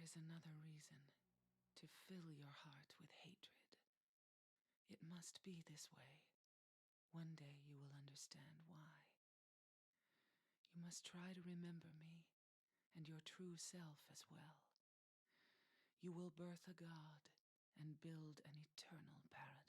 is another reason to fill your heart with hatred. It must be this way. One day you will understand why. You must try to remember me and your true self as well. You will birth a god and build an eternal paradise.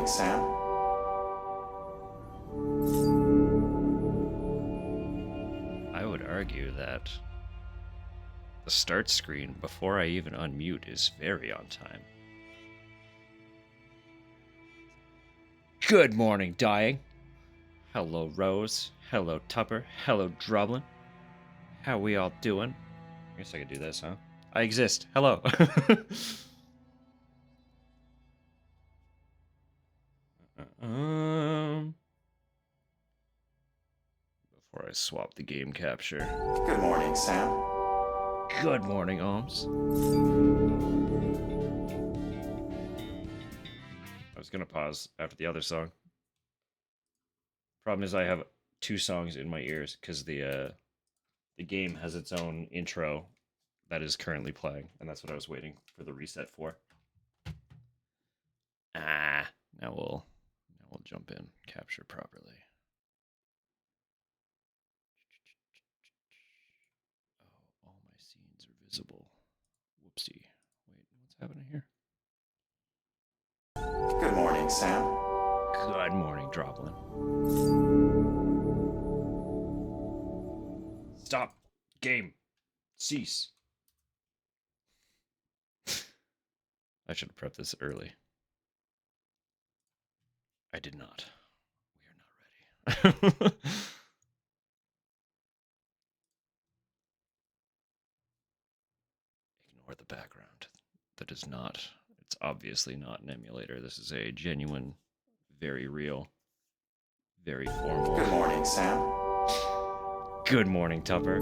morning, Sam. I would argue that the start screen before I even unmute is very on time. Good morning, Dying. Hello, Rose. Hello, Tupper. Hello, Drublin. How we all doing? I guess I could do this, huh? I exist. Hello. Before I swap the game capture. Good morning, Sam. Good morning, Ohms. I was gonna pause after the other song. Problem is I have 2 songs in my ears because the game has its own intro that is currently playing, and that's what I was waiting for the reset for. Now we'll jump in, capture properly. Oh, all my scenes are visible. Whoopsie. Wait, what's happening here? Good morning, Sam. Good morning, Droblin. Stop. Game. Cease. I should have prepped this early. I did not. We are not ready. Ignore the background. That is not, it's obviously not an emulator. This is a genuine, very real, very formal. Good morning, Sam. Good morning, Tupper.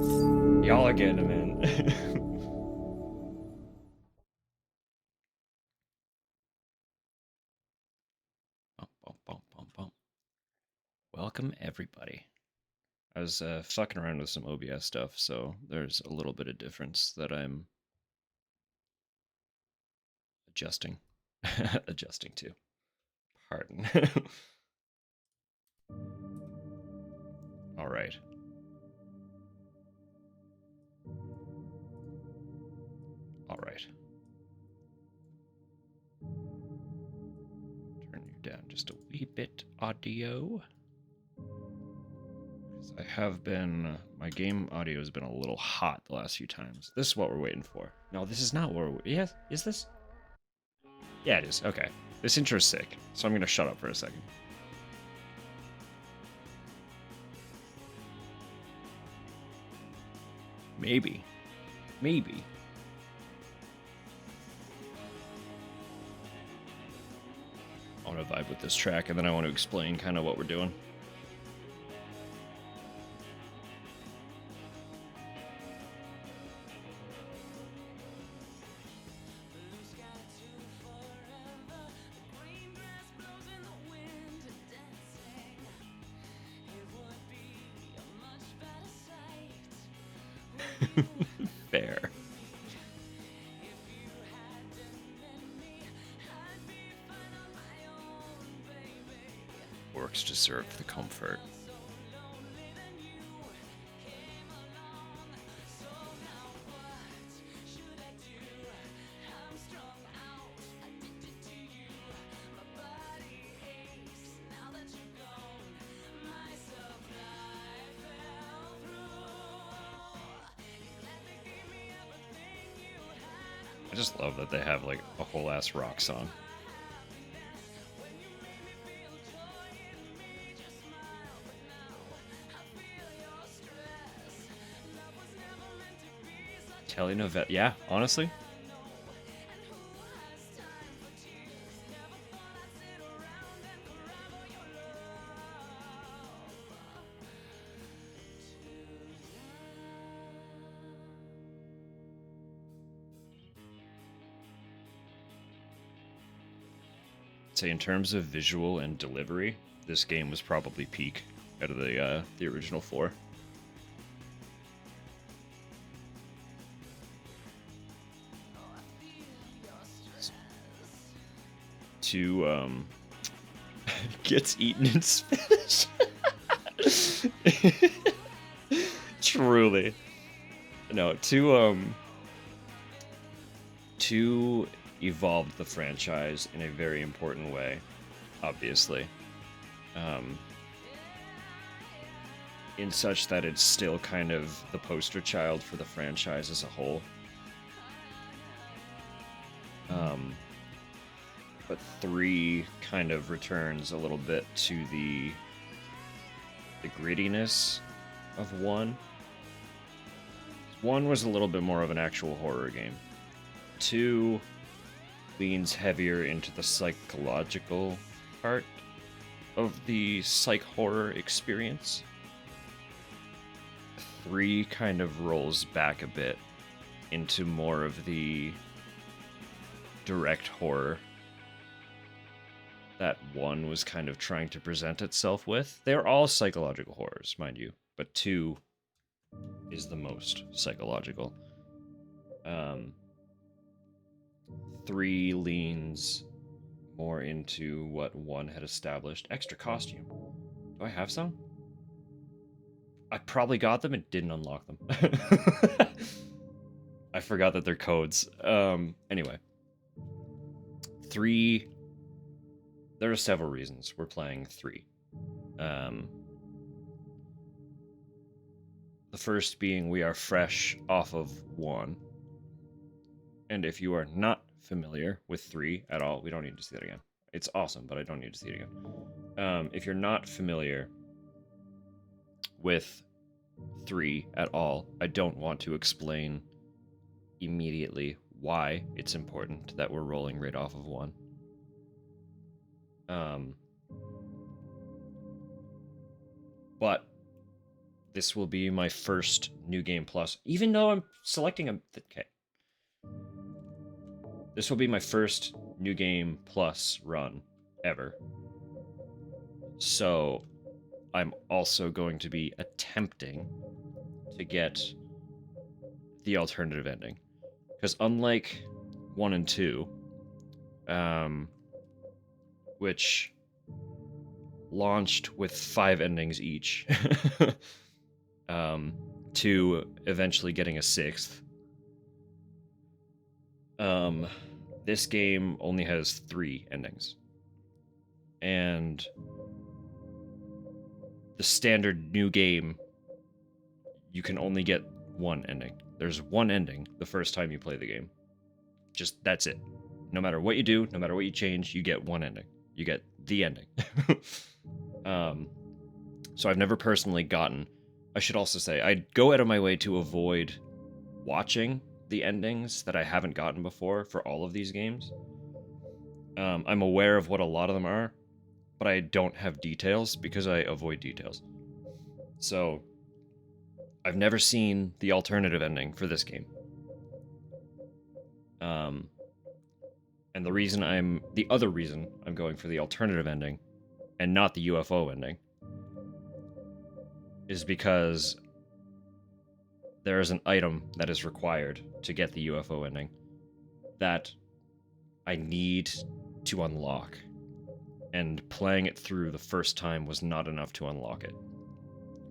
Y'all are getting him in. Welcome, everybody. I was fucking around with some OBS stuff, so there's a little bit of difference that I'm adjusting to. Pardon. All right. All right. Turn you down just a wee bit, audio. Because I have been, my game audio has been a little hot the last few times. This is what we're waiting for. No, this is not what we're, yes, is this? Yeah, it is. Okay. This intro's sick, so I'm going to shut up for a second. Maybe. Maybe. I want to vibe with this track, and then I want to explain kind of what we're doing. Fair. Orcs deserve the comfort. I just love that they have like a whole ass rock song. Telenovela, yeah, honestly. Say in terms of visual and delivery, this game was probably peak out of the original 4. To gets eaten in Spanish. Truly. No, to evolve the franchise in a very important way obviously. In such that it's still kind of the poster child for the franchise as a whole. But 3 kind of returns a little bit to the grittiness of 1. 1 was a little bit more of an actual horror game. 2 leans heavier into the psychological part of the psych horror experience. 3 kind of rolls back a bit into more of the direct horror that 1 was kind of trying to present itself with. They're all psychological horrors, mind you, but 2 is the most psychological. 3 leans more into what 1 had established. Extra costume. Do I have some? I probably got them and didn't unlock them. I forgot that they're codes. Anyway. 3... There are several reasons we're playing 3. The first being we are fresh off of 1. And if you are not familiar with 3 at all, we don't need to see that again. It's awesome, but I don't need to see it again. If you're not familiar with 3 at all, I don't want to explain immediately why it's important that we're rolling right off of 1. But this will be my first New Game Plus, even though I'm selecting a... Okay. This will be my first New Game Plus run ever. So I'm also going to be attempting to get the alternative ending. Because unlike 1 and 2, which launched with 5 endings each, to eventually getting a 6th, this game only has 3 endings. And the standard new game, you can only get 1 ending. There's 1 ending the first time you play the game. Just, that's it. No matter what you do, no matter what you change, you get 1 ending. You get the ending. So I've never personally gotten... I should also say, I go out of my way to avoid watching the endings that I haven't gotten before for all of these games. I'm aware of what a lot of them are, but I don't have details because I avoid details. So I've never seen the alternative ending for this game. And the other reason I'm going for the alternative ending and not the UFO ending is because there is an item that is required to get the UFO ending that I need to unlock. And playing it through the first time was not enough to unlock it,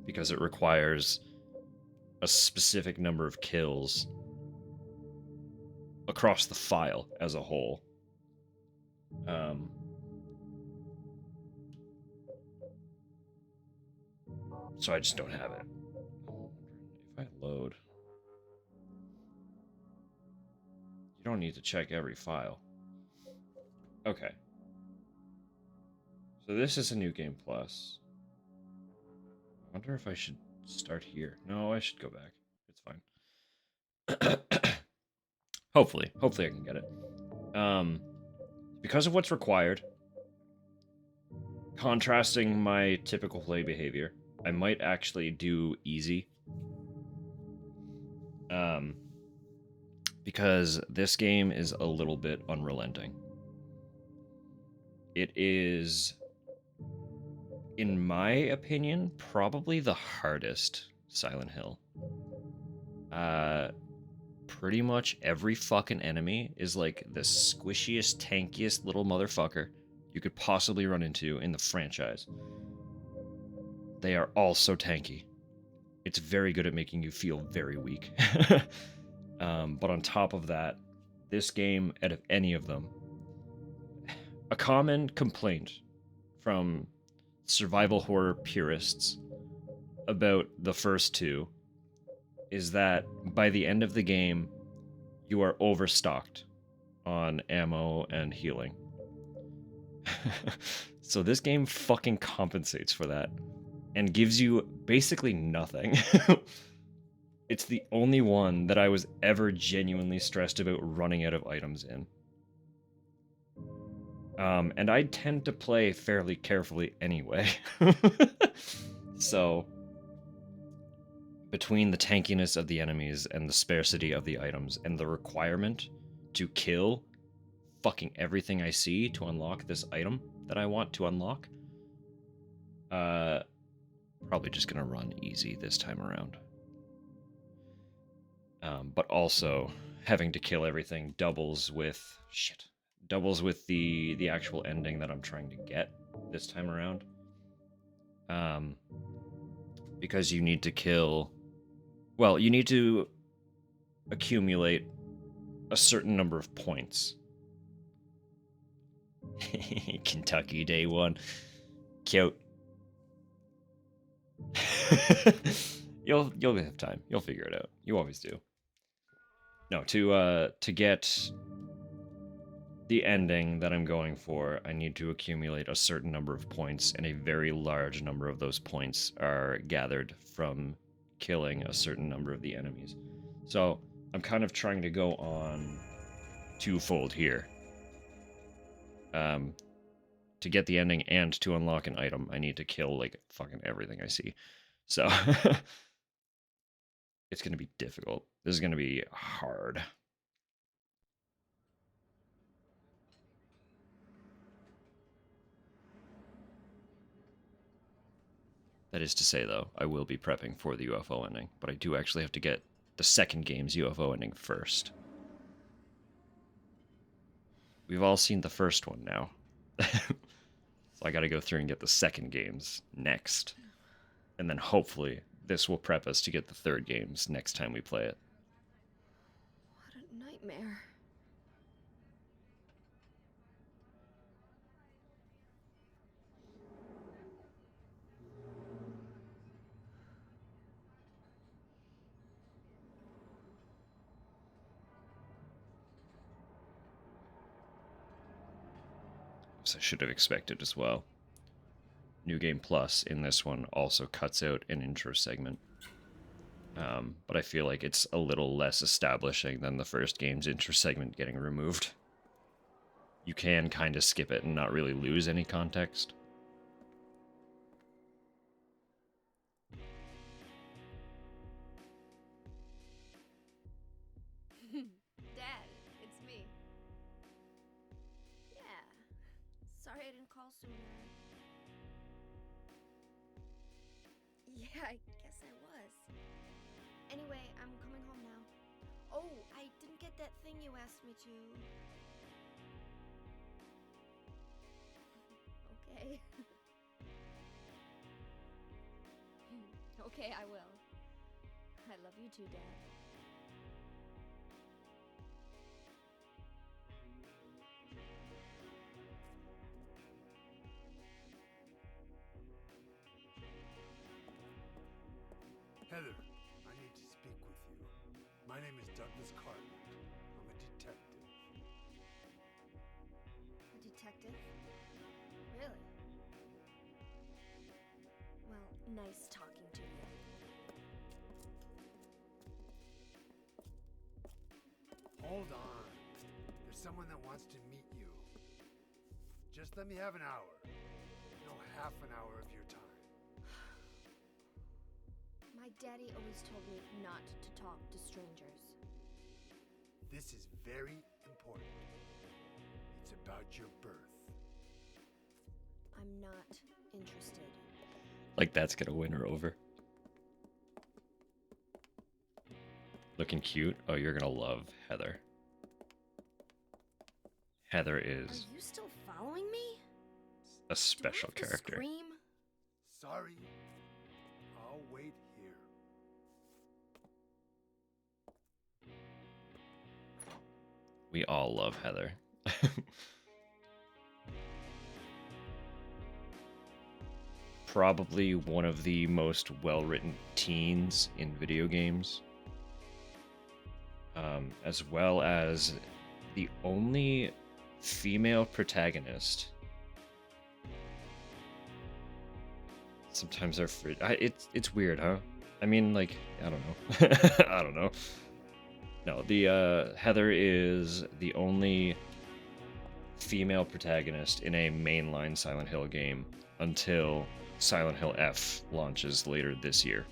because it requires a specific number of kills across the file as a whole. So I just don't have it. If I load... You don't need to check every file. Okay. So this is a New Game Plus. I wonder if I should start here. No, I should go back. It's fine. Hopefully I can get it. Because of what's required, contrasting my typical play behavior, I might actually do easy. Because this game is a little bit unrelenting. It is, in my opinion, probably the hardest Silent Hill. Pretty much every fucking enemy is like the squishiest, tankiest little motherfucker you could possibly run into in the franchise. They are all so tanky. It's very good at making you feel very weak. But on top of that, this game, out of any of them, a common complaint from survival horror purists about the first two is that by the end of the game, you are overstocked on ammo and healing. So this game fucking compensates for that and gives you basically nothing. It's the only one that I was ever genuinely stressed about running out of items in. And I tend to play fairly carefully anyway. So, between the tankiness of the enemies and the sparsity of the items and the requirement to kill fucking everything I see to unlock this item that I want to unlock, probably just gonna run easy this time around. But also, having to kill everything doubles with the actual ending that I'm trying to get this time around. Because you need to you need to accumulate a certain number of points. Kentucky Day 1. Cute. You'll have time. You'll figure it out. You always do. No, to get the ending that I'm going for, I need to accumulate a certain number of points, and a very large number of those points are gathered from killing a certain number of the enemies. So I'm kind of trying to go on twofold here. To get the ending and to unlock an item, I need to kill like fucking everything I see. So it's gonna be difficult. This is gonna be hard. That is to say, though, I will be prepping for the UFO ending, but I do actually have to get the second game's UFO ending first. We've all seen the first one now. So I gotta go through and get the second games next. And then hopefully this will prep us to get the third games next time we play it. What a nightmare. As I should have expected as well. New Game Plus in this one also cuts out an intro segment. But I feel like it's a little less establishing than the first game's intro segment getting removed. You can kind of skip it and not really lose any context. Dad, it's me. Yeah. Sorry I didn't call sooner. Yeah, I guess I was. Anyway, I'm coming home now. Oh, I didn't get that thing you asked me to. Okay. Okay, I will. I love you too, Dad. Heather, I need to speak with you. My name is Douglas Cartland. I'm a detective. A detective? Really? Well, nice talking to you. Hold on. There's someone that wants to meet you. Just let me have an hour. No, half an hour of your time. My daddy always told me not to talk to strangers. This is very important. It's about your birth. I'm not interested. Like that's gonna win her over. Looking cute. Oh, you're gonna love Heather. Heather is Are you still following me? a special Do I have to character. Scream? Sorry. I'll wait here. We all love Heather. probably one of the most well-written teens in video games, as well as the only female protagonist. Sometimes they're it's weird, huh? I mean, like, I don't know. I don't know. No, the Heather is the only female protagonist in a mainline Silent Hill game until Silent Hill F launches later this year.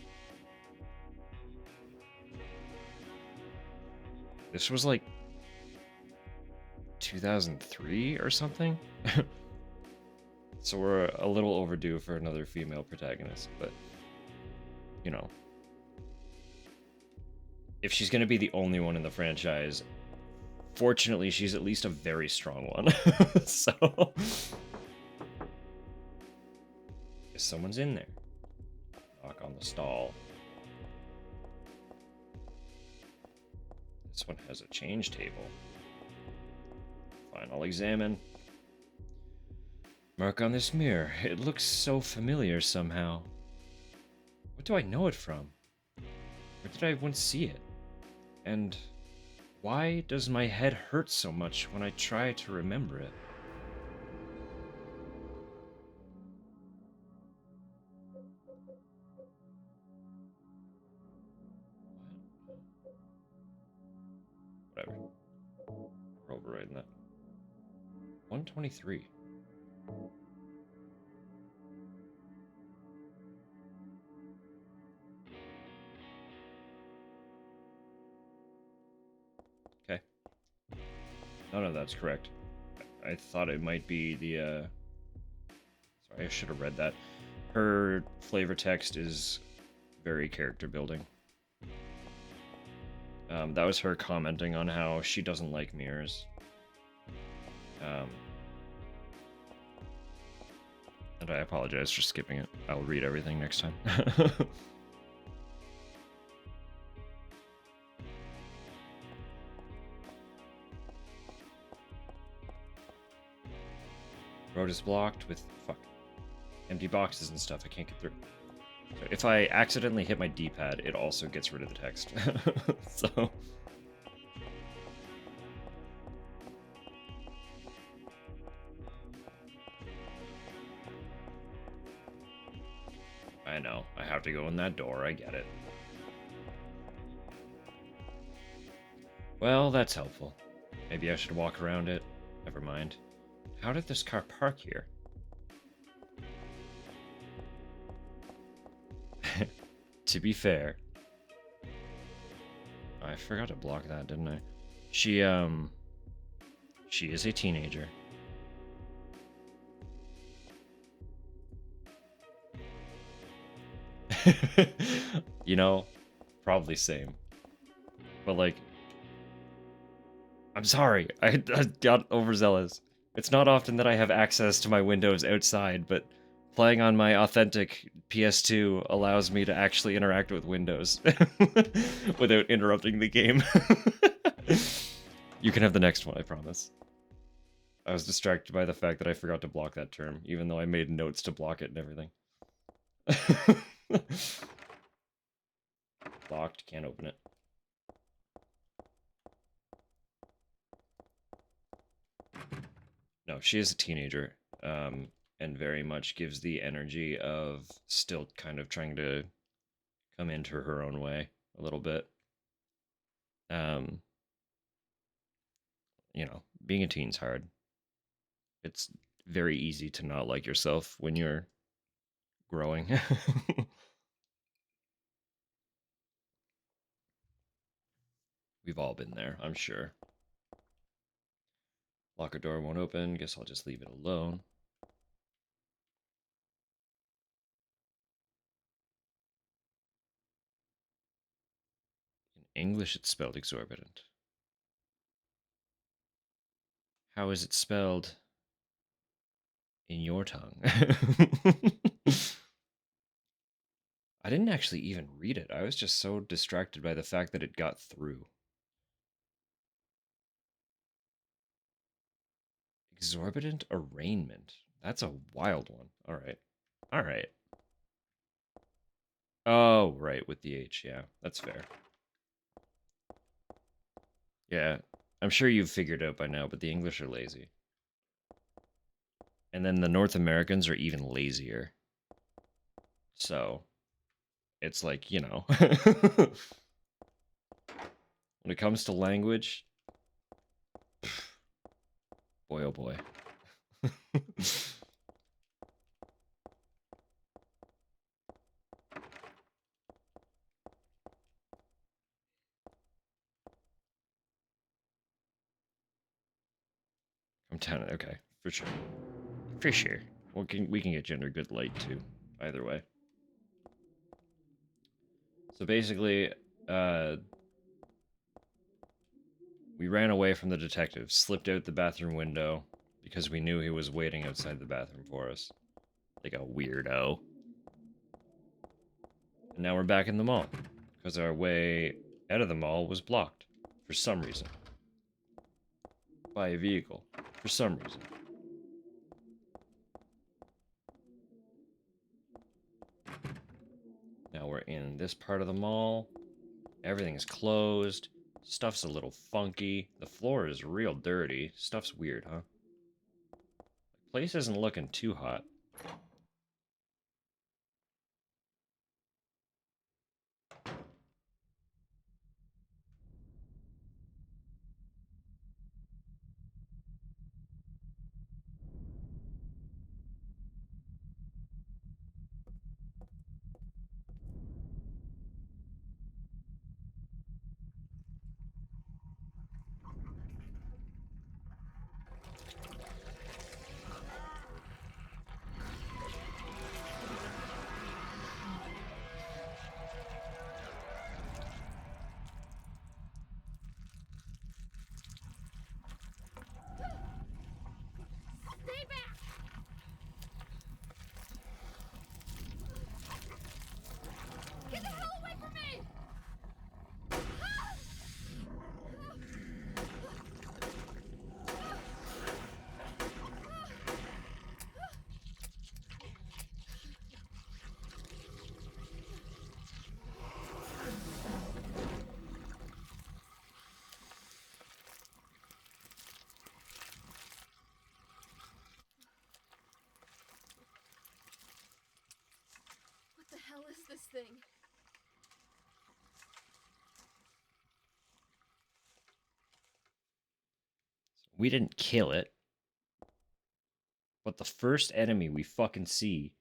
This was like 2003 or something. So we're a little overdue for another female protagonist, but you know, if she's going to be the only one in the franchise, fortunately she's at least a very strong one. So if someone's in there, knock on the stall. This one has a change table. Fine, I'll examine. Mark on this mirror. It looks so familiar somehow. What do I know it from? Where did I once see it? And why does my head hurt so much when I try to remember it? Whatever. We're overriding that. 123. Okay. None of that's correct. I thought it might be the, Sorry, I should have read that. Her flavor text is very character building. That was her commenting on how she doesn't like mirrors. And I apologize for skipping it. I'll read everything next time. Road is blocked with empty boxes and stuff. I can't get through. So if I accidentally hit my D-pad, it also gets rid of the text. So I know. I have to go in that door. I get it. Well, that's helpful. Maybe I should walk around it. Never mind. How did this car park here? To be fair, I forgot to block that, didn't I? She is a teenager. You know, probably same. But like, I'm sorry, I got overzealous. It's not often that I have access to my windows outside, but playing on my authentic PS2 allows me to actually interact with Windows without interrupting the game. You can have the next one, I promise. I was distracted by the fact that I forgot to block that term, even though I made notes to block it and everything. Locked, can't open it. No, she is a teenager, and very much gives the energy of still kind of trying to come into her own way a little bit. You know, being a teen's hard. It's very easy to not like yourself when you're growing. We've all been there, I'm sure. Locker door won't open. Guess I'll just leave it alone. In English, it's spelled exorbitant. How is it spelled in your tongue? I didn't actually even read it. I was just so distracted by the fact that it got through. Exorbitant arraignment. That's a wild one. All right. All right. Oh, right, with the H. Yeah, that's fair. Yeah, I'm sure you've figured out by now, but the English are lazy. And then the North Americans are even lazier. So, it's like, you know. When it comes to language, boy oh boy. I'm 10. Okay, for sure. For sure. We can get you under good light too. Either way. So basically, we ran away from the detective, slipped out the bathroom window because we knew he was waiting outside the bathroom for us. Like a weirdo. And now we're back in the mall because our way out of the mall was blocked for some reason by a vehicle for some reason. Now we're in this part of the mall. Everything is closed. Stuff's a little funky. The floor is real dirty. Stuff's weird, huh? The place isn't looking too hot. Stay back! Get the hell away from me! What the hell is this thing? We didn't kill it. But the first enemy we fucking see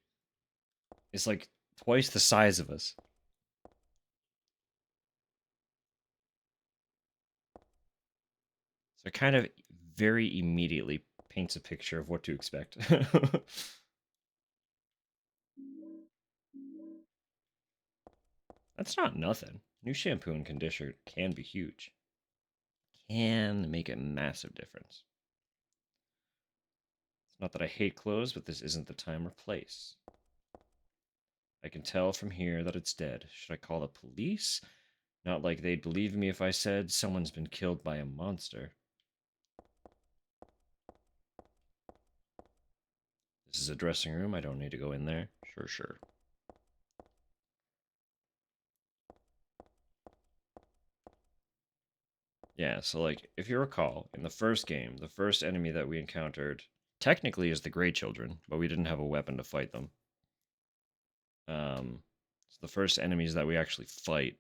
is like twice the size of us. So it kind of very immediately paints a picture of what to expect. That's not nothing. New shampoo and conditioner can be huge. Can make a massive difference. It's not that I hate clothes, but this isn't the time or place. I can tell from here that it's dead. Should I call the police? Not like they'd believe me if I said someone's been killed by a monster. This is a dressing room. I don't need to go in there. Sure. Yeah, so like, if you recall, in the first game, the first enemy that we encountered technically is the Grey Children, but we didn't have a weapon to fight them. So the first enemies that we actually fight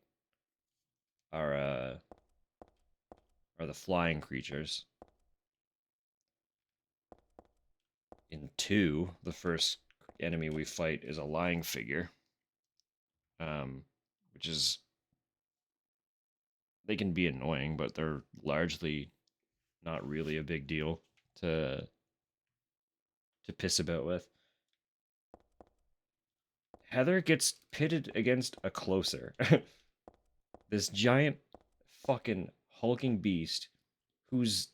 are the flying creatures. In 2, the first enemy we fight is a lying figure, which is, they can be annoying, but they're largely not really a big deal to piss about with. Heather gets pitted against a closer. This giant fucking hulking beast whose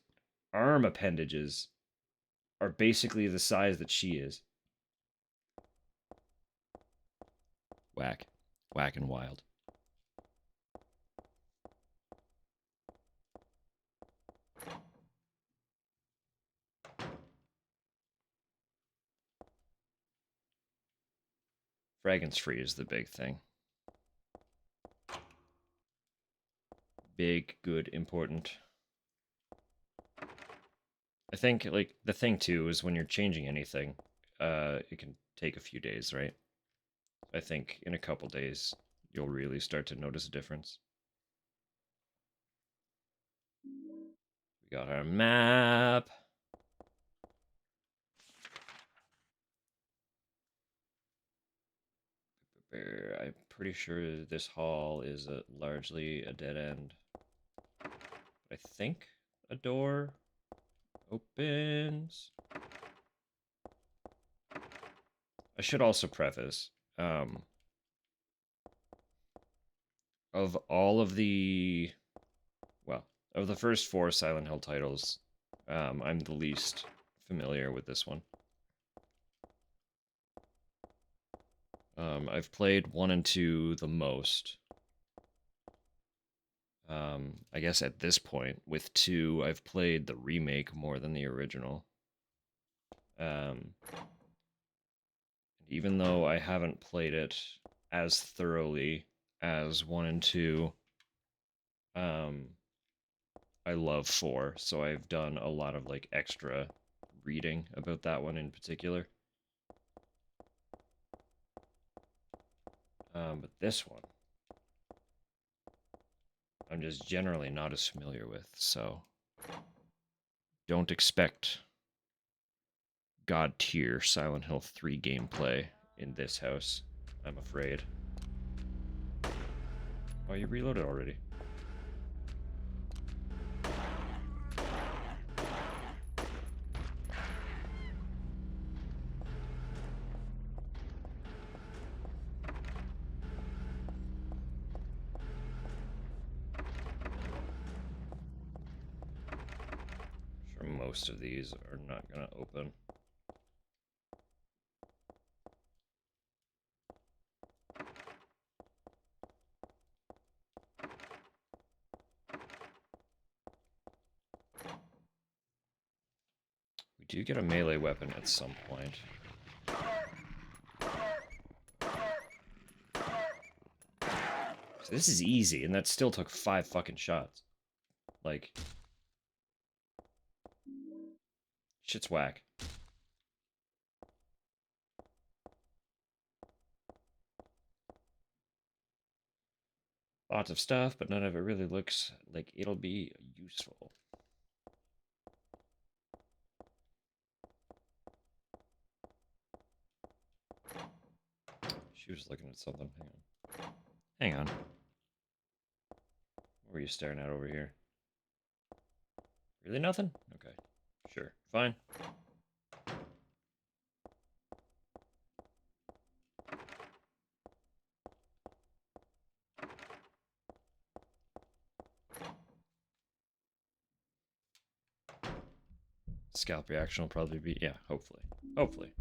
arm appendages are basically the size that she is. Whack. Whack and wild. Fragrance free is the big thing. big, good, important. I think, like, the thing, too, is when you're changing anything, it can take a few days, right? I think in a couple days, you'll really start to notice a difference. We got our map. I'm pretty sure this hall is largely a dead end. I think a door opens. I should also preface, of all of the, well, of the first 4 Silent Hill titles, I'm the least familiar with this one. I've played 1 and 2 the most. I guess at this point, with 2, I've played the remake more than the original. Even though I haven't played it as thoroughly as 1 and 2, I love 4, so I've done a lot of, like, extra reading about that one in particular. But this one, I'm just generally not as familiar with, so don't expect God tier Silent Hill 3 gameplay in this house, I'm afraid. Oh, you reloaded already. Sure, most of these are not gonna open. We do get a melee weapon at some point. So this is easy, and that still took 5 fucking shots. Like, shit's whack. Lots of stuff, but none of it really looks like it'll be useful. She was looking at something. Hang on. Hang on. What were you staring at over here? Really nothing? Okay. Sure. Fine. Scalp reaction will probably be... Yeah, hopefully. Hopefully.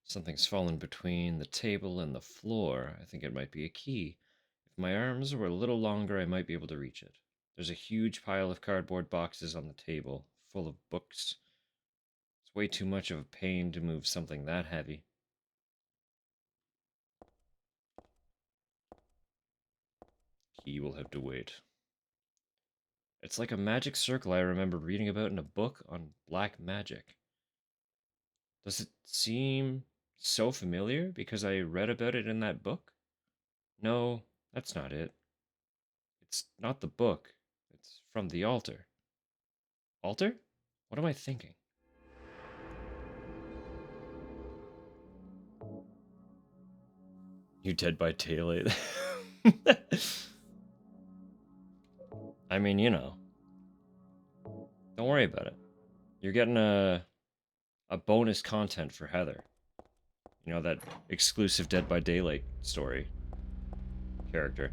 Something's fallen between the table and the floor. I think it might be a key. If my arms were a little longer, I might be able to reach it. There's a huge pile of cardboard boxes on the table, full of books. It's way too much of a pain to move something that heavy. Key will have to wait. It's like a magic circle I remember reading about in a book on black magic. Does it seem so familiar because I read about it in that book? No, that's not it. It's not the book. It's from the altar. Altar? What am I thinking? You Dead by Daylight. I mean, you know. Don't worry about it. You're getting a bonus content for Heather. You know, that exclusive Dead by Daylight story character.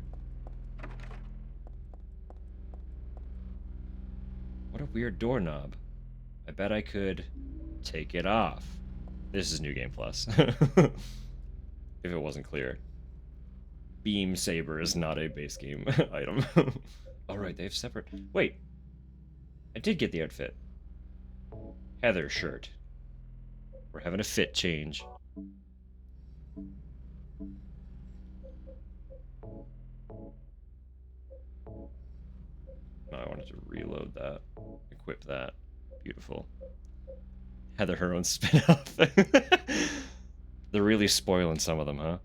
What a weird doorknob. I bet I could take it off. This is New Game Plus. If it wasn't clear. Beam Saber is not a base game item. Alright, they have separate... Wait! I did get the outfit. Heather shirt. We're having a fit change. No, I wanted to reload that. Equip that. Beautiful. Heather her own spin-off. They're really spoiling some of them, huh?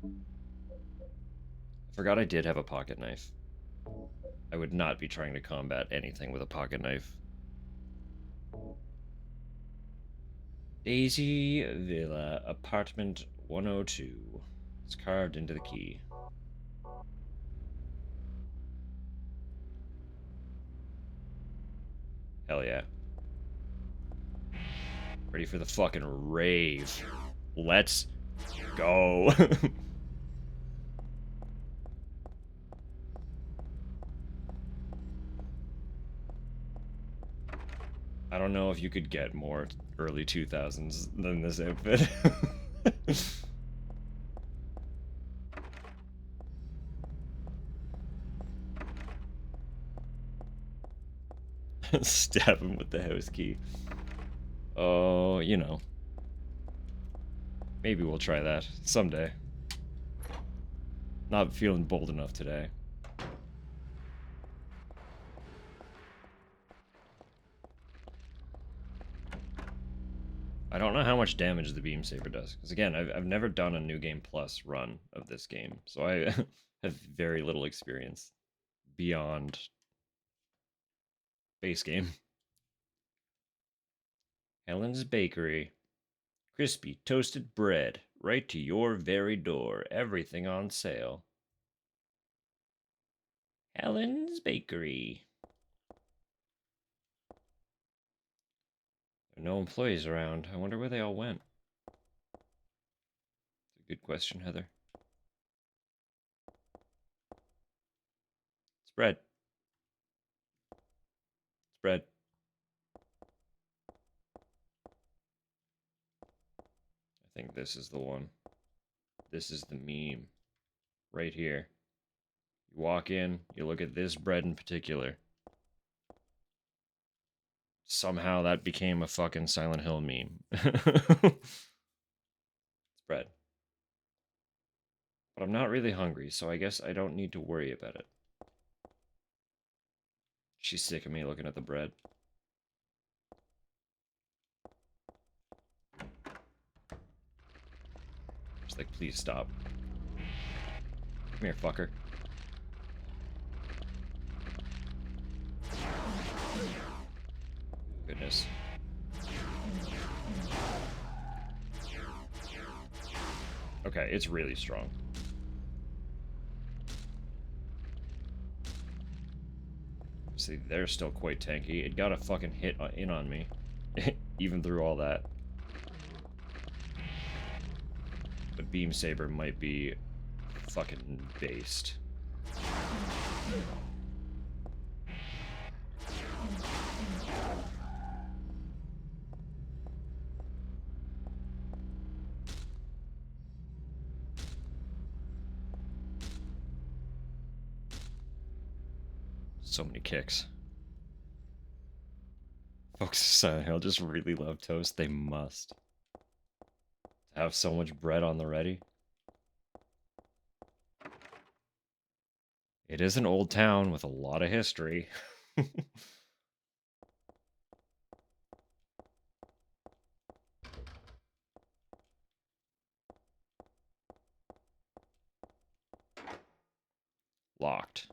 I forgot I did have a pocket knife. I would not be trying to combat anything with a pocket knife. Daisy Villa, apartment 102. It's carved into the key. Hell yeah. Ready for the fucking rave. Let's go. I don't know if you could get more early 2000s than this outfit. Stab him with the house key. Oh, you know. Maybe we'll try that someday. Not feeling bold enough today. I don't know how much damage the beam saber does, because again, I've never done a New Game Plus run of this game, so I have very little experience beyond base game. Helen's Bakery. Crispy toasted bread, right to your very door. Everything on sale. Helen's Bakery. There are no employees around. I wonder where they all went. It's a good question, Heather. Spread. Spread. I think this is the one. This is the meme. Right here. You walk in, you look at this bread in particular. Somehow that became a fucking Silent Hill meme. Spread. But I'm not really hungry, so I guess I don't need to worry about it. She's sick of me looking at the bread. She's like, please stop. Come here, fucker. Goodness. Okay, it's really strong. See, they're still quite tanky. It got a fucking hit in on me. Even through all that. But Beam Saber might be fucking based. So many kicks. Folks of Silent Hill just really love toast. They must. To have so much bread on the ready. It is an old town with a lot of history. Locked.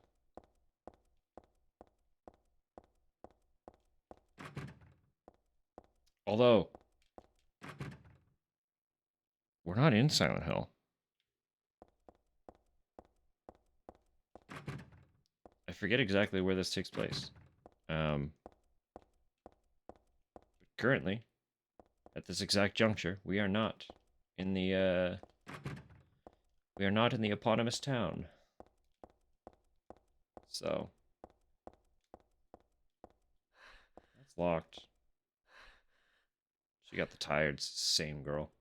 Although, we're not in Silent Hill. I forget exactly where this takes place. Currently, at this exact juncture, we are not in the eponymous town. So that's locked. She got the tired, same girl.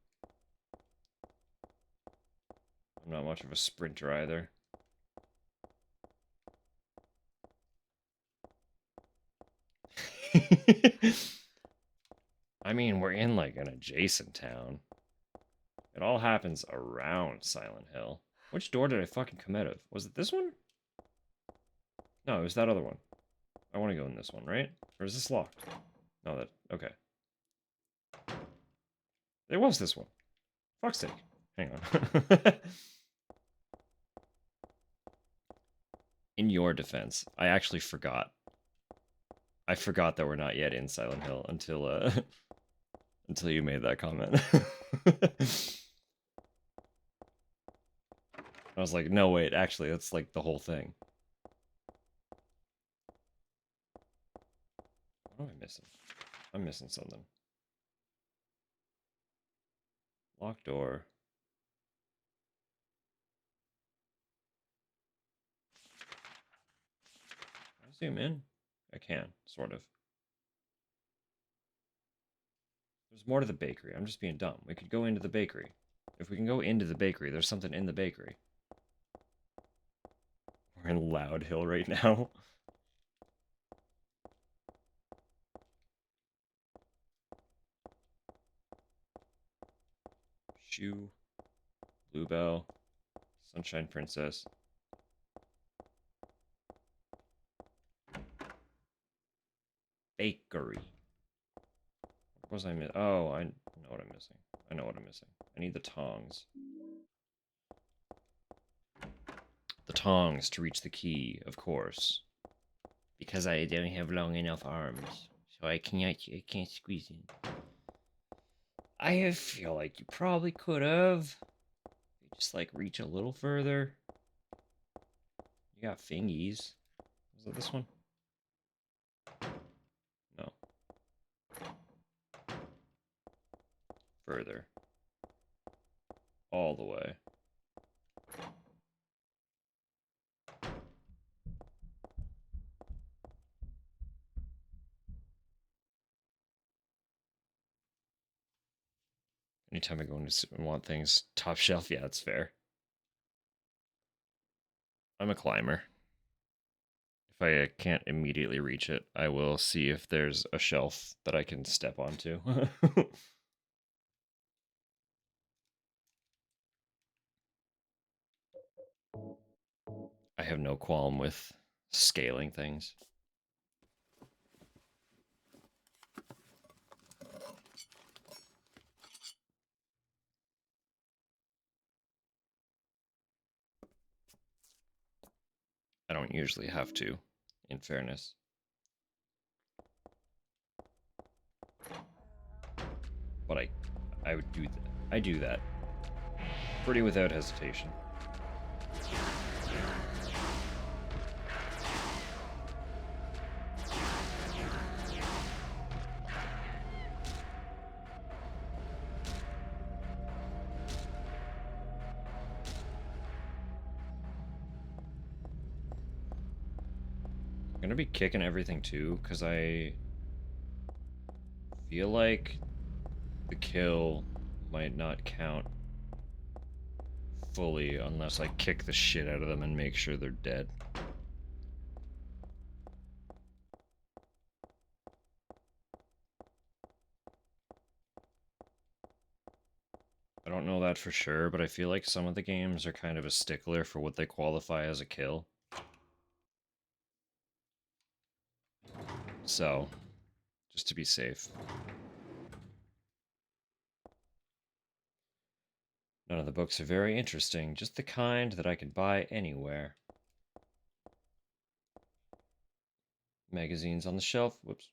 I'm not much of a sprinter either. I mean, we're in like an adjacent town. It all happens around Silent Hill. Which door did I fucking come out of? Was it this one? No, it was that other one. I want to go in this one, right? Or is this locked? No, that... Okay. It was this one. Fuck's sake. Hang on. In your defense, I actually forgot. I forgot that we're not yet in Silent Hill until, until you made that comment. I was like, no, wait, actually, that's like the whole thing. What am I missing? I'm missing something. Locked door. Can I zoom in? I can, sort of. There's more to the bakery. I'm just being dumb. We could go into the bakery. If we can go into the bakery, there's something in the bakery. We're in Loud Hill right now. Shoe. Bluebell. Sunshine Princess. Bakery. What was I missing? Oh, I know what I'm missing. I know what I'm missing. I need the tongs. The tongs to reach the key, of course. Because I don't have long enough arms. So I can't squeeze in. I feel like you probably could have. Just like reach a little further. You got fingies. Was it this one? No. Further. All the way. Anytime I go into and want things top shelf, yeah, it's fair. I'm a climber. If I can't immediately reach it, I will see if there's a shelf that I can step onto. I have no qualm with scaling things. I don't usually have to, in fairness. But I would do that. I do that. Pretty without hesitation. I'm gonna be kicking everything too, because I feel like the kill might not count fully unless I kick the shit out of them and make sure they're dead. I don't know that for sure, but I feel like some of the games are kind of a stickler for what they qualify as a kill. So, just to be safe. None of the books are very interesting, just the kind that I could buy anywhere. Magazines on the shelf, whoops.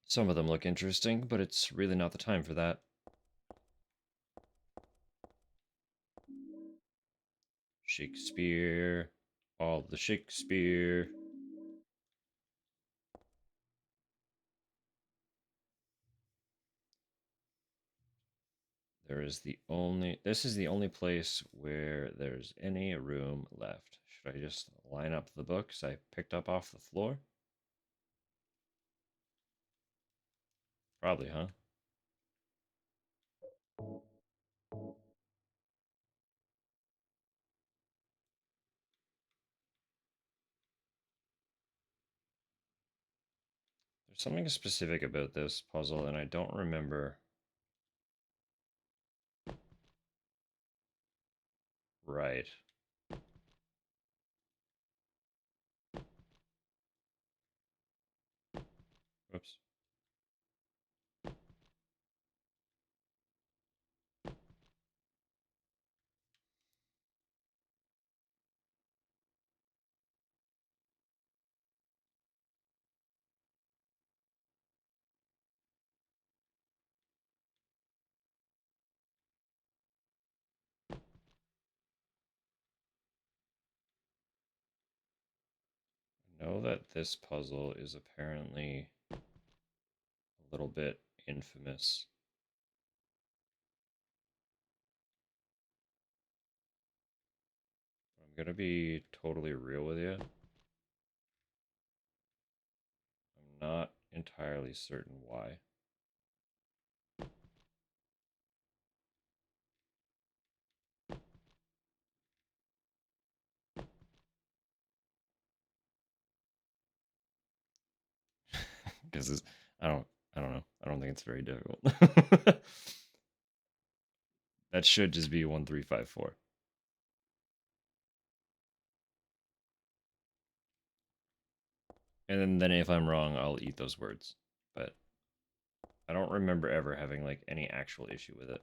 Some of them look interesting, but it's really not the time for that. Shakespeare, all the Shakespeare. This is the only place where there's any room left. Should I just line up the books I picked up off the floor? Probably, huh? There's something specific about this puzzle, and I don't remember. Right. Whoops. I know that this puzzle is apparently a little bit infamous. I'm gonna be totally real with you. I'm not entirely certain why. Because I don't I don't know. I don't think it's very difficult. That should just be 1354. And then if I'm wrong, I'll eat those words. But I don't remember ever having like any actual issue with it.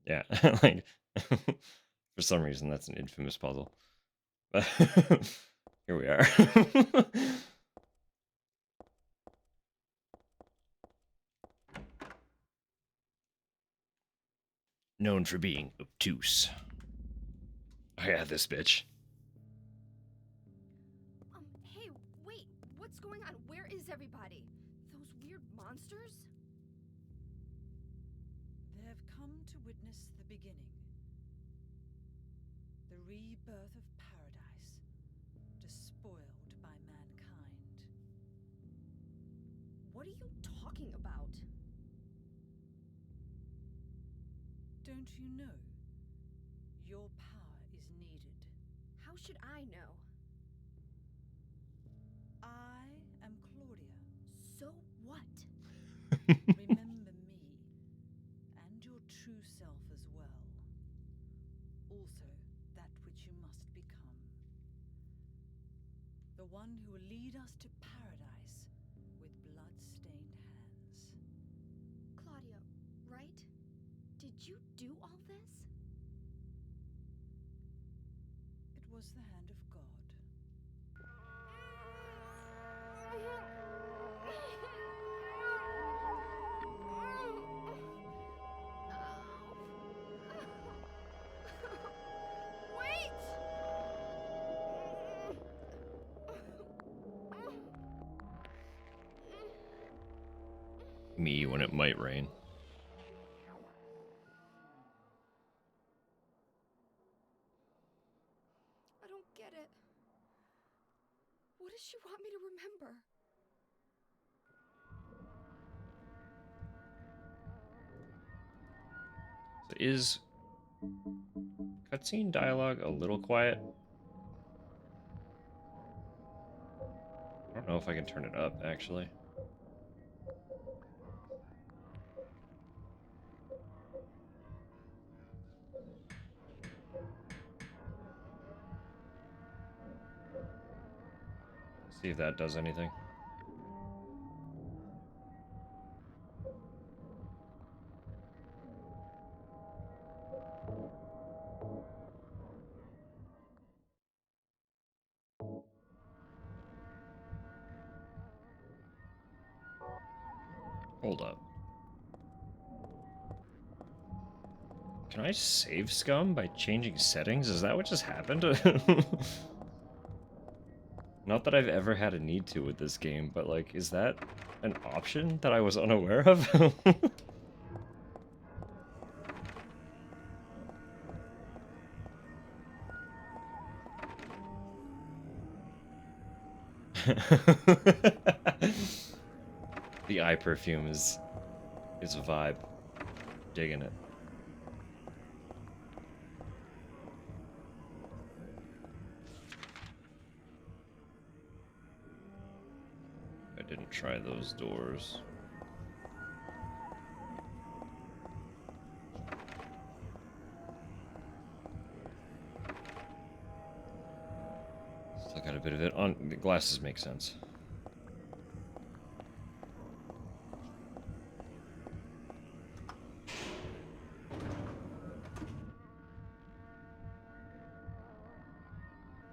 Yeah, like for some reason that's an infamous puzzle. But here we are. Known for being obtuse. Oh yeah, this bitch. Hey, wait, what's going on? Where is everybody? Those weird monsters? They have come to witness the beginning. The rebirth of paradise, despoiled by mankind. What are you talking about? Don't you know? Your power is needed. How should I know? I am Claudia. So what? Remember me, and your true self as well. Also, that which you must become. The one who will lead us to paradise with blood-stained hands. Claudia, right? Did you do all this? It was the hand of God. Wait! Me when it might rain. I don't get it. What does she want me to remember? So is cutscene dialogue a little quiet? I don't know if I can turn it up, actually. See if that does anything. Hold up. Can I save scum by changing settings? Is that what just happened? Not that I've ever had a need to with this game, but like, is that an option that I was unaware of? The eye perfume is a vibe. Digging it. I didn't try those doors. Still got a bit of it on. The glasses make sense.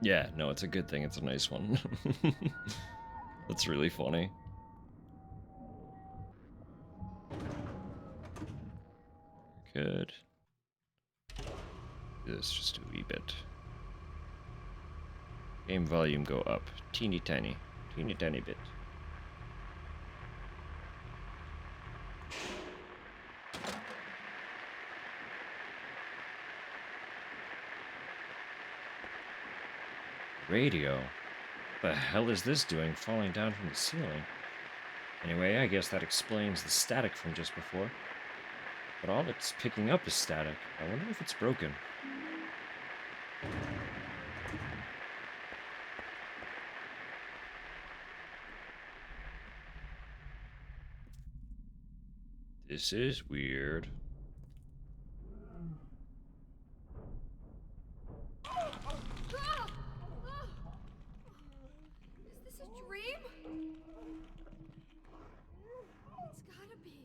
Yeah, no, it's a good thing. It's a nice one. That's really funny. Good. Do this just a wee bit. Game volume go up. Teeny tiny bit. Radio? What the hell is this doing falling down from the ceiling? Anyway, I guess that explains the static from just before. But all it's picking up is static. I wonder if it's broken. This is weird. Is this a dream? It's gotta be.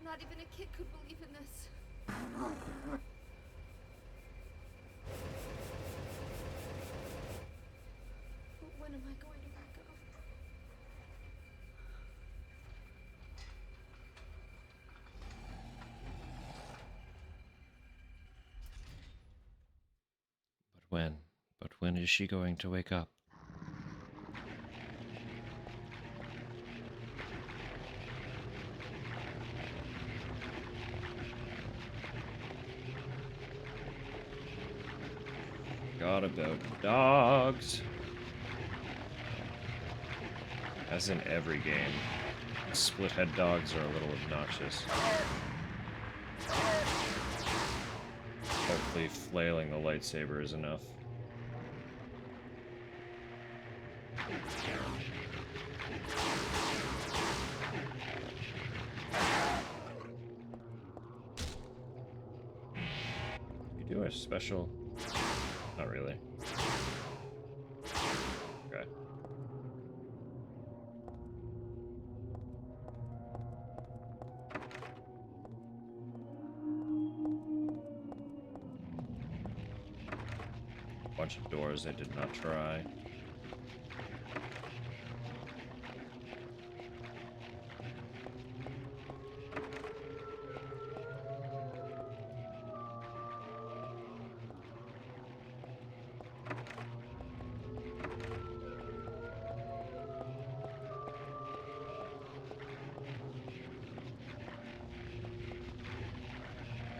Not even a kid could believe in this. But when am I going to wake up? But when? But when is she going to wake up? Forgot about dogs. As in every game, split-head dogs are a little obnoxious. Hopefully flailing the lightsaber is enough. You do a special... Not really. Okay. Bunch of doors I did not try.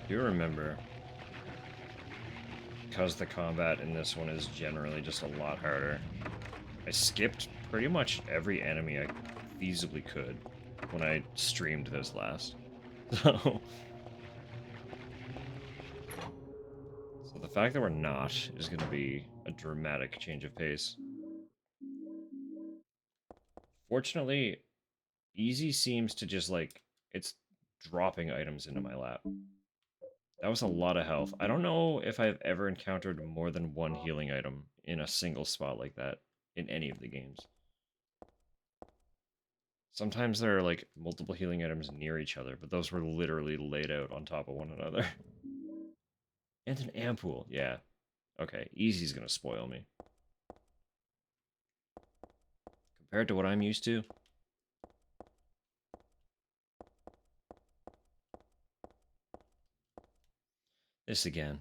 Do you remember, because the combat in this one is generally just a lot harder, I skipped pretty much every enemy I feasibly could when I streamed this last. So the fact that we're not is going to be a dramatic change of pace. Fortunately, easy seems to just like, it's dropping items into my lap. That was a lot of health. I don't know if I've ever encountered more than one healing item in a single spot like that in any of the games. Sometimes there are like multiple healing items near each other, but those were literally laid out on top of one another. And an ampoule, yeah. Okay, easy's gonna spoil me. Compared to what I'm used to. This again.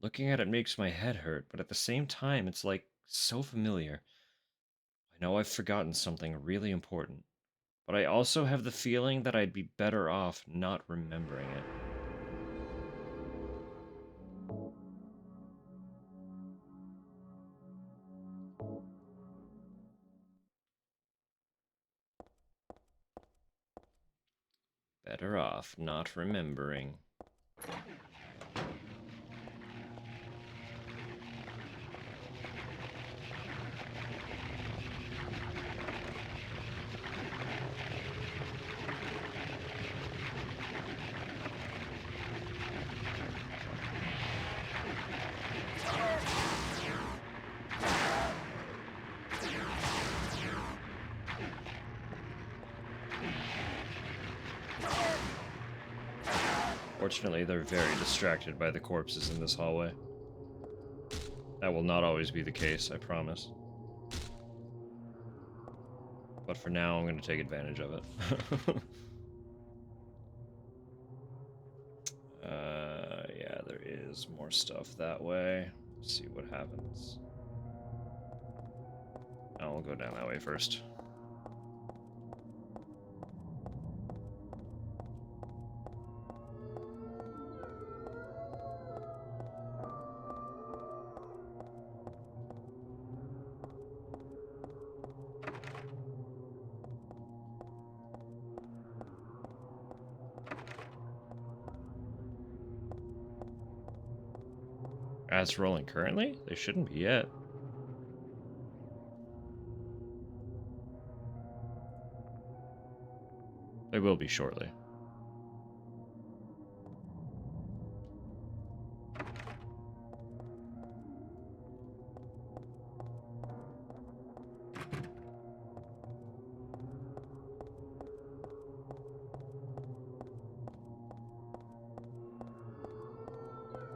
Looking at it makes my head hurt, but at the same time, it's like so familiar. I know I've forgotten something really important, but I also have the feeling that I'd be better off not remembering it. Better off not remembering. Fortunately, they're very distracted by the corpses in this hallway. That will not always be the case, I promise. But for now, I'm going to take advantage of it. Yeah, there is more stuff that way. Let's see what happens. I'll go down that way first. Ads rolling currently? They shouldn't be yet. They will be shortly.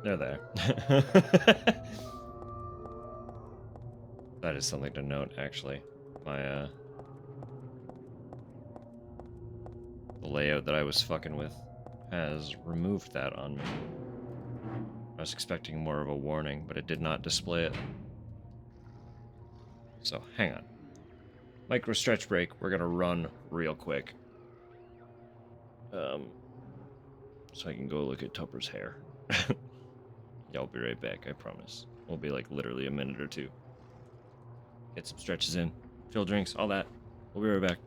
They're there. That is something to note, actually. My, the layout that I was fucking with has removed that on me. I was expecting more of a warning, but it did not display it. So, hang on. Micro stretch break. We're gonna run real quick. So I can go look at Tupper's hair. Yeah, I'll be right back, I promise. We'll be like literally a minute or two. Get some stretches in, fill drinks, all that. We'll be right back.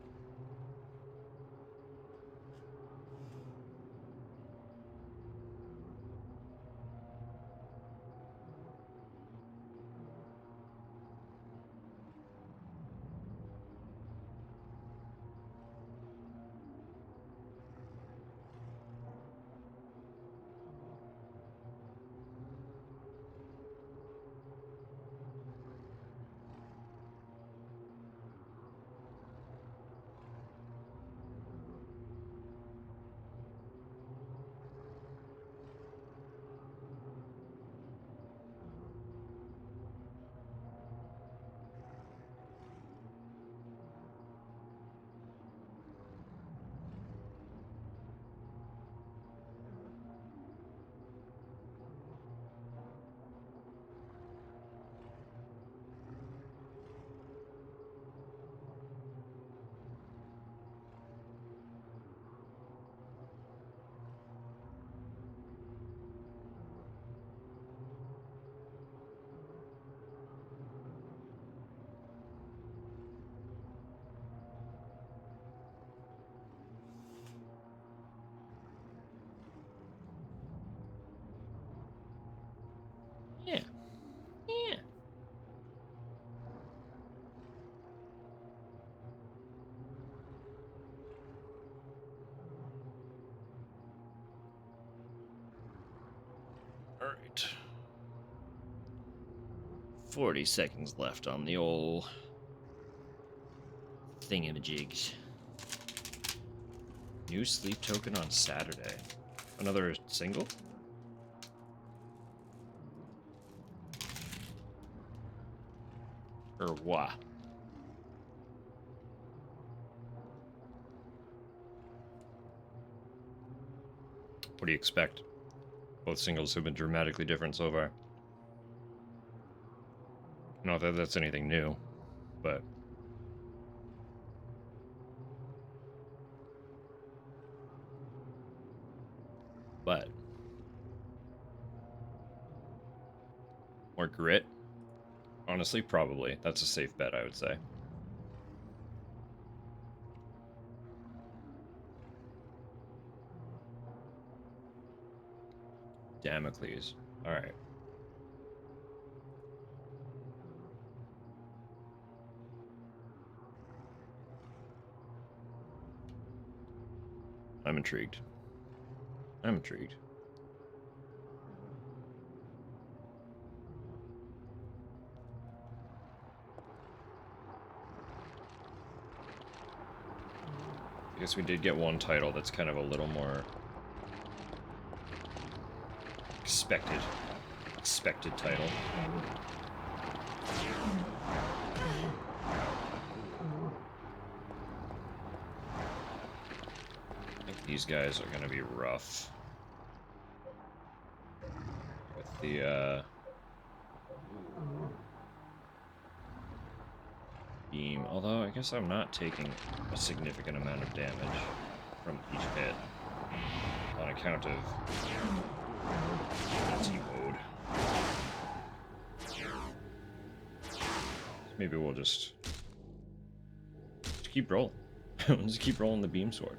Yeah. Yeah. Alright. 40 seconds left on the old thingamajigs. New sleep token on Saturday. Another single? Or what? What do you expect? Both singles have been dramatically different so far. Not that that's anything new, but more grit. Honestly, probably. That's a safe bet, I would say. Damocles. Alright. I'm intrigued. I'm intrigued. I guess we did get one title that's kind of a little more expected title. I think these guys are gonna be rough. With the, beam. Although, I guess I'm not taking a significant amount of damage from each hit. On account of T-mode. Maybe we'll just keep rolling. We'll just keep rolling the beam sword.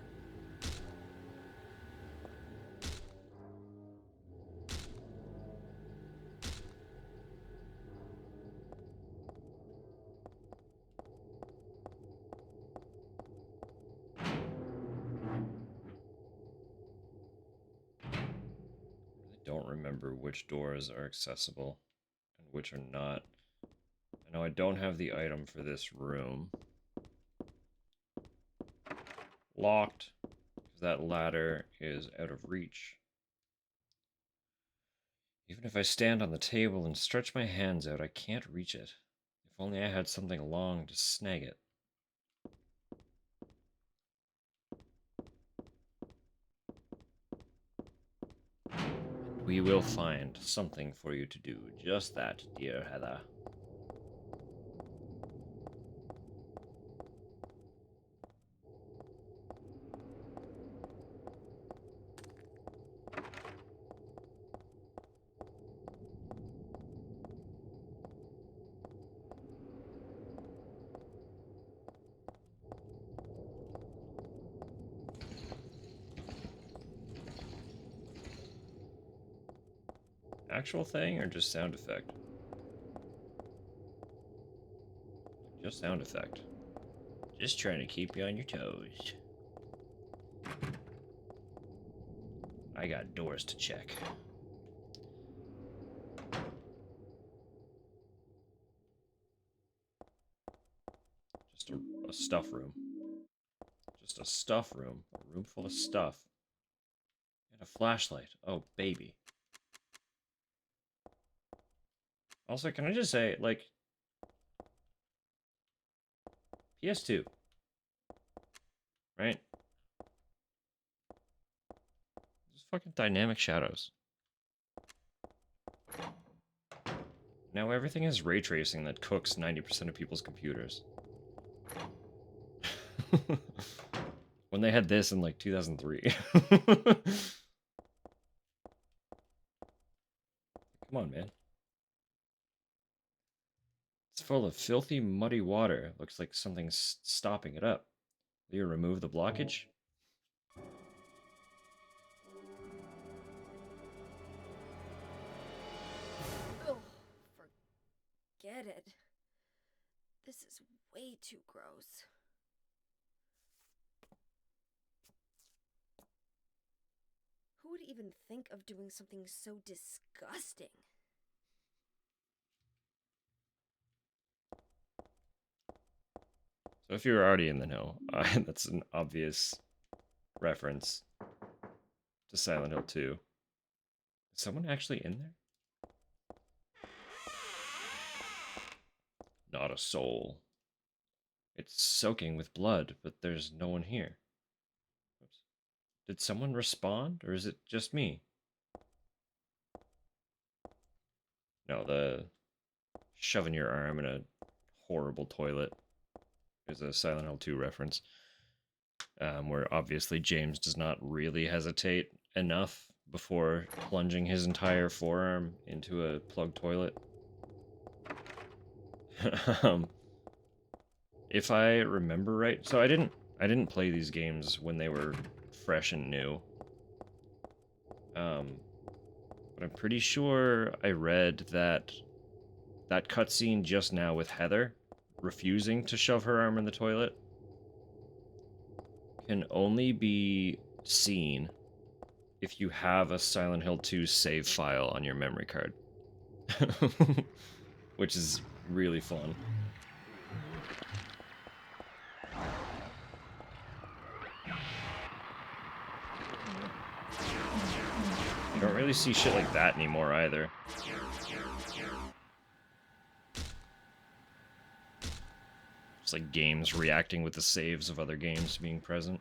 I don't remember which doors are accessible and which are not. I know I don't have the item for this room. Locked. That ladder is out of reach. Even if I stand on the table and stretch my hands out, I can't reach it. If only I had something long to snag it. We will find something for you to do. Just that, dear Heather. Actual thing or just sound effect? Just sound effect. Just trying to keep you on your toes. I got doors to check. Just a stuff room. Just a stuff room. A room full of stuff. And a flashlight. Oh, baby. Also, can I just say, like, PS2, right? Just fucking dynamic shadows. Now everything is ray tracing that cooks 90% of people's computers. When they had this in, like, 2003. Come on, man. It's full of filthy, muddy water. Looks like something's stopping it up. Will you remove the blockage? Ugh, forget it. This is way too gross. Who would even think of doing something so disgusting? So if you're already in the know, that's an obvious reference to Silent Hill 2. Is someone actually in there? Not a soul. It's soaking with blood, but there's no one here. Oops. Did someone respond, or is it just me? No, the shoving your arm in a horrible toilet. There's a Silent Hill 2 reference, where obviously James does not really hesitate enough before plunging his entire forearm into a plugged toilet. um, if I remember right, so I didn't play these games when they were fresh and new. But I'm pretty sure I read that cutscene just now with Heather refusing to shove her arm in the toilet can only be seen if you have a Silent Hill 2 save file on your memory card. Which is really fun. You don't really see shit like that anymore either. It's like games reacting with the saves of other games being present.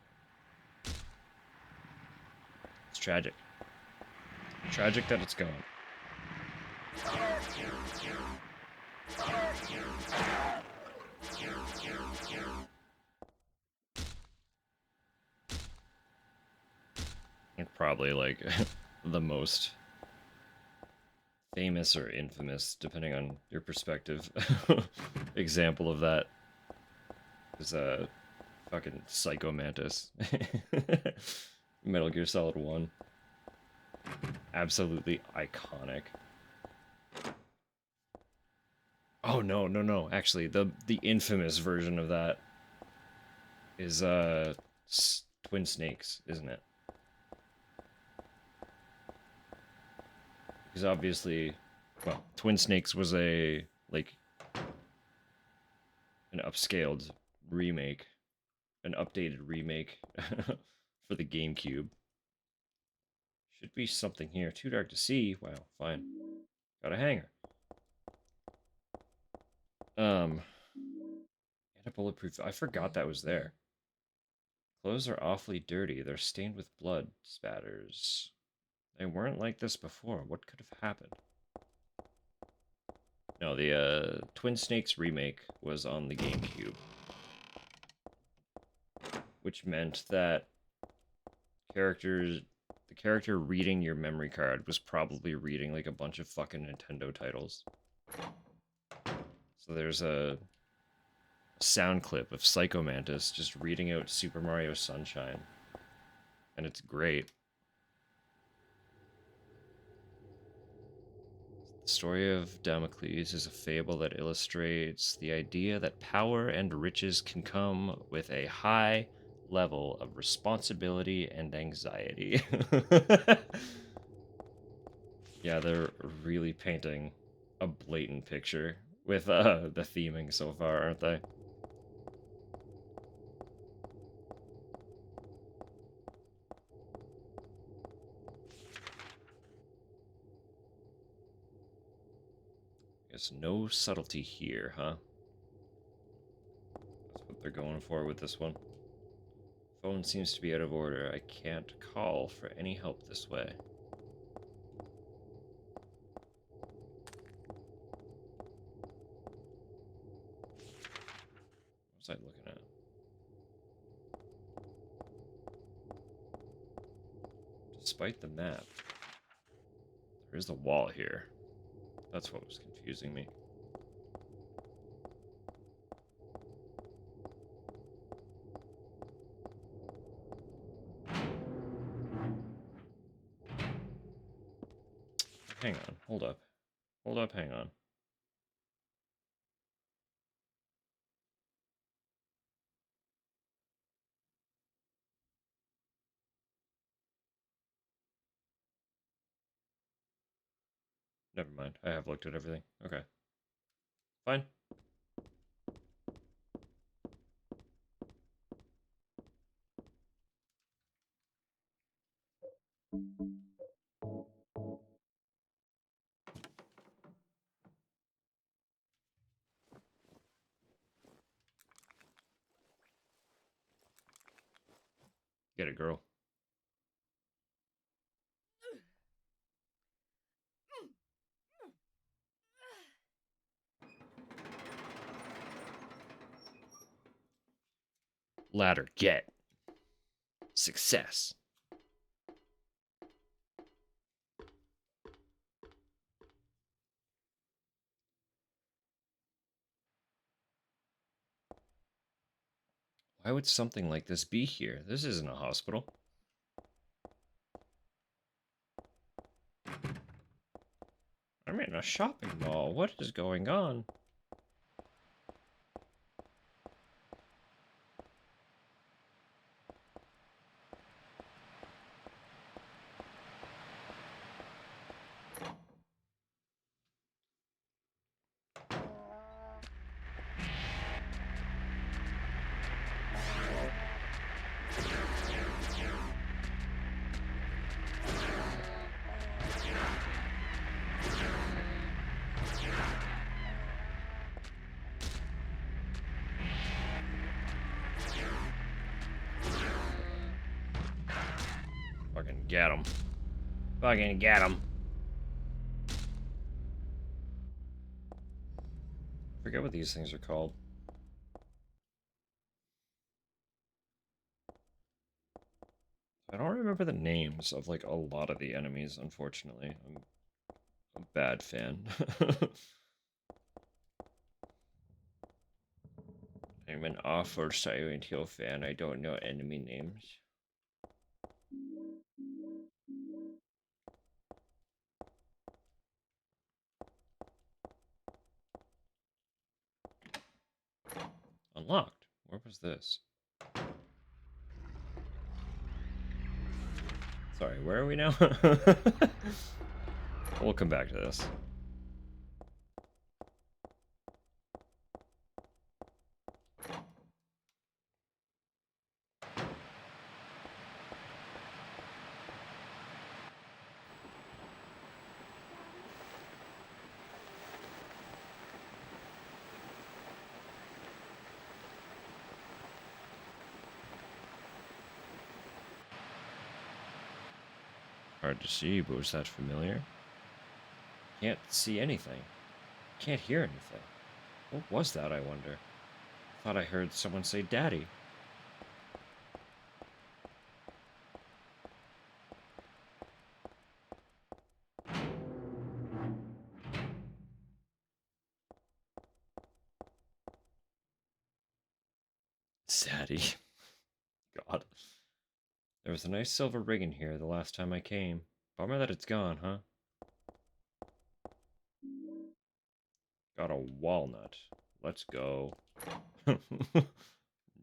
It's tragic. Tragic that it's gone. And probably like the most famous or infamous, depending on your perspective, example of that is fucking Psycho Mantis. Metal Gear Solid 1. Absolutely iconic. Oh no. Actually, the infamous version of that is Twin Snakes, isn't it? Because obviously, well, Twin Snakes was an upscaled remake, an updated remake for the GameCube. Should be something here. Too dark to see. Wow, fine. Got a hanger. And a bulletproof. I forgot that was there. Clothes are awfully dirty. They're stained with blood spatters. They weren't like this before. What could have happened? No, the Twin Snakes remake was on the GameCube, which meant that the character reading your memory card was probably reading like a bunch of fucking Nintendo titles. So there's a sound clip of Psycho Mantis just reading out Super Mario Sunshine, and it's great. The story of Damocles is a fable that illustrates the idea that power and riches can come with a high level of responsibility and anxiety. Yeah, they're really painting a blatant picture with the theming so far, aren't they? Guess no subtlety here, huh? That's what they're going for with this one. Phone seems to be out of order. I can't call for any help this way. What was I looking at? Despite the map, there is a wall here. That's what was confusing me. Hang on, hold up. Hold up, hang on. Never mind, I have looked at everything. Okay. Fine. Get it, girl. Ladder, get. Success. Why would something like this be here? This isn't a hospital. I'm in a shopping mall. What is going on? Fucking get him. Fucking get him. I forget what these things are called. I don't remember the names of like a lot of the enemies, unfortunately. I'm a bad fan. I'm an awful Silent Hill fan. I don't know enemy names. Unlocked. Where was this? Sorry, where are we now? We'll come back to this. Hard to see, but was that familiar? Can't see anything. Can't hear anything. What was that, I wonder? Thought I heard someone say daddy. Daddy. God. There was a nice silver ring in here the last time I came. Bummer that it's gone, huh? Got a walnut. Let's go.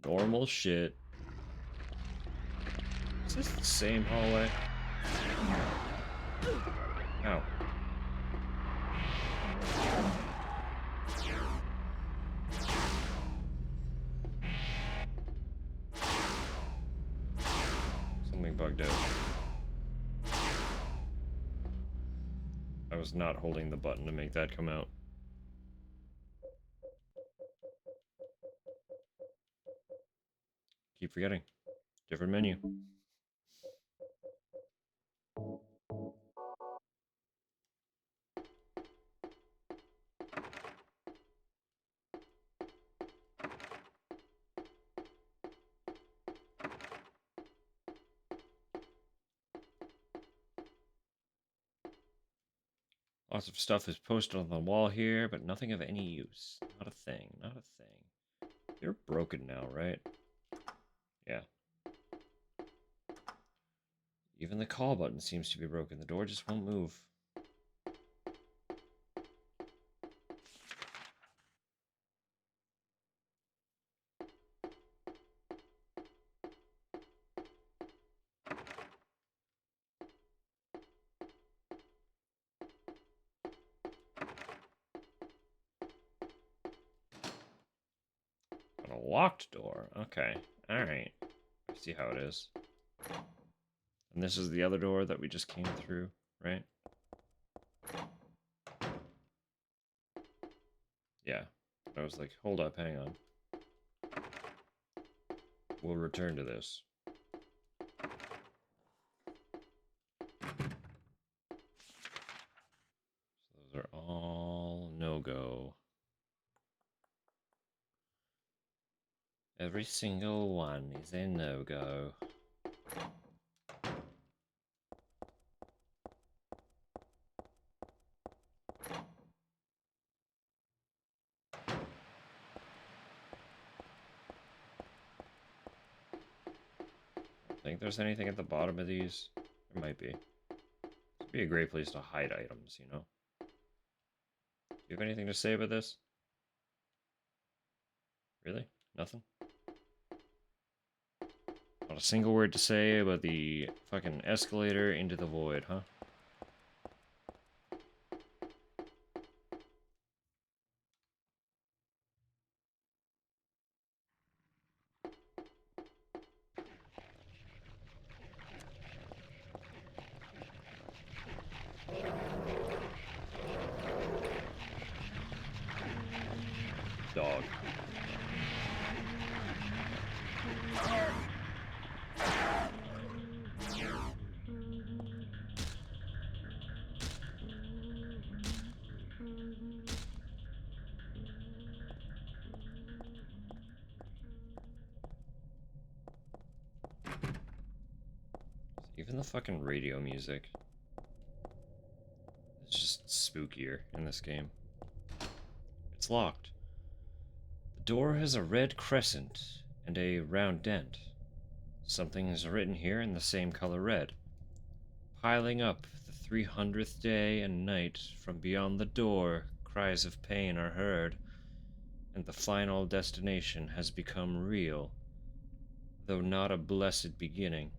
Normal shit. Is this the same hallway? Ow. Something bugged out. I was not holding the button to make that come out. Keep forgetting. Different menu. Lots of stuff is posted on the wall here, but nothing of any use. Not a thing. Not a thing. You're broken now, right? Yeah. Even the call button seems to be broken. The door just won't move. Got a locked door. Okay. Alright. I see how it is. And this is the other door that we just came through, right? Yeah. I was like, hold up, hang on. We'll return to this. So those are all no-go. Every single one is a no-go. Think there's anything at the bottom of these? There might be. It'd be a great place to hide items, you know? Do you have anything to say about this? Really? Nothing? Not a single word to say about the fucking escalator into the void, huh? Dog. Even the fucking radio music is just spookier in this game. It's locked. The door has a red crescent and a round dent. Something is written here in the same color red. Piling up the 300th day and night from beyond the door, cries of pain are heard, and the final destination has become real, though not a blessed beginning.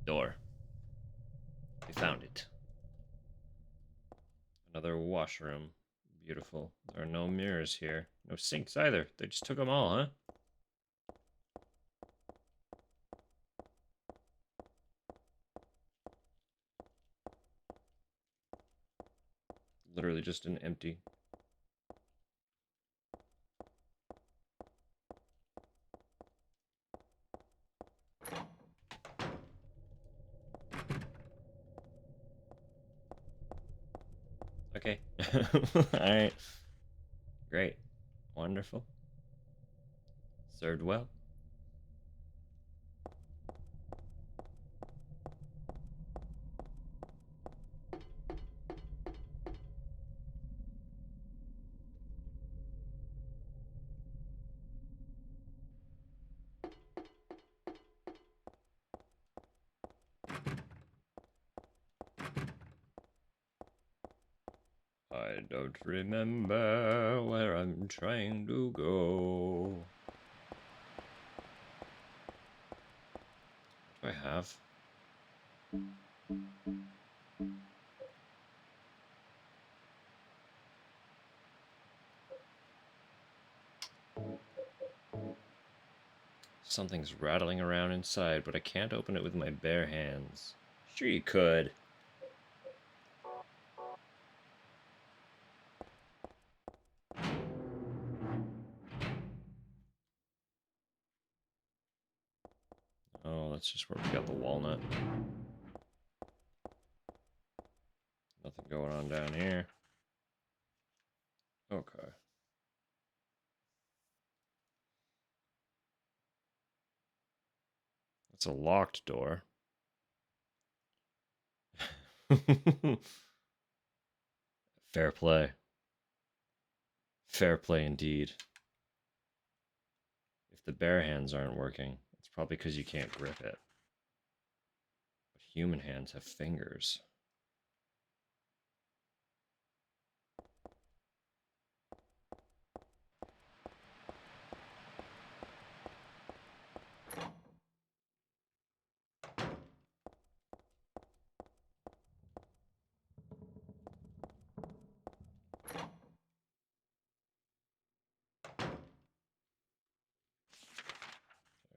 Door. We found it. Another washroom. Beautiful. There are no mirrors here. No sinks either. They just took them all, huh? Literally just an empty. Okay. Alright. Great. Wonderful. Served well. I don't remember where I'm trying to go. What do I have? Something's rattling around inside, but I can't open it with my bare hands. Sure you could. Oh, that's just where we got the walnut. Nothing going on down here. Okay. It's a locked door. Fair play. Fair play indeed. If the bare hands aren't working, it's probably because you can't grip it. But human hands have fingers.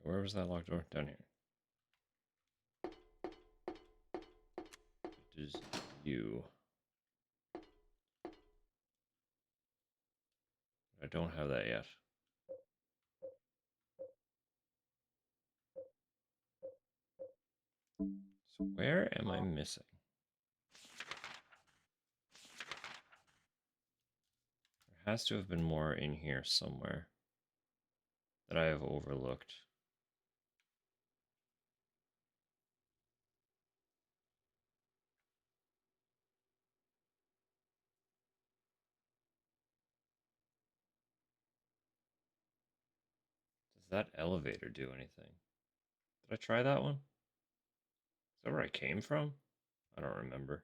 Where was that locked door? Down here. It is you. I don't have that yet. Where am I missing? There has to have been more in here somewhere that I have overlooked. Does that elevator do anything? Did I try that one? Is that where I came from? I don't remember.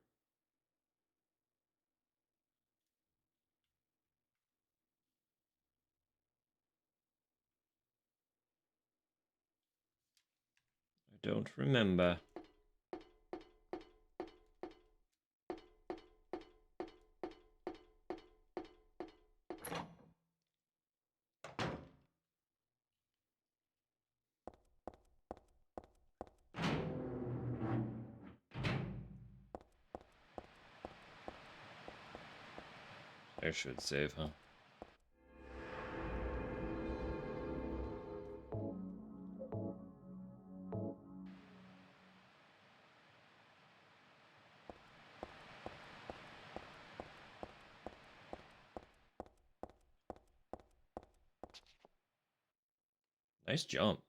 I don't remember. I should save, huh? Nice jump.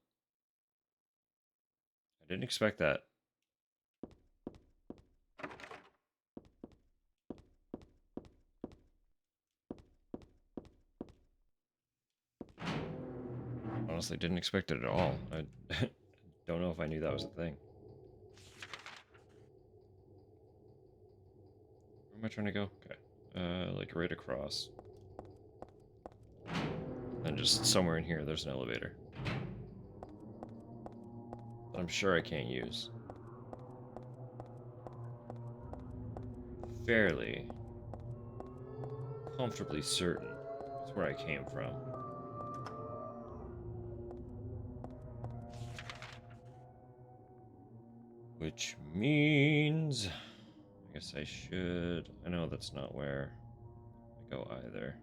I didn't expect that. Honestly, didn't expect it at all. I don't know if I knew that was a thing. Where am I trying to go? Okay. Like right across. And just somewhere in here, there's an elevator. That I'm sure I can't use. Fairly comfortably certain it's where I came from. Which means I guess I should. I know that's not where I go either.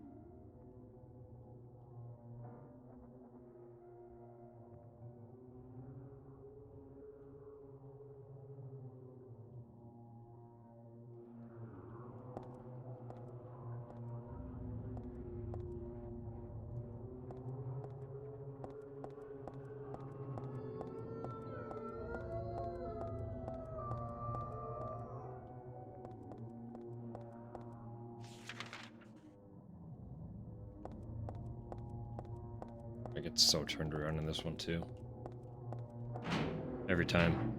I get so turned around in this one too. Every time.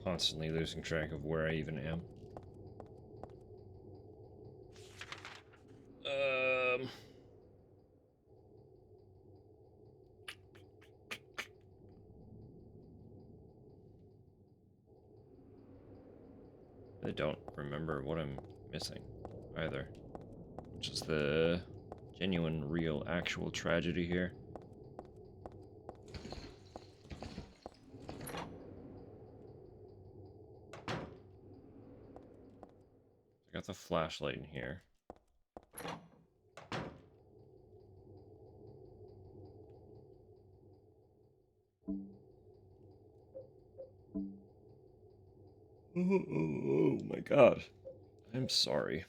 Constantly losing track of where I even am. I don't remember what I'm missing either. Which is the genuine, real, actual tragedy here. I got the flashlight in here. Oh my god. I'm sorry.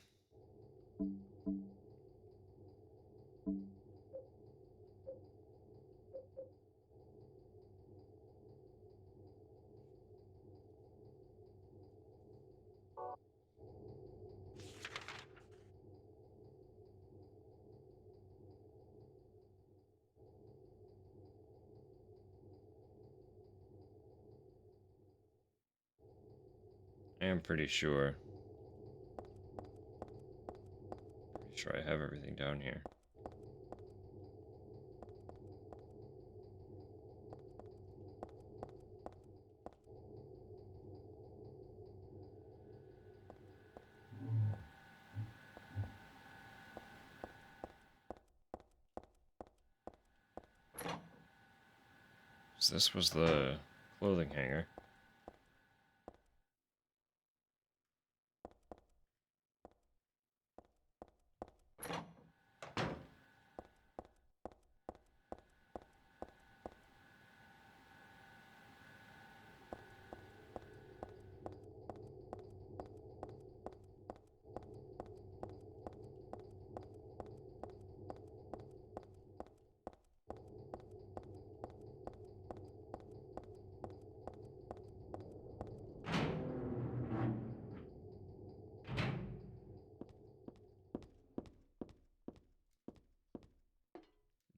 I am pretty sure. Pretty sure I have everything down here. So this was the clothing hanger.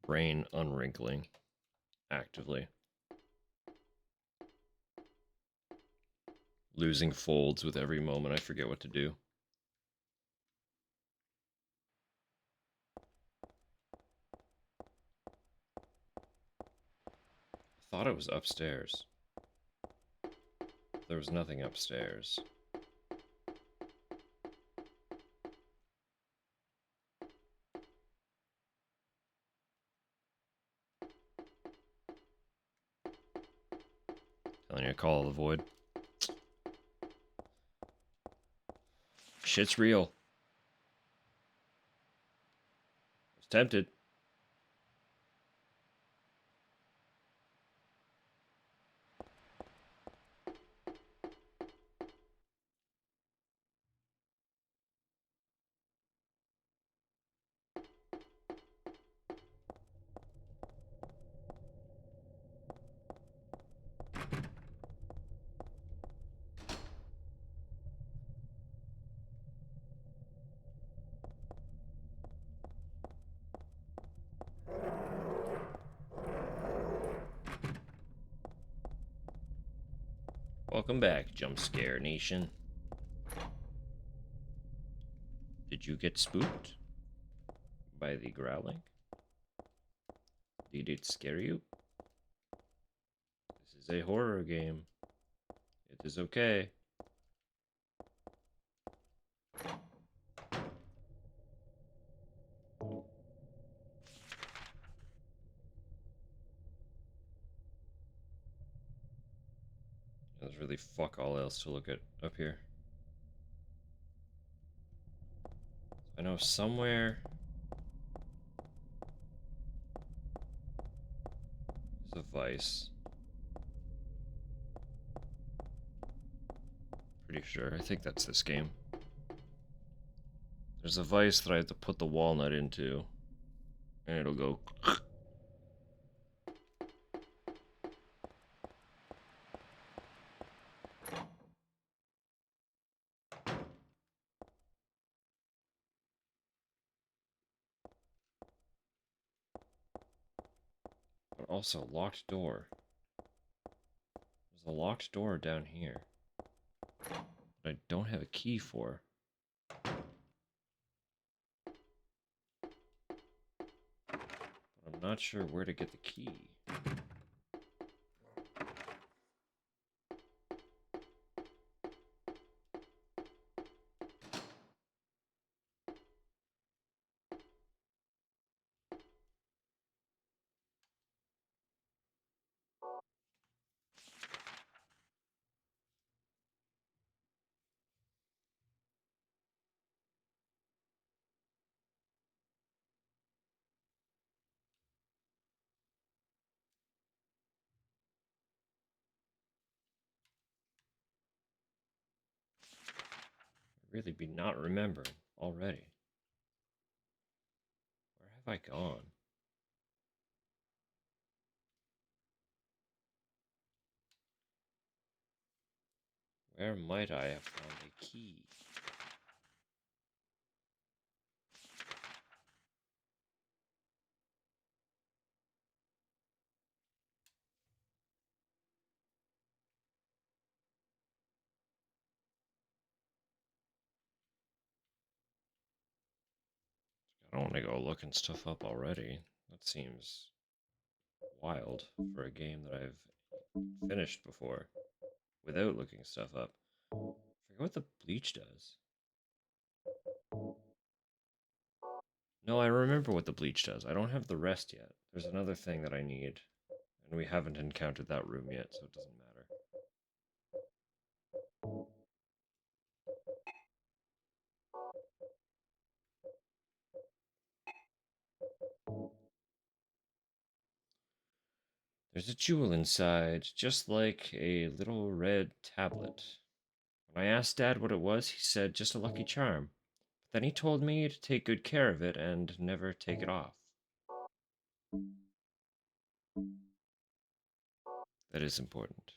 brain unwrinkling actively. Losing folds with every moment I forget what to do. I thought it was upstairs. There was nothing upstairs. Telling you to call the void. Shit's real. I was tempted. Welcome back, Jump Scare Nation. Did you get spooked by the growling? Did it scare you? This is a horror game. It is okay. There's really fuck all else to look at up here. I know somewhere there's a vice. Pretty sure. I think that's this game. There's a vice that I have to put the walnut into, and it'll go. But also, locked door. There's a locked door down here that I don't have a key for. But I'm not sure where to get the key. Really be not remembering already. Where have I gone? Where might I have found a key? I don't want to go looking stuff up already. That seems wild for a game that I've finished before without looking stuff up. I forget what the bleach does. No, I remember what the bleach does. I don't have the rest yet. There's another thing that I need, and we haven't encountered that room yet, so it doesn't matter. There's a jewel inside, just like a little red tablet. When I asked Dad what it was, he said just a lucky charm. But then he told me to take good care of it and never take it off. That is important.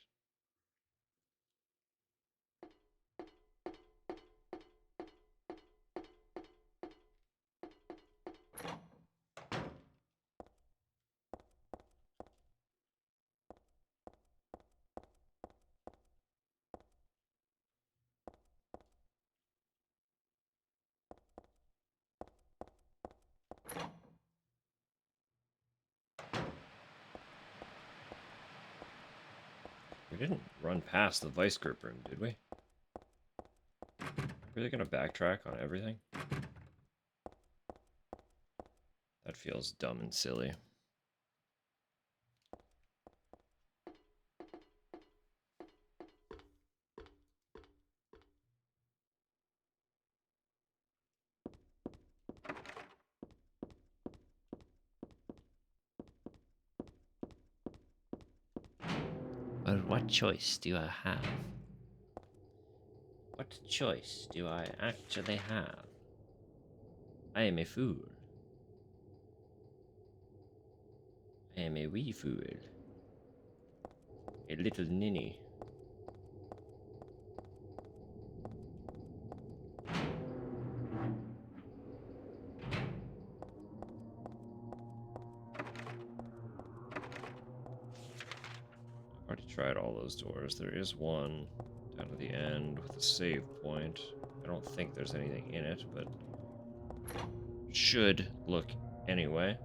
didn't run past the vice grip room, did we? Really gonna backtrack on everything? That feels dumb and silly. But what choice do I have? What choice do I actually have? I am a fool. I am a wee fool. A little ninny. I've already tried all those doors. There is one down at the end with a save point. I don't think there's anything in it, but should look anyway.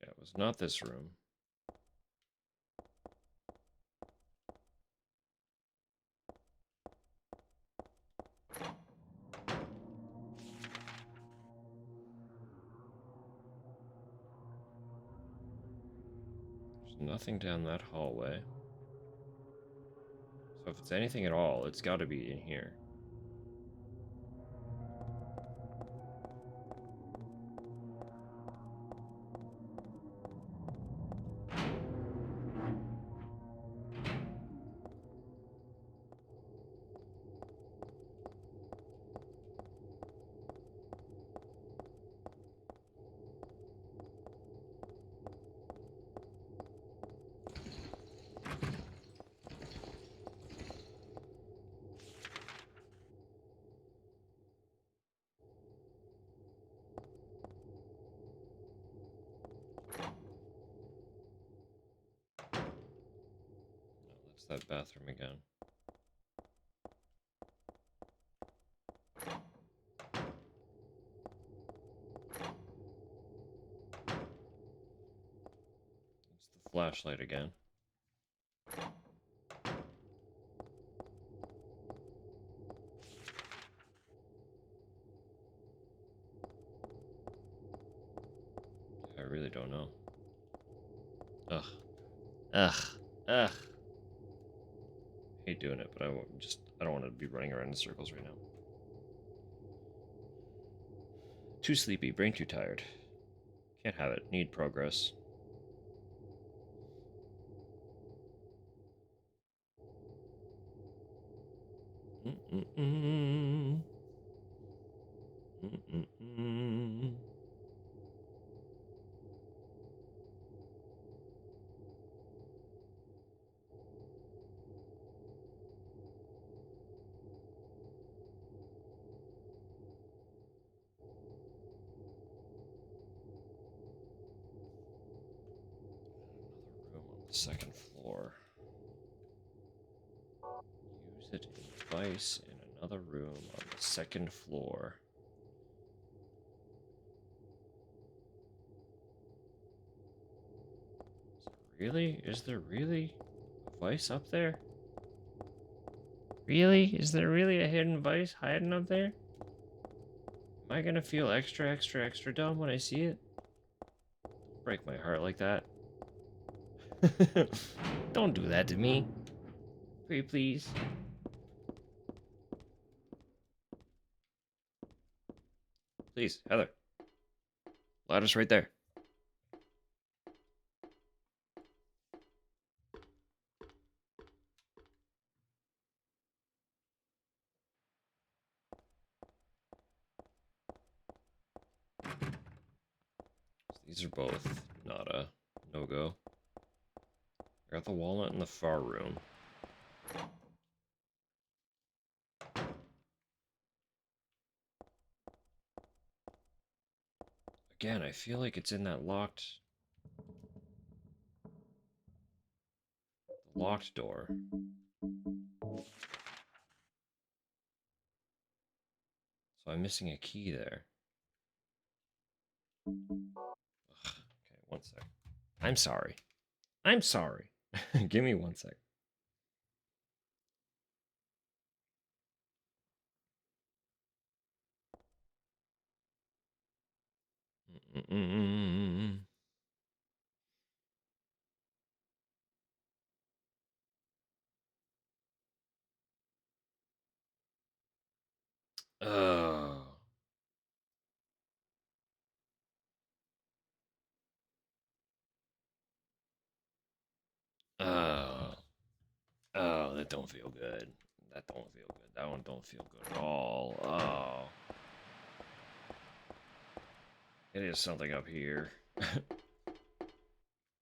Yeah, it was not this room. There's nothing down that hallway. So if it's anything at all, it's got to be in here. No, that's that bathroom again. It's the flashlight again. I really don't know. Ugh. Ugh. Ugh. Hate doing it, but I don't want to be running around in circles right now. Too sleepy, brain too tired. Can't have it. Need progress. Mm-mm-mm. Mm-mm-mm. Room on the second floor. Use it in device in another room on the second floor. Really? Is there really a vice up there? Really? Is there really a hidden vice hiding up there? Am I gonna feel extra, extra, extra dumb when I see it? Break my heart like that. Don't do that to me. Pretty please. Please, Heather. Ladder's right there. These are both not a no-go. I got the walnut in the far room. Again, I feel like it's in that locked door. So I'm missing a key there. Ugh, 1 sec. I'm sorry. I'm sorry. Give me 1 sec. Oh. Oh. Oh, that don't feel good. That don't feel good. That one don't feel good at all. Oh. It is something up here.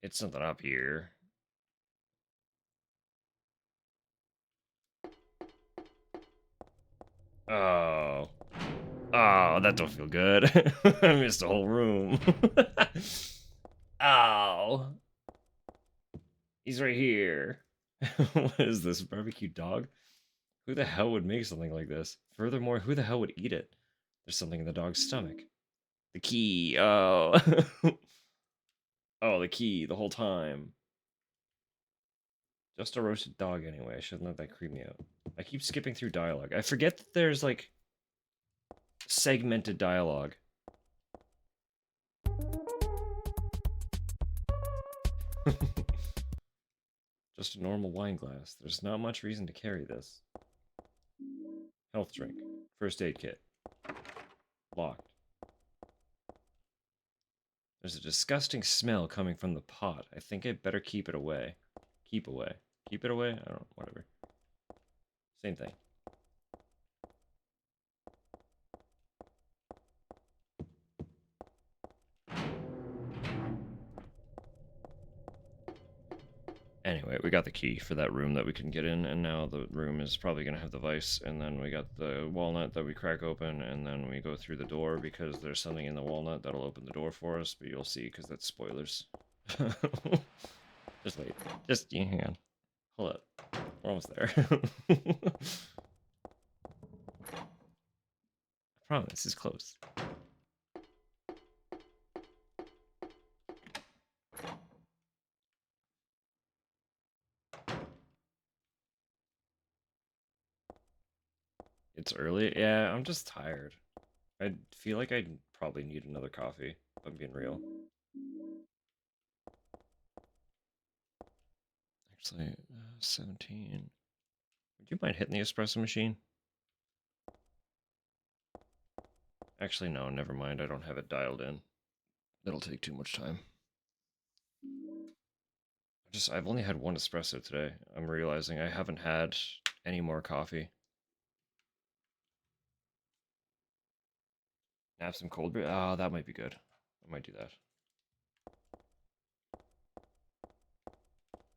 It's something up here. Oh. Oh, that don't feel good. I missed the whole room. Ow. He's right here. What is this, barbecue dog? Who the hell would make something like this? Furthermore, who the hell would eat it? There's something in the dog's stomach. The key. Oh. Oh, the key the whole time. Just a roasted dog anyway. I shouldn't let that creep me out. I keep skipping through dialogue. I forget that there's, like, segmented dialogue. Just a normal wine glass. There's not much reason to carry this. Health drink. First aid kit. Locked. There's a disgusting smell coming from the pot. I think I'd better keep it away. Keep away. Keep it away? I don't know. Whatever. Same thing. Anyway, we got the key for that room that we couldn't get in, and now the room is probably going to have the vice, and then we got the walnut that we crack open, and then we go through the door because there's something in the walnut that'll open the door for us, but you'll see because that's spoilers. Just wait. Just, hang on. Hold up. We're almost there. I promise, it's close. It's early? Yeah, I'm just tired. I feel like I probably need another coffee, if I'm being real. Actually, 17. Would you mind hitting the espresso machine? Actually, no, never mind. I don't have it dialed in. That'll take too much time. I've only had one espresso today. I'm realizing I haven't had any more coffee. Have some cold brew? Oh, that might be good. I might do that.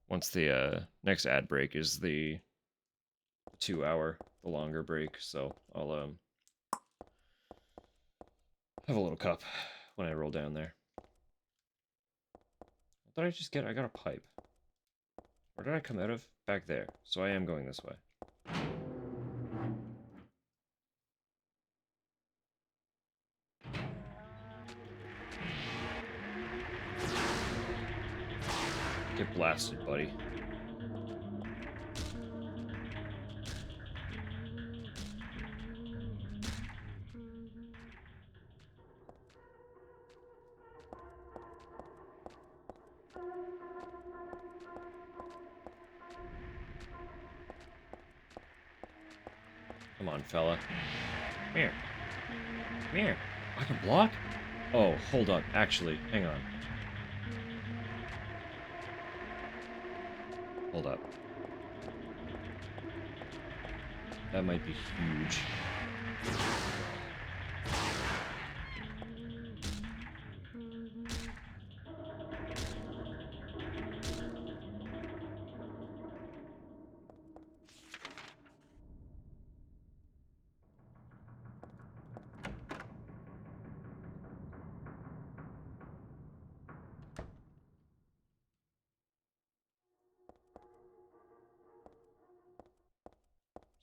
Once the next ad break is the 2 hour, the longer break, so I'll have a little cup when I roll down there. What did I just get? I got a pipe. Where did I come out of? Back there. So I am going this way. Get blasted, buddy. Come on, fella. Come here. Come here. I can block? Oh, hold up. Actually, hang on. Hold up. That might be huge.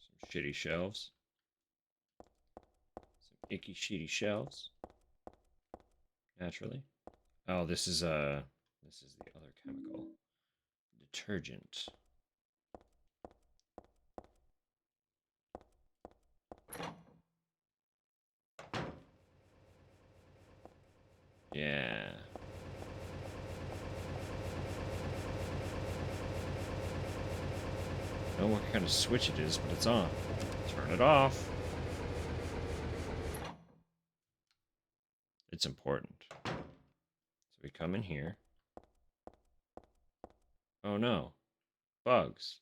Some shitty shelves. Some icky, shitty shelves. Naturally. Oh, this is the other chemical. Detergent. Yeah. I don't know what kind of switch it is, but it's on. Turn it off. It's important. So we come in here. Oh no. Bugs.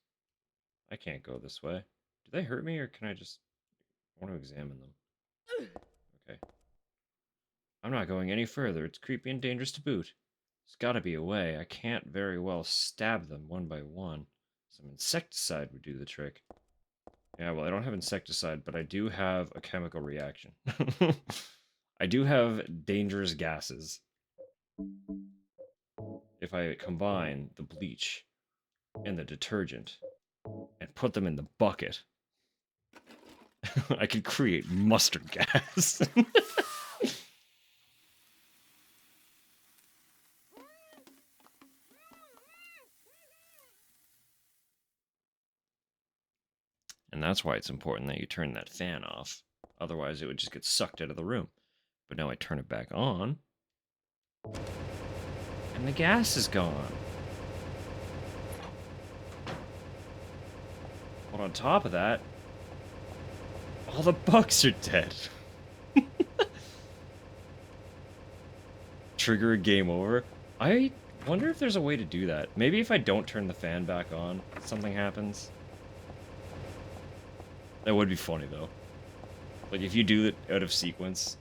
I can't go this way. Do they hurt me or can I just... I want to examine them. Okay. I'm not going any further. It's creepy and dangerous to boot. There's gotta be a way. I can't very well stab them one by one. Some insecticide would do the trick. Yeah, well, I don't have insecticide, but I do have a chemical reaction. I do have dangerous gases. If I combine the bleach and the detergent and put them in the bucket, I could create mustard gas. And that's why it's important that you turn that fan off. Otherwise, it would just get sucked out of the room. But now I turn it back on, and the gas is gone. But on top of that, all the bugs are dead. Trigger a game over. I wonder if there's a way to do that. Maybe if I don't turn the fan back on, something happens. That would be funny, though. Like, if you do it out of sequence,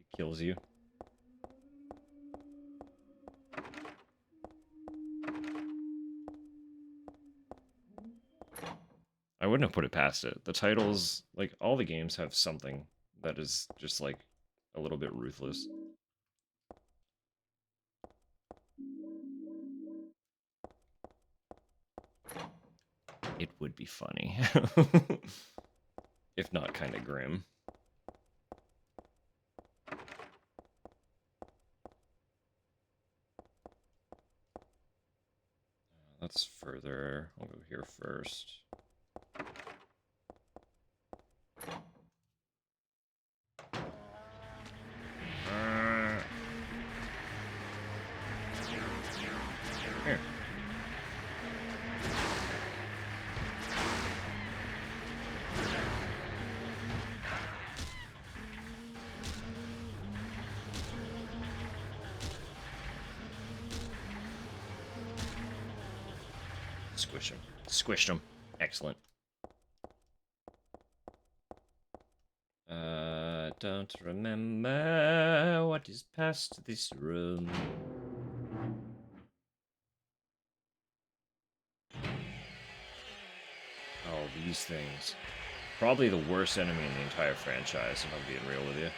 it kills you. I wouldn't have put it past it. The titles, like, all the games have something that is just, like, a little bit ruthless. It would be funny. If not kind of grim. That's further. I'll go here first. Here. Squish him. Squished him. Excellent. Don't remember what is past this room. Oh, these things. Probably the worst enemy in the entire franchise, if I'm being real with you.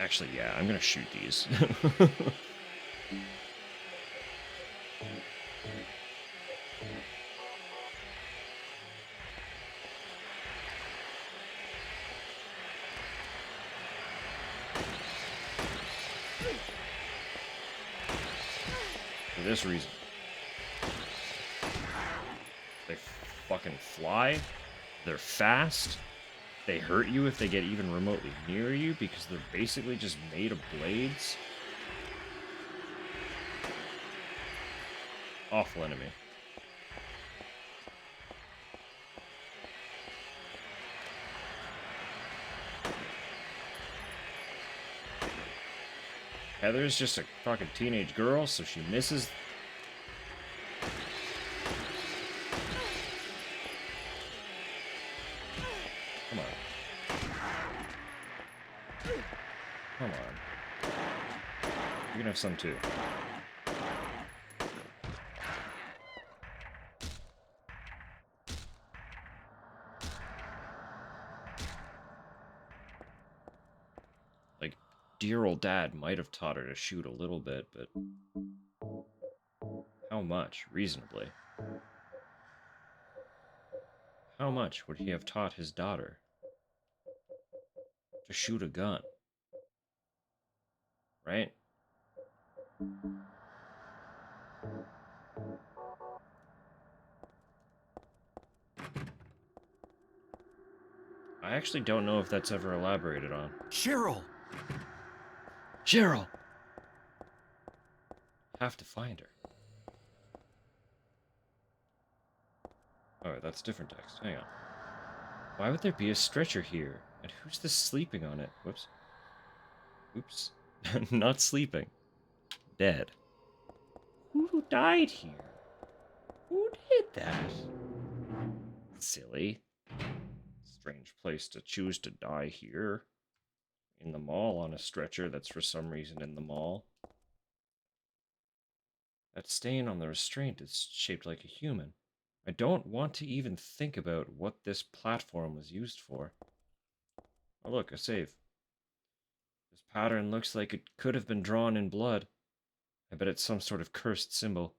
Actually, yeah, I'm gonna shoot these. For this reason. They fucking fly. They're fast. They hurt you if they get even remotely near you because they're basically just made of blades. Awful enemy. Heather's just a fucking teenage girl, so she misses. Come on. Come on. You can have some too. Like, dear old dad might have taught her to shoot a little bit, but how much, reasonably? How much would he have taught his daughter? to shoot a gun. Right? I actually don't know if that's ever elaborated on. Cheryl! Cheryl! Have to find her. Oh, that's different text. Hang on. Why would there be a stretcher here? And who's this sleeping on it? Whoops. Oops. Not sleeping. Dead. Who died here? Who did that? Silly. Strange place to choose to die here. In the mall on a stretcher that's for some reason in the mall. That stain on the restraint is shaped like a human. I don't want to even think about what this platform was used for. Oh look, a save. This pattern looks like it could have been drawn in blood. I bet it's some sort of cursed symbol.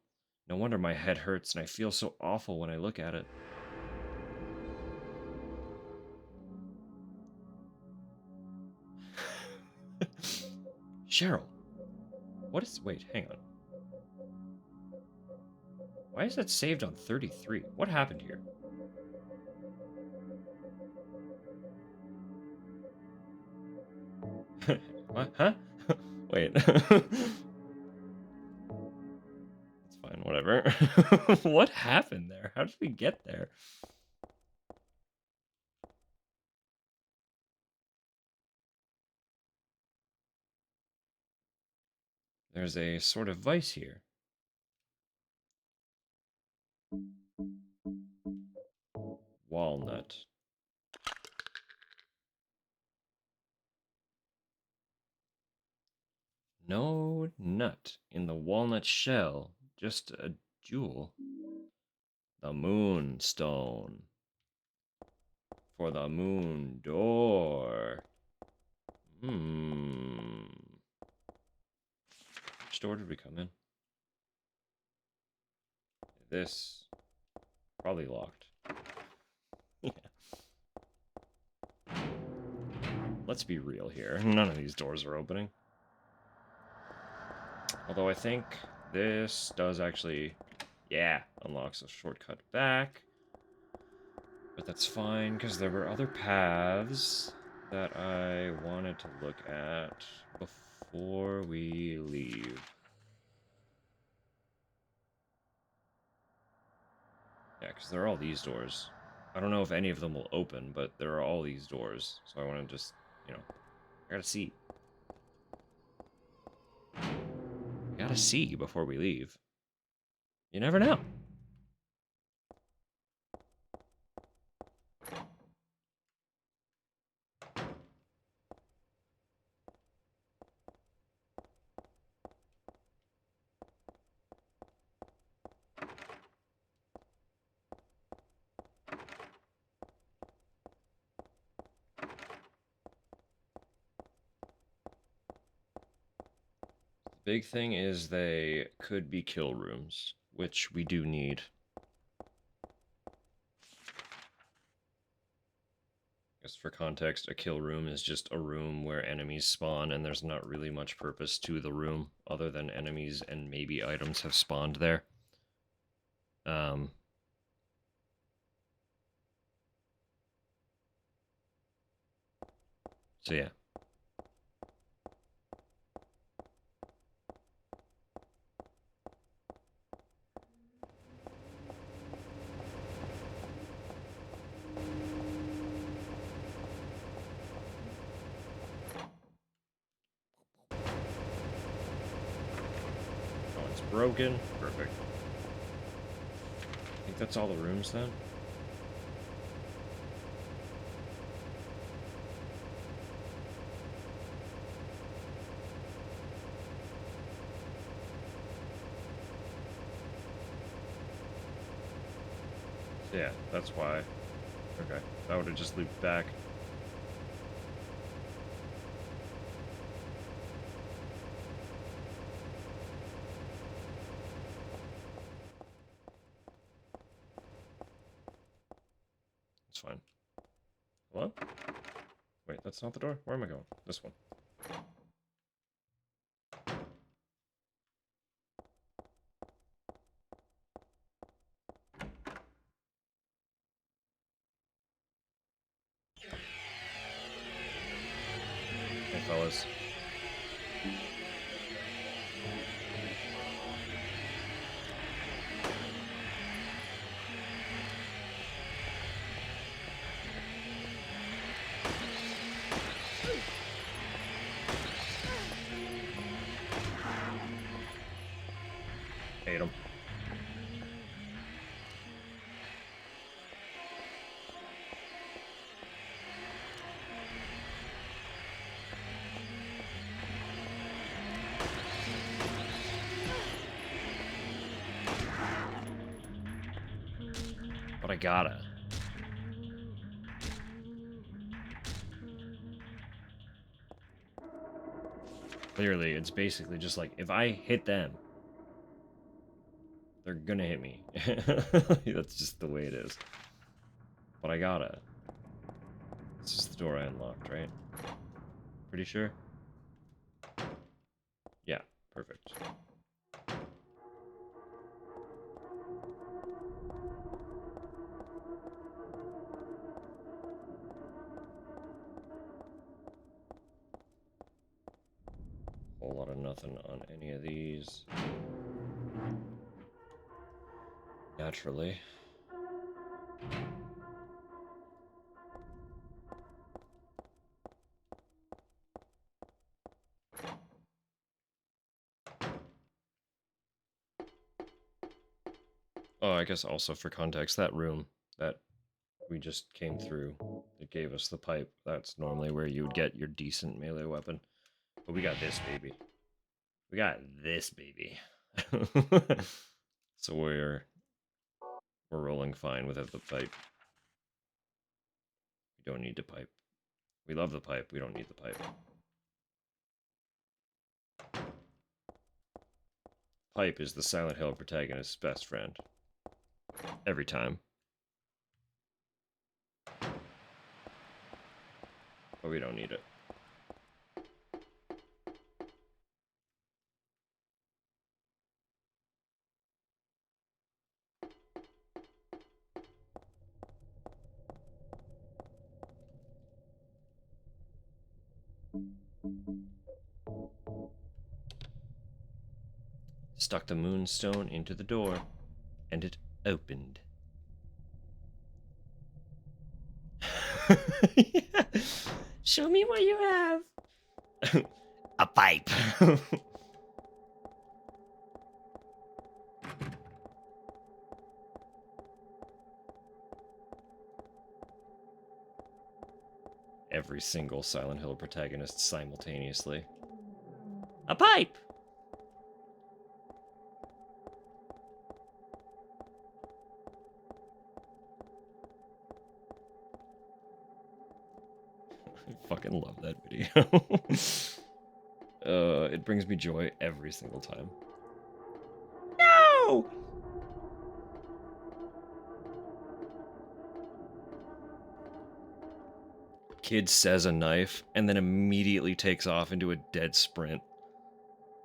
No wonder my head hurts and I feel so awful when I look at it. Cheryl! What is... Wait, hang on. Why is that saved on 33? What happened here? What? Huh? Wait. It's fine, whatever. What happened there? How did we get there? There's a sort of vice here. Walnut. No nut in the walnut shell, just a jewel. The moonstone. For the moon door. Which door did we come in? This. Probably locked. Yeah. Let's be real here. None of these doors are opening. Although I think this does actually, yeah, unlocks a shortcut back. But that's fine, because there were other paths that I wanted to look at before we leave. Yeah, because there are all these doors. I don't know if any of them will open, but there are all these doors. So I want to just, you know, I gotta see. I gotta see before we leave. You never know. The big thing is they could be kill rooms, which we do need. Just for context, a kill room is just a room where enemies spawn and there's not really much purpose to the room other than enemies and maybe items have spawned there. So yeah. Oh, it's broken. Perfect. I think that's all the rooms then. Yeah, that's why. Okay, that would have just looped back. It's fine. Hello? Wait, that's not the door? Where am I going? This one. Hey, fellas. Hate him. But I gotta. Clearly, it's basically just like, if I hit them, they're gonna hit me. That's just the way it is. But I gotta. This is the door I unlocked, right? Pretty sure? Yeah, perfect. Whole lot of nothing on any of these. Naturally. Oh, I guess also for context, that room that we just came through, that gave us the pipe, that's normally where you would get your decent melee weapon. But we got this baby. We got this baby. So we're rolling fine without the pipe. We don't need the pipe. We love the pipe, we don't need the pipe. Pipe is the Silent Hill protagonist's best friend. Every time. But we don't need it. Stuck the moonstone into the door, and it opened. Yeah. Show me what you have. A pipe. Every single Silent Hill protagonist simultaneously. A pipe! I fucking love that video. It brings me joy every single time. No! Kid says a knife and then immediately takes off into a dead sprint.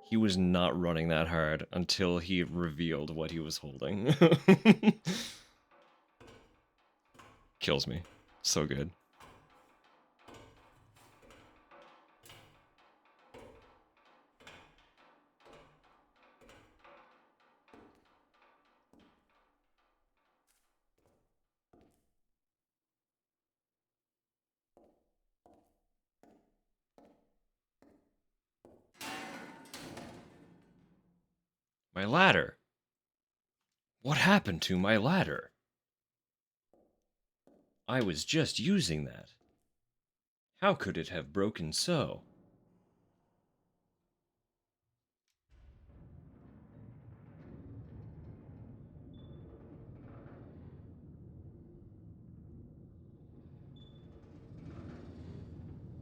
He was not running that hard until he revealed what he was holding. Kills me. So good. My ladder. What happened to my ladder? I was just using that. How could it have broken so?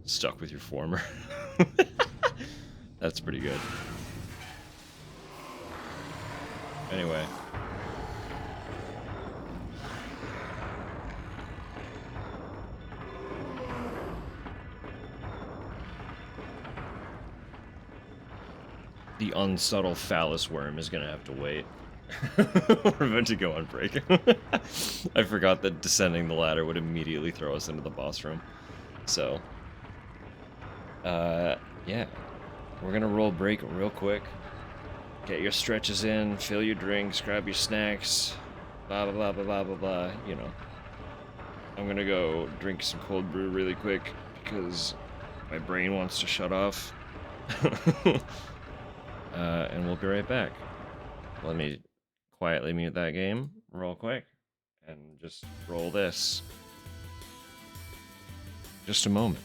Stuck with your former. That's pretty good. Anyway. the unsubtle phallus worm is gonna have to wait. We're about to go on break. I forgot that descending the ladder would immediately throw us into the boss room. So, yeah. We're gonna roll break real quick. Get your stretches in, fill your drinks, grab your snacks, blah blah blah blah blah blah blah, you know. I'm gonna go drink some cold brew really quick because my brain wants to shut off. And we'll be right back. Let me quietly mute that game real quick and just roll this. Just a moment.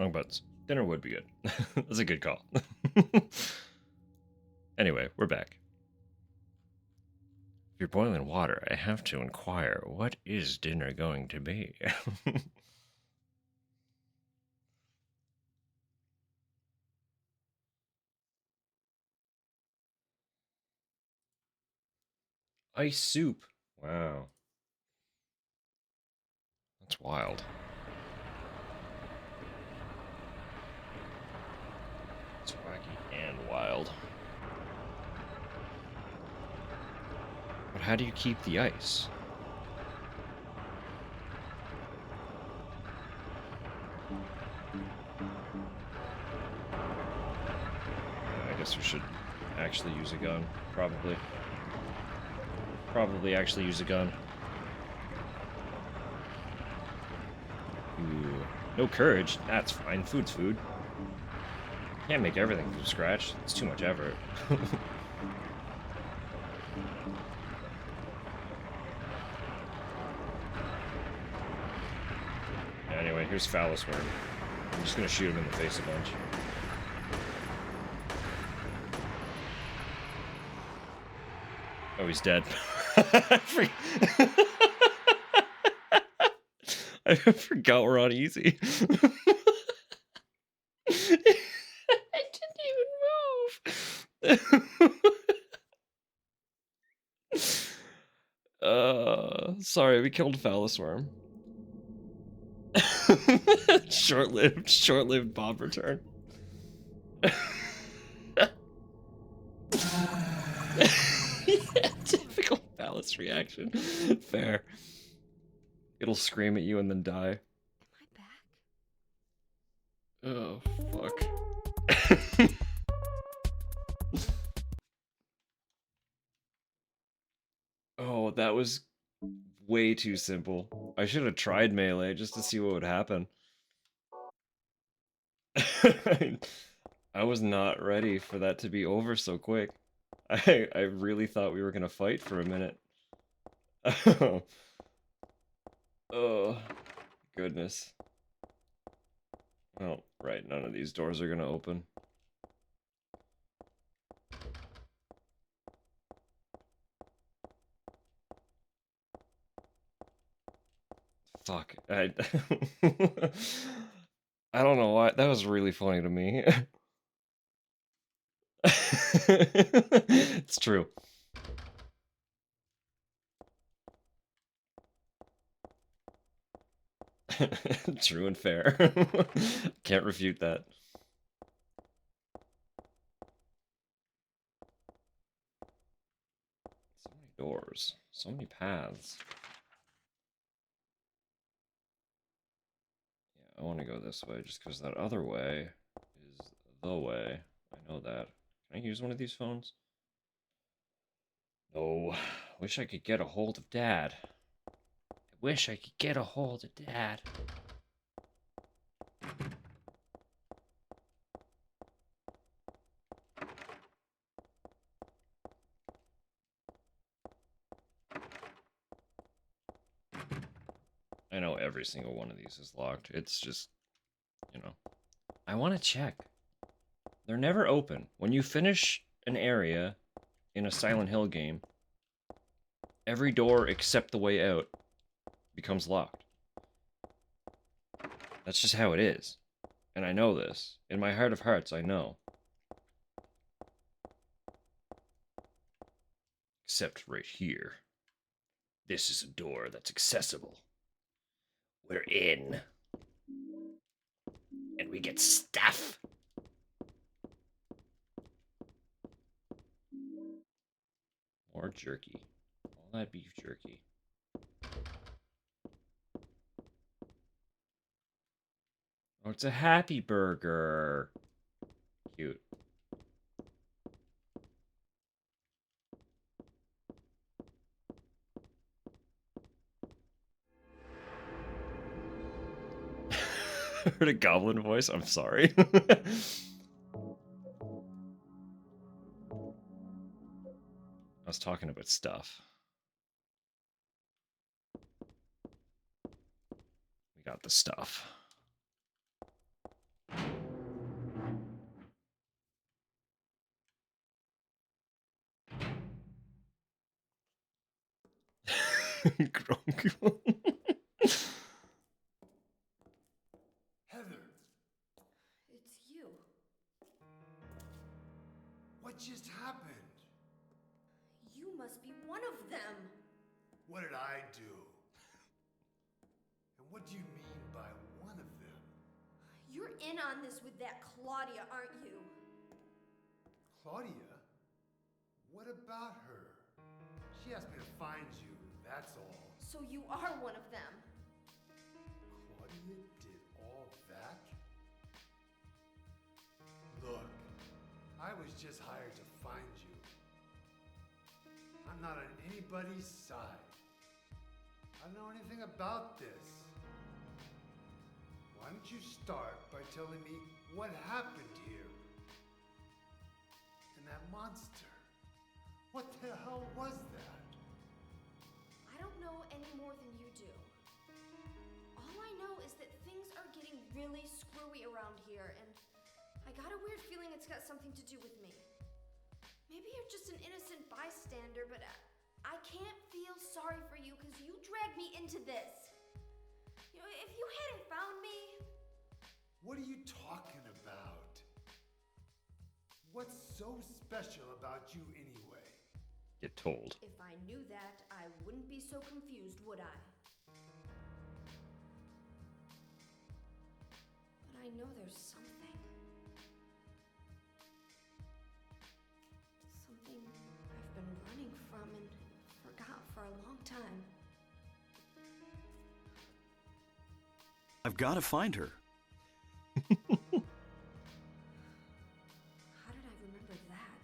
Wrong buttons. Dinner would be good. That's a good call. Anyway, we're back. If you're boiling water, I have to inquire, what is dinner going to be? Ice soup. Wow. That's wild. It's wacky and wild. But how do you keep the ice? I guess we should actually use a gun. Probably. Probably actually use a gun. Ooh. No courage. That's fine. Food's food. Can't make everything from scratch. It's too much effort. Anyway, here's Phallus Worm. I'm just gonna shoot him in the face a bunch. Oh, he's dead. I forgot we're on easy. I didn't even move. Sorry, we killed Phallus Worm. Short-lived Bob return. Yeah, typical Phallus reaction. Fair. It'll scream at you and then die. Am I back? Oh, fuck. Oh, that was way too simple. I should have tried melee just to see what would happen. I was not ready for that to be over so quick. I really thought we were gonna fight for a minute. Oh, goodness. Oh, right, none of these doors are gonna open. Fuck. I don't know why. That was really funny to me. It's true. True and fair. Can't refute that. So many doors. So many paths. Yeah, I want to go this way just because that other way is the way. I know that. Can I use one of these phones? No. Wish I could get a hold of Dad. I wish I could get a hold of Dad. I know every single one of these is locked. It's just, you know. I want to check. They're never open. When you finish an area in a Silent Hill game, every door except the way out becomes locked. That's just how it is. And I know this. In my heart of hearts, I know. Except right here. This is a door that's accessible. We're in. And we get stuff. More jerky. All that beef jerky. Oh, it's a happy burger. Cute. I heard a goblin voice. I'm sorry. I was talking about stuff. We got the stuff. Heather, It's you. what just happened? You must be one of them. What did I do? And what do you mean by one of them? You're in on this with that Claudia, aren't you? Claudia? What about her? She asked me to find you, that's all. So you are one of them. Claudia did all that? Look, I was just hired to find you. I'm not on anybody's side. I don't know anything about this. Why don't you start by telling me what happened here? And that monster. What the hell was that? I don't know any more than you do. All I know is that things are getting really screwy around here, and I got a weird feeling it's got something to do with me. Maybe you're just an innocent bystander, but I can't feel sorry for you because you dragged me into this. You know, if you hadn't found me... What are you talking about? What's so special about you anyway? Get told. If I knew that, I wouldn't be so confused, would I? But I know there's something. Something I've been running from and forgot for a long time. I've got to find her. How did I remember that?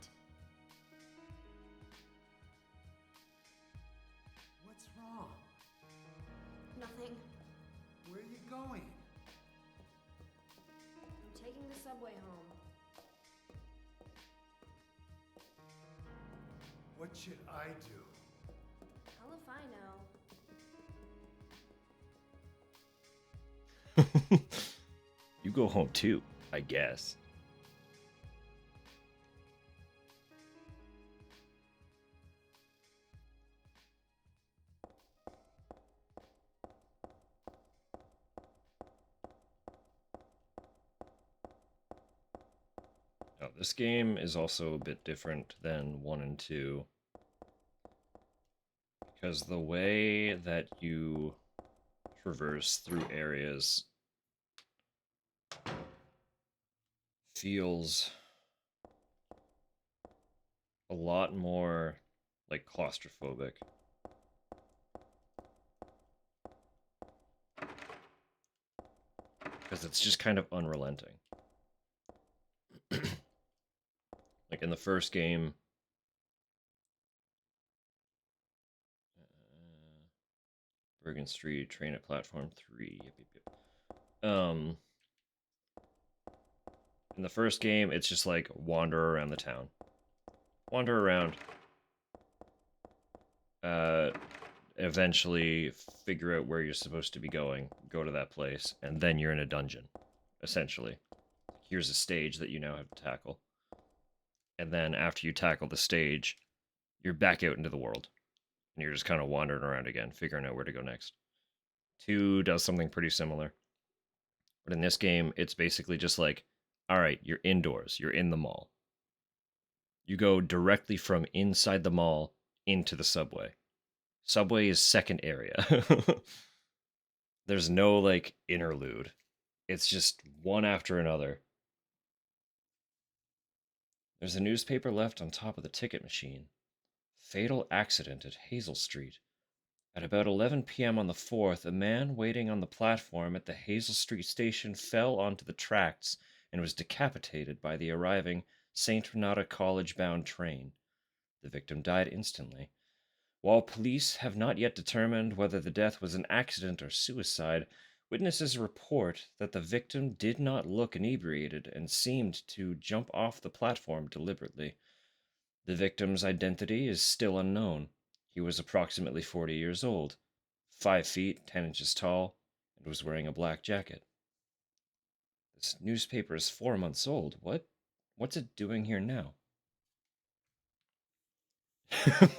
What's wrong? Nothing. Where are you going? I'm taking the subway home. What should I do? Hell if I know. You go home too, I guess. Oh, this game is also a bit different than 1 and 2. Because the way that you traverse through areas feels a lot more like claustrophobic. Because it's just kind of unrelenting. Like in the first game, Bergen Street, train at platform 3. Yep. In the first game, it's just like wander around the town. Wander around. Eventually figure out where you're supposed to be going, go to that place, and then you're in a dungeon, essentially. Here's a stage that you now have to tackle. And then after you tackle the stage, you're back out into the world. And you're just kind of wandering around again, figuring out where to go next. 2 does something pretty similar. But in this game, it's basically just like, all right, you're indoors, you're in the mall. You go directly from inside the mall into the subway. Subway is second area. There's no, like, interlude. It's just one after another. There's a newspaper left on top of the ticket machine. Fatal accident at Hazel Street. At about 11 p.m. on the 4th, a man waiting on the platform at the Hazel Street station fell onto the tracks and was decapitated by the arriving St. Renata College-bound train. The victim died instantly. While police have not yet determined whether the death was an accident or suicide, witnesses report that the victim did not look inebriated and seemed to jump off the platform deliberately. The victim's identity is still unknown. He was approximately 40 years old, 5 feet 10 inches tall, and was wearing a black jacket. This newspaper is 4 months old. What's it doing here now?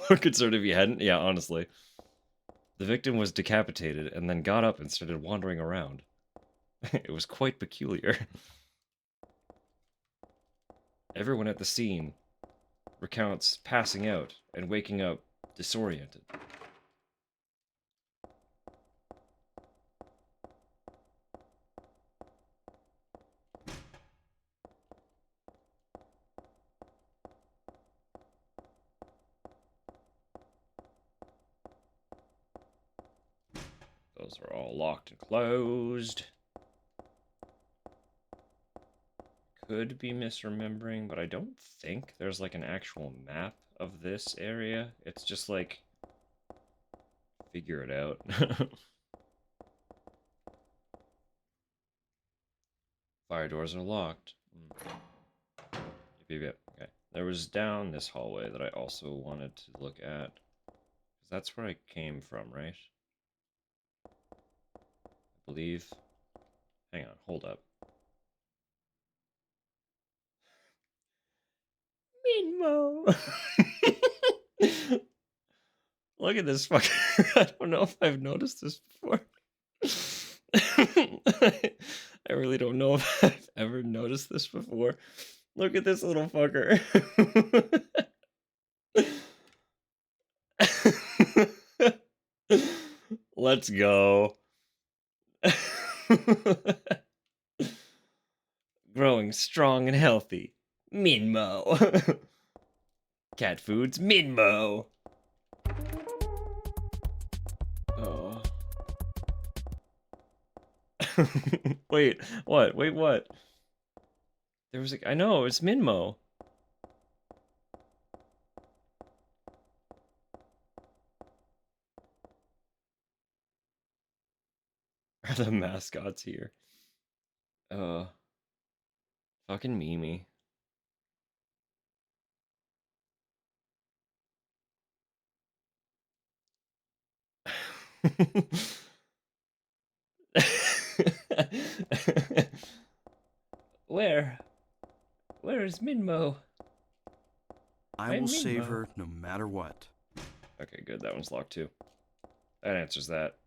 More concerned if you hadn't. Yeah, honestly. The victim was decapitated and then got up and started wandering around. It was quite peculiar. Everyone at the scene recounts passing out and waking up disoriented. Those are all locked and closed. Could be misremembering, but I don't think there's like an actual map of this area. It's just like, figure it out. Fire doors are locked. Yep. Okay. There was down this hallway that I also wanted to look at. 'Cause that's where I came from, right? I believe. Hang on, hold up. Minmo! Look at this fucker. I don't know if I've noticed this before. I really don't know if I've ever noticed this before. Look at this little fucker. Let's go. Growing strong and healthy. Minmo. Cat food's Minmo. Oh. Wait, what? Wait, what? There was I know, it's Minmo. Are the mascots here? Fucking Mimi. Where? Where is Minmo? I I'm will save Minmo. her no matter what. Okay, good. That one's locked too. That answers that.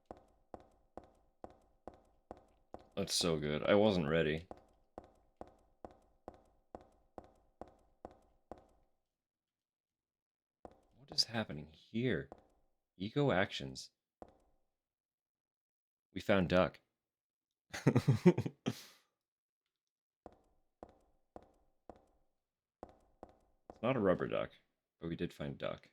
That's so good. I wasn't ready. What is happening here? Eco actions. We found duck. It's not a rubber duck, but we did find duck.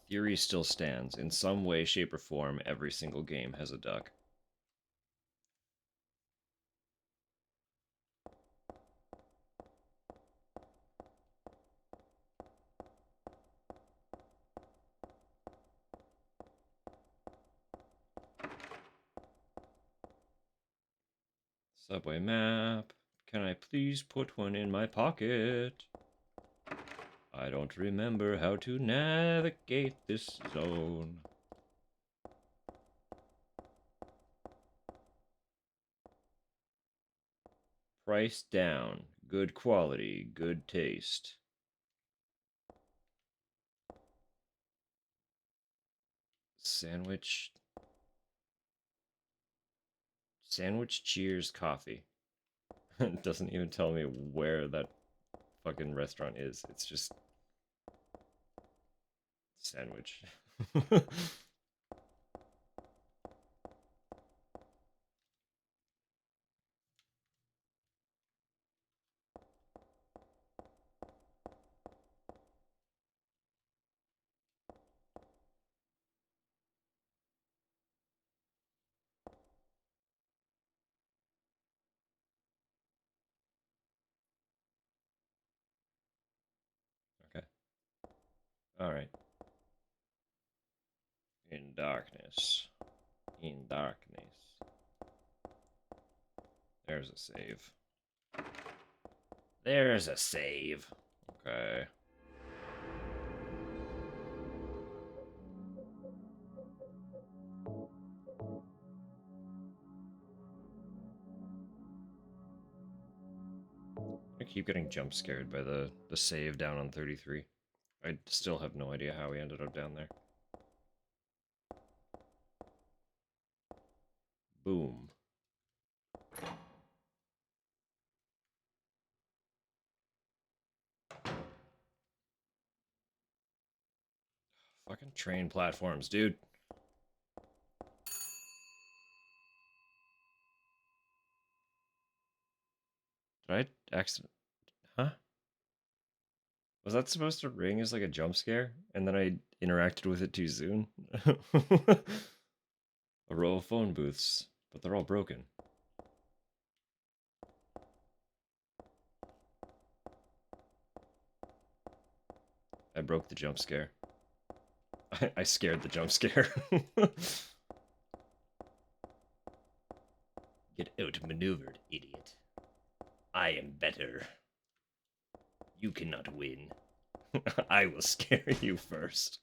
Theory still stands. In some way, shape, or form, every single game has a duck. Subway map. Can I please put one in my pocket? I don't remember how to navigate this zone. Price down. Good quality. Good taste. Sandwich. Sandwich Cheers Coffee. It doesn't even tell me where that fucking restaurant is. It's just sandwich. Okay. All right. In darkness. In darkness. There's a save. There's a save. Okay. keep getting jump scared by the save down on 33. I still have no idea how we ended up down there. Boom. Fucking train platforms, dude. Did I accident? Huh? Was that supposed to ring as like a jump scare? And then I interacted with it too soon? A row of phone booths, but they're all broken. I broke the jump scare. I scared the jump scare. Get outmaneuvered, idiot. I am better. You cannot win. I will scare you first.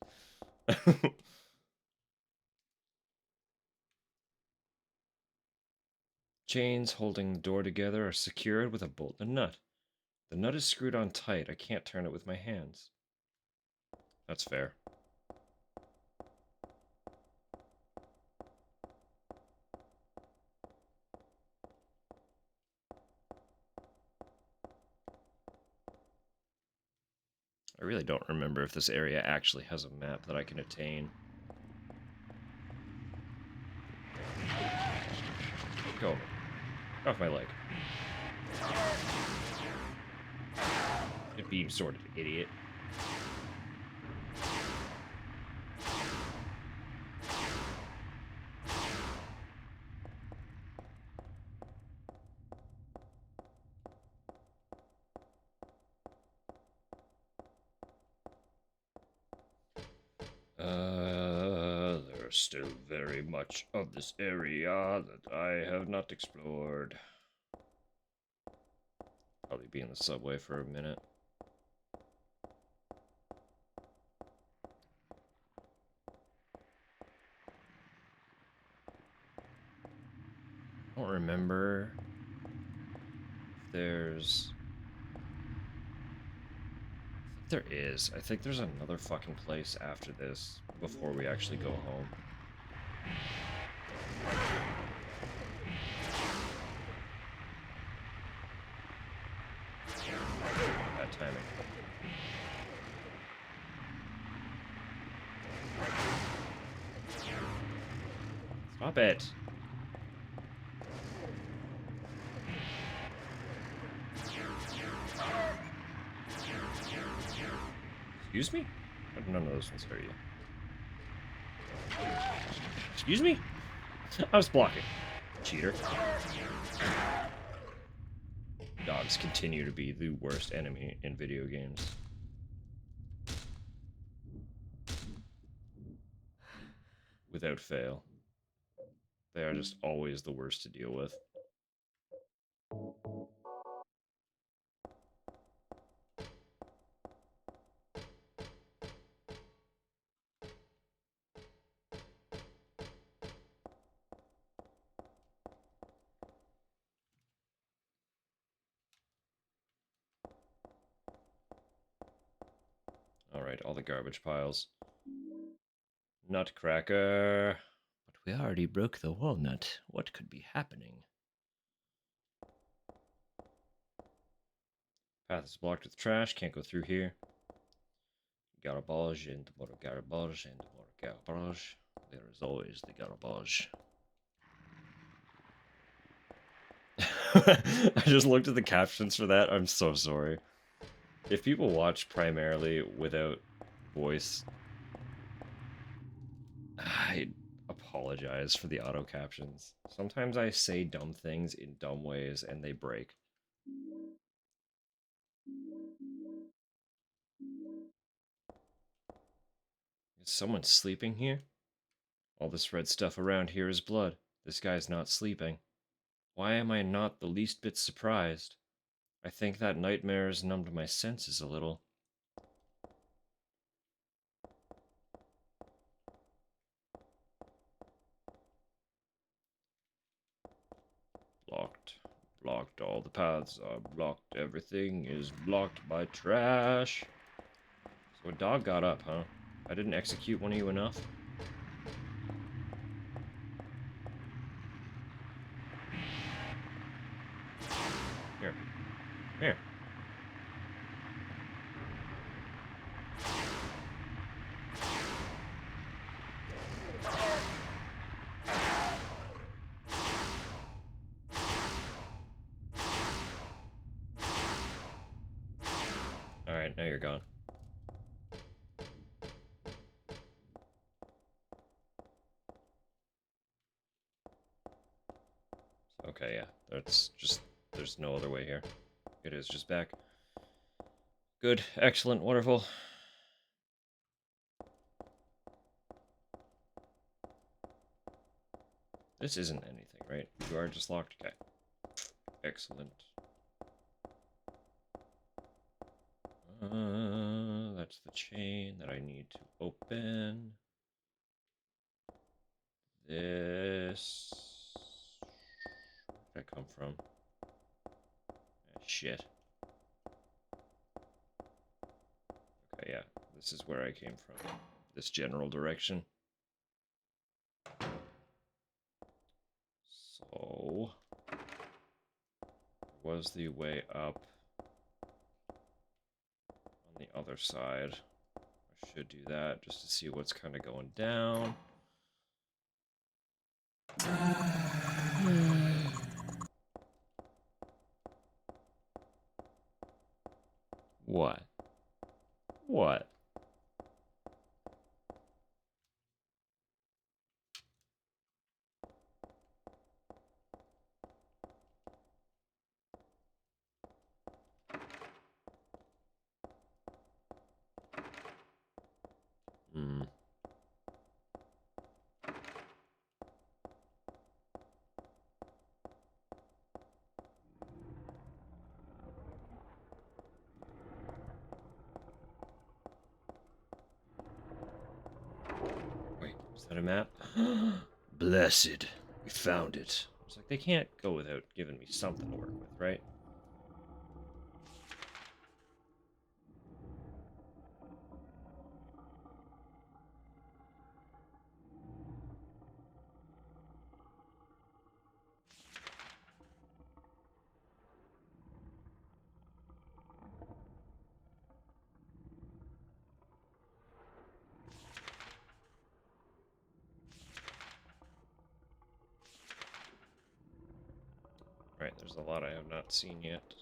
Chains holding the door together are secured with a bolt and nut. The nut is screwed on tight. I can't turn it with my hands. That's fair. I really don't remember if this area actually has a map that I can attain. Go. Get off my leg. Get beam sorted, idiot. There's still very much of this area that I have not explored. Probably be in the subway for a minute. I don't remember if there's... I think there is. I think there's another fucking place after this before we actually go home. Bad timing. Stop it! Excuse me? None of those ones hurt you. Excuse me? I was blocking. Cheater. Dogs continue to be the worst enemy in video games. Without fail. They are just always the worst to deal with. Alright, all the garbage piles. Nutcracker. But we already broke the walnut. What could be happening? Path is blocked with trash. Can't go through here. Garbage and more garbage and more garbage. There is always the garbage. I just looked at the captions for that. I'm so sorry. If people watch primarily without voice, I apologize for the auto captions. Sometimes I say dumb things in dumb ways and they break. Is someone sleeping here? All this red stuff around here is blood. This guy's not sleeping. Why am I not the least bit surprised? I think that nightmare has numbed my senses a little. Blocked. Blocked. blocked. All the paths are blocked. Everything is blocked by trash. So a dog got up, huh? I didn't execute one of you enough? Here. Here. Alright, now you're gone. Okay, yeah. That's just... There's no other way here. It is just back. Good. Excellent. Wonderful. This isn't anything, right? You are just locked? Okay. Excellent. That's the chain that I need to open. This... Where did that come from? Ah, shit. Okay, yeah. This is where I came from. This general direction. So... was the way up on the other side. I should do that just to see what's kind of going down. What? What? Hmm. Wait, is that a map? Blessed. We found it. It's like they can't go without giving me something to work with, right? Right, there's a lot I have not seen yet.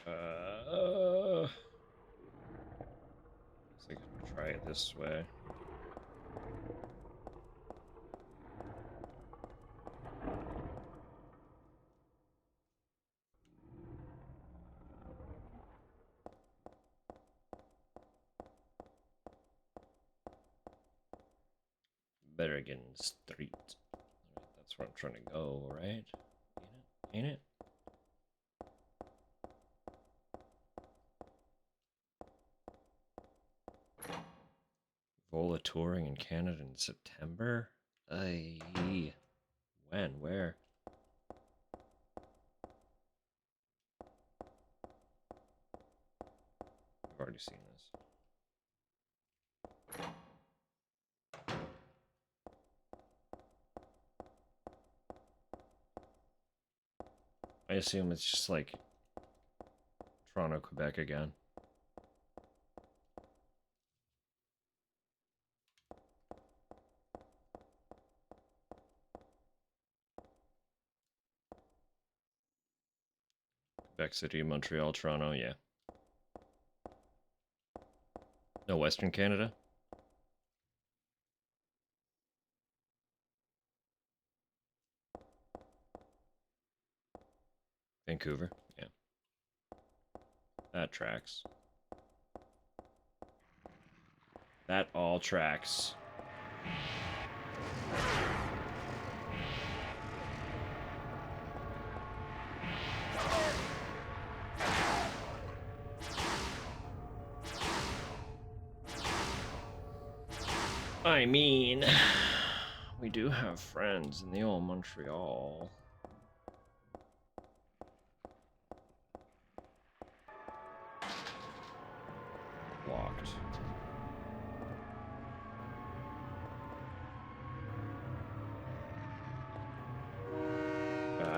I think I'll try it this way. Bergen Street. Alright, that's where I'm trying to go, right? Ain't it? Vola touring in Canada in September? Aye. When? Where? I've already seen this. I assume it's just like Toronto, Quebec again. Quebec City, Montreal, Toronto, yeah. No, Western Canada? Vancouver, yeah. That tracks. That all tracks. I mean, we do have friends in the old Montreal.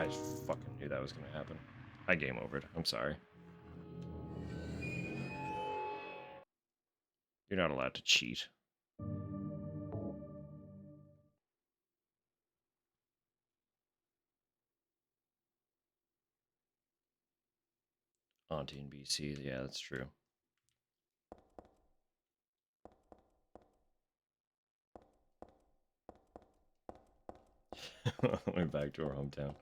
I fucking knew that was gonna happen. I game overed. I'm sorry. You're not allowed to cheat. Auntie in BC, yeah, that's true. We're back to our hometown.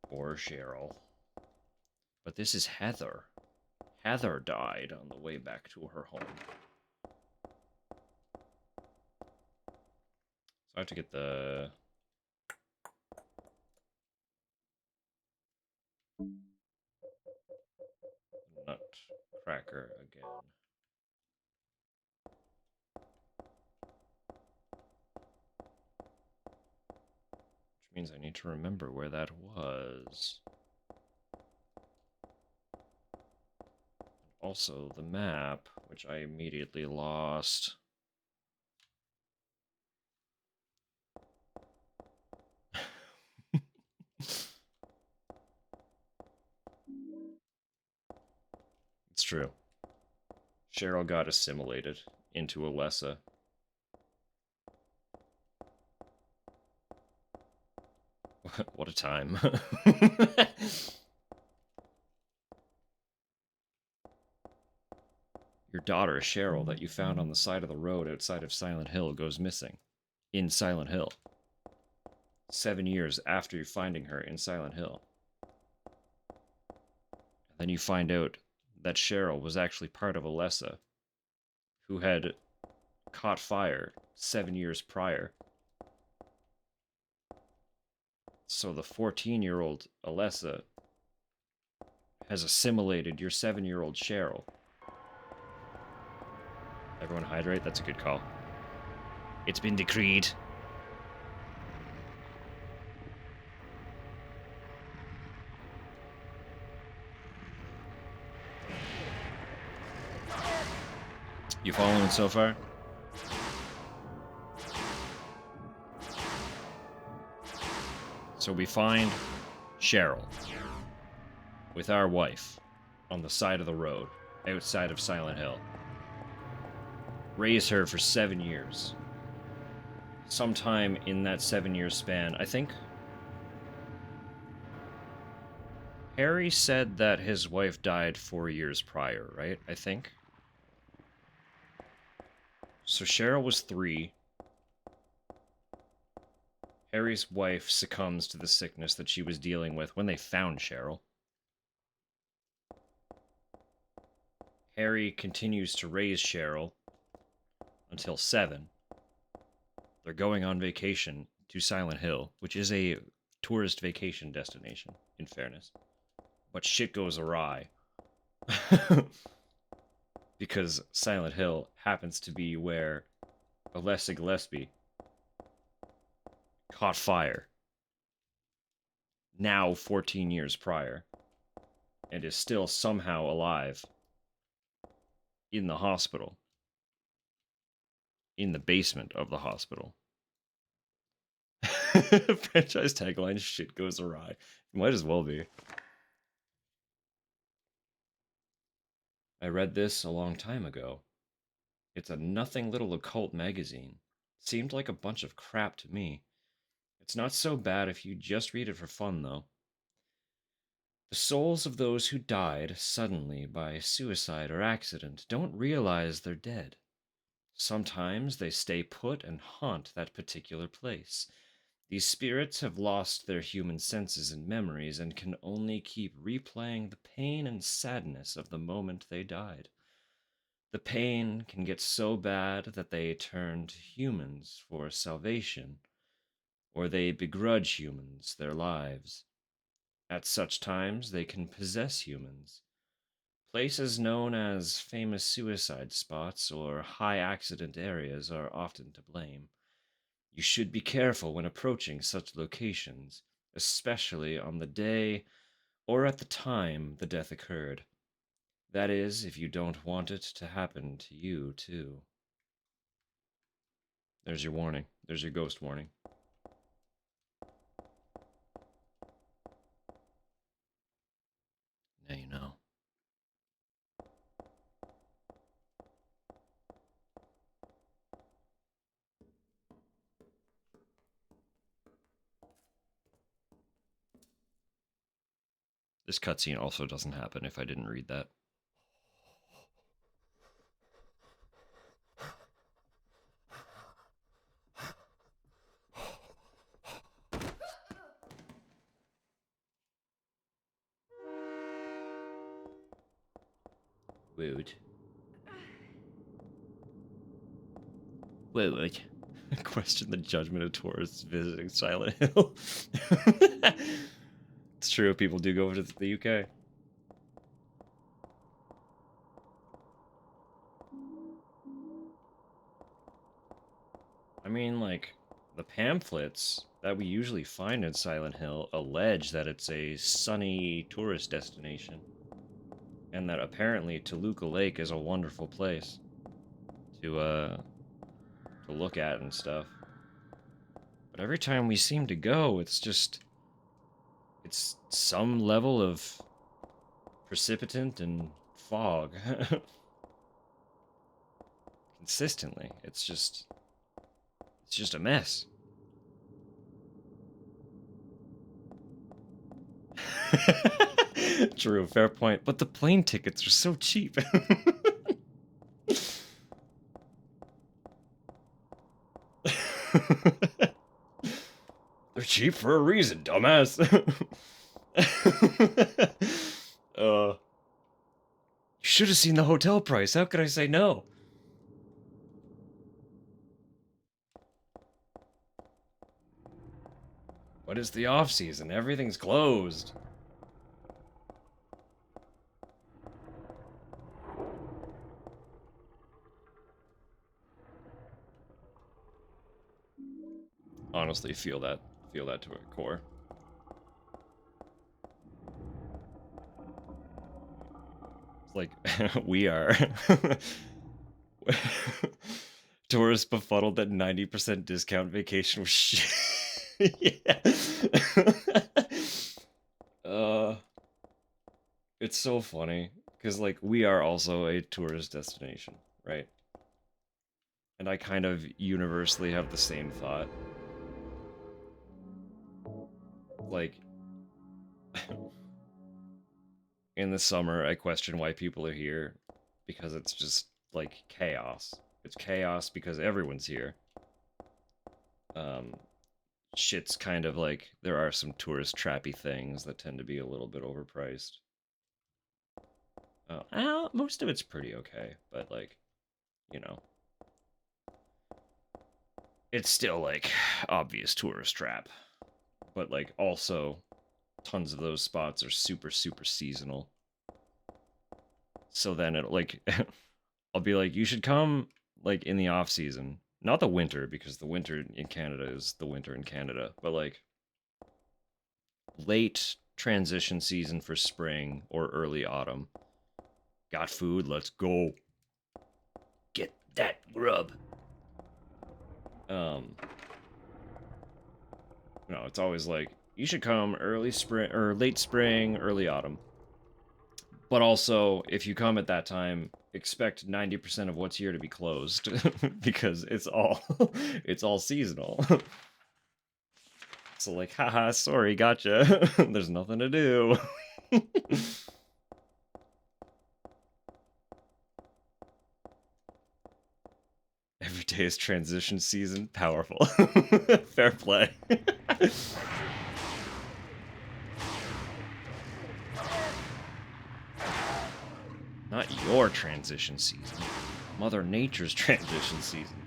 Poor Cheryl. But this is Heather. Heather died on the way back to her home. So I have to get the... Nutcracker again. Which means I need to remember where that was. Also the map, which I immediately lost. It's true. Cheryl got assimilated into Alessa. What a time. Your daughter, Cheryl, that you found on the side of the road outside of Silent Hill, goes missing. In Silent Hill. 7 years after you finding her in Silent Hill. And then you find out that Cheryl was actually part of Alessa, who had caught fire 7 years prior. So the 14-year-old Alessa has assimilated your 7-year-old Cheryl. Everyone hydrate, that's a good call. It's been decreed. You following so far? So we find Cheryl with our wife on the side of the road outside of Silent Hill. Raise her for 7 years. Sometime in that 7-year span, I think Harry said that his wife died 4 years prior, right? I think. So Cheryl was 3. Harry's wife succumbs to the sickness that she was dealing with when they found Cheryl. Harry continues to raise Cheryl until 7. They're going on vacation to Silent Hill, which is a tourist vacation destination, in fairness. But shit goes awry. Because Silent Hill happens to be where Alessa Gillespie caught fire. Now 14 years prior. And is still somehow alive. In the hospital. In the basement of the hospital. Franchise tagline, shit goes awry. Might as well be. I read this a long time ago. It's a nothing little occult magazine. Seemed like a bunch of crap to me. It's not so bad if you just read it for fun, though. The souls of those who died suddenly by suicide or accident don't realize they're dead. Sometimes they stay put and haunt that particular place. These spirits have lost their human senses and memories and can only keep replaying the pain and sadness of the moment they died. The pain can get so bad that they turn to humans for salvation, or they begrudge humans their lives. At such times, they can possess humans. Places known as famous suicide spots or high accident areas are often to blame. You should be careful when approaching such locations, especially on the day or at the time the death occurred. That is, if you don't want it to happen to you, too. There's your warning. There's your ghost warning. Now you know. This cutscene also doesn't happen if I didn't read that. Woot. Woot. Question the judgment of tourists visiting Silent Hill. It's true, people do go to the UK. I mean, like, the pamphlets that we usually find in Silent Hill allege that it's a sunny tourist destination. And that apparently Toluca Lake is a wonderful place to look at and stuff. But every time we seem to go, it's some level of precipitant and fog. Consistently. It's just a mess. True, fair point. But the plane tickets are so cheap. They're cheap for a reason, dumbass. You should have seen the hotel price. How could I say no? But it's the off season. Everything's closed. Honestly, feel that to a core. It's like we are tourists befuddled that 90% discount vacation was shit. Yeah. It's so funny because like we are also a tourist destination, right? And I kind of universally have the same thought. Like in the summer, I question why people are here because it's just like chaos. It's chaos because everyone's here. Shit's kind of like there are some tourist trappy things that tend to be a little bit overpriced. Most of it's pretty okay, but like, you know, it's still like obvious tourist trap. But like also tons of those spots are super seasonal. So then it like I'll be like you should come like in the off season, not the winter because the winter in Canada is the winter in Canada, but like late transition season for spring or early autumn. Got food, let's go. Get that grub. No, it's always like you should come early spring or late spring, early autumn. But also, if you come at that time, expect 90% of what's here to be closed because it's all it's all seasonal. So like, haha, sorry, gotcha. There's nothing to do. Every day is transition season. Powerful. Fair play. Not your transition season. Mother Nature's transition season.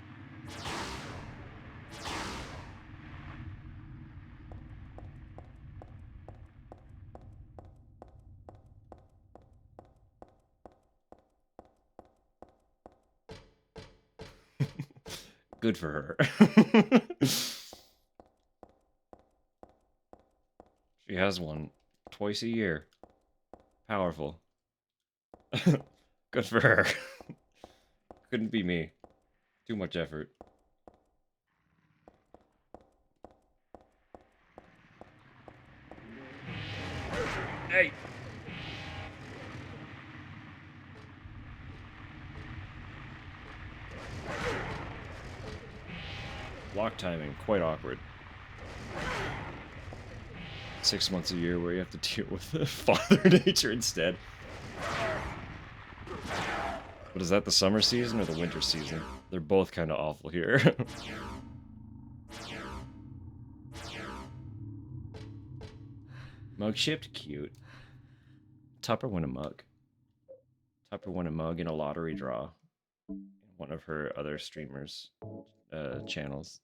Good for her. She has one twice a year. Powerful. Good for her. Couldn't be me. Too much effort. Hey! Block timing, quite awkward. 6 months a year where you have to deal with Father Nature instead. But is that the summer season or the winter season? They're both kind of awful here. Mug shipped? Cute. Tupper won a mug. Tupper won a mug in a lottery draw. One of her other streamers' channels.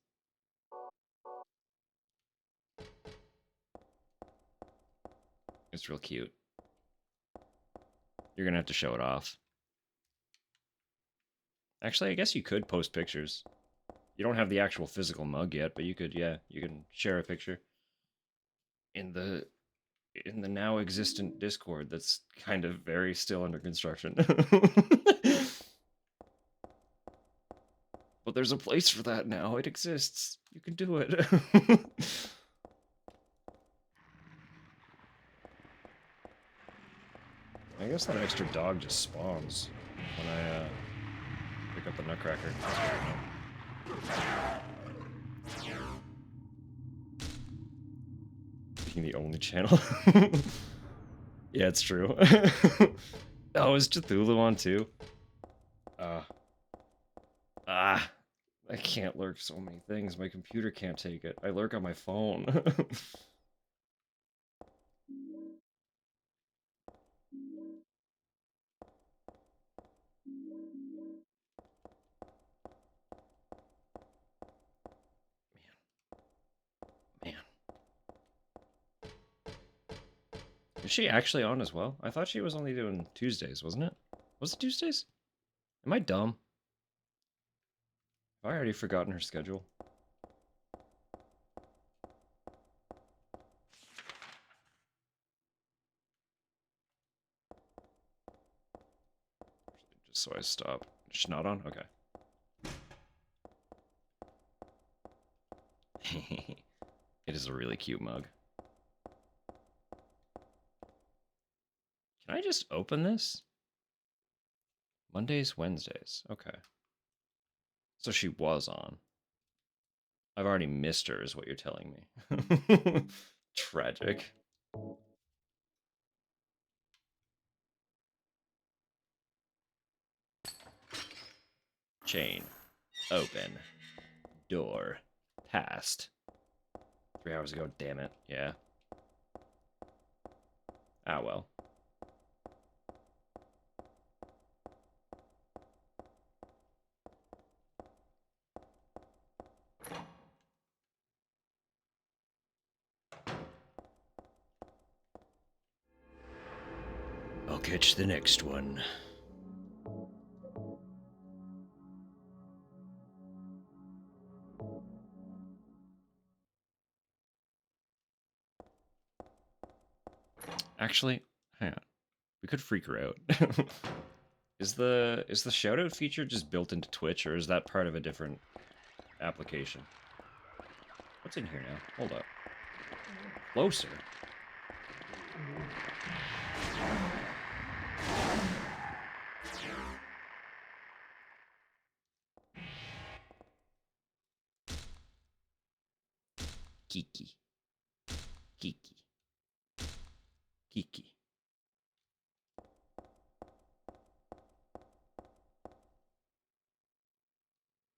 It's real cute. You're gonna have to show it off. Actually, I guess you could post pictures. You don't have the actual physical mug yet, but you could, yeah, you can share a picture in the now existent Discord that's kind of very still under construction. But there's a place for that now. It exists. You can do it. I guess that extra dog just spawns when I pick up the Nutcracker. Being the only channel. Yeah, it's true. Oh, is Cthulhu on too? I can't lurk so many things. My computer can't take it. I lurk on my phone. Man. Is she actually on as well? I thought she was only doing Tuesdays, wasn't it? Was it Tuesdays? Am I dumb? Have I already forgotten her schedule? Just so I stop. She's not on? Okay. It is a really cute mug. Can I just open this? Mondays, Wednesdays. Okay. So she was on. I've already missed her, is what you're telling me. Tragic. Chain. Open. Door. Passed. 3 hours ago, damn it. Yeah. Ah, well. I'll catch the next one. Actually, hang on. We could freak her out. Is the shoutout feature just built into Twitch, or is that part of a different application? What's in here now? Hold up. Closer. Kiki. Kiki. Kiki.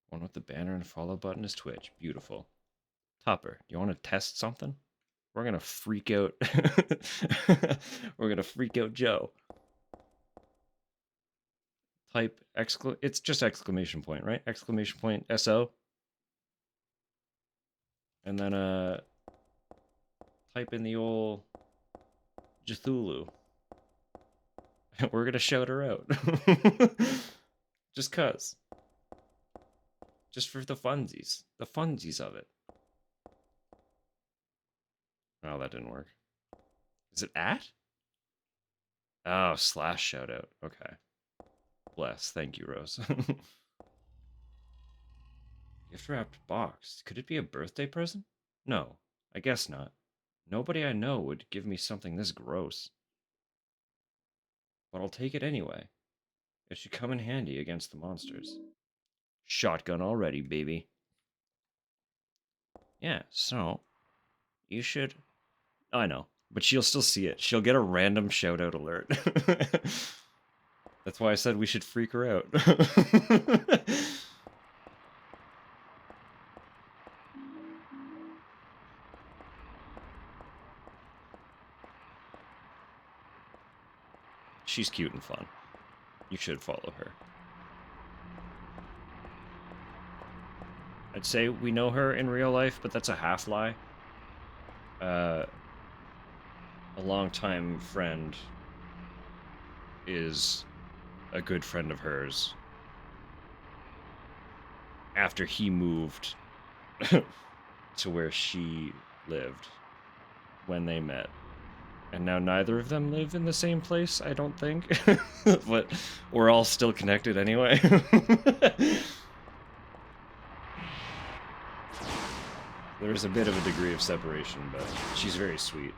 One with the banner and follow button is Twitch. Beautiful. Topper, you want to test something? We're gonna freak out. We're gonna freak out Joe. Type it's just exclamation point, right? Exclamation point SO. And then type in the old Cthulhu. We're gonna shout her out. Just cuz. Just for the funsies. The funsies of it. Oh, that didn't work. Is it at? Oh, / shoutout. Okay. Bless. Thank you, Rose. Gift wrapped box. Could it be a birthday present? No, I guess not. Nobody I know would give me something this gross. but I'll take it anyway. It should come in handy against the monsters. Shotgun already, baby. Yeah, so you should. I know, but she'll still see it. She'll get a random shout out alert. That's why I said we should freak her out. She's cute and fun. You should follow her. I'd say we know her in real life, but that's a half lie. A longtime friend is a good friend of hers. After he moved to where she lived when they met. And now neither of them live in the same place, I don't think. But we're all still connected anyway. There's a bit of a degree of separation, but she's very sweet.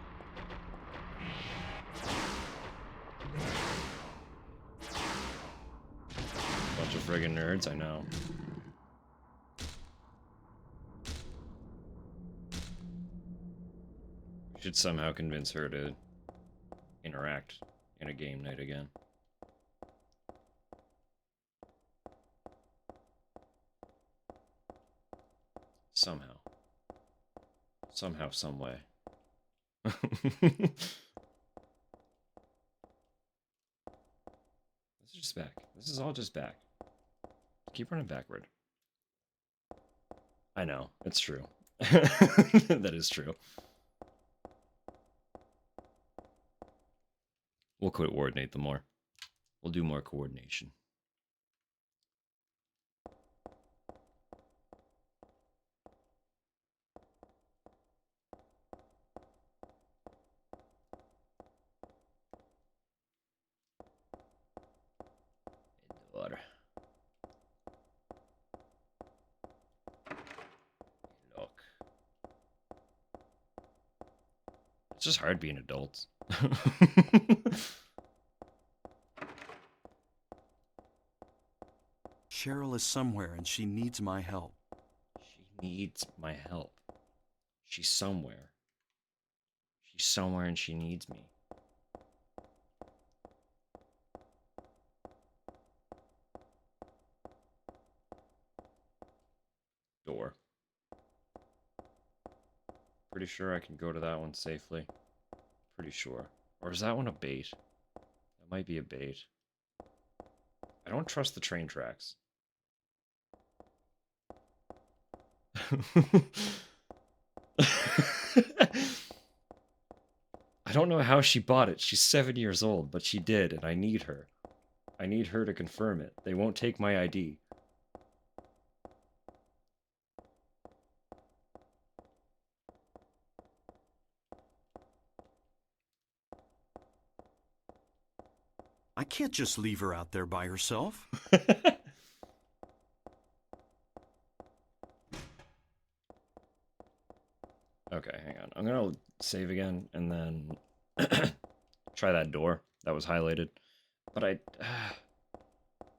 Bunch of friggin' nerds, I know. We should somehow convince her to interact in a game night again. Somehow. Somehow, some way. This is just back. This is all just back. Keep running backward. I know, it's true. That is true. We'll coordinate them more. We'll do more coordination. Water. Look. It's just hard being adults. Cheryl is somewhere and she needs my help. She needs my help. She's somewhere. She's somewhere and she needs me. Door. Pretty sure I can go to that one safely. Pretty sure. Or is that one a bait? That might be a bait. I don't trust the train tracks. I don't know how she bought it. She's 7 years old, but she did, and I need her. I need her to confirm it. They won't take my ID. I can't just leave her out there by herself. Okay, hang on. I'm gonna save again and then try that door that was highlighted. But I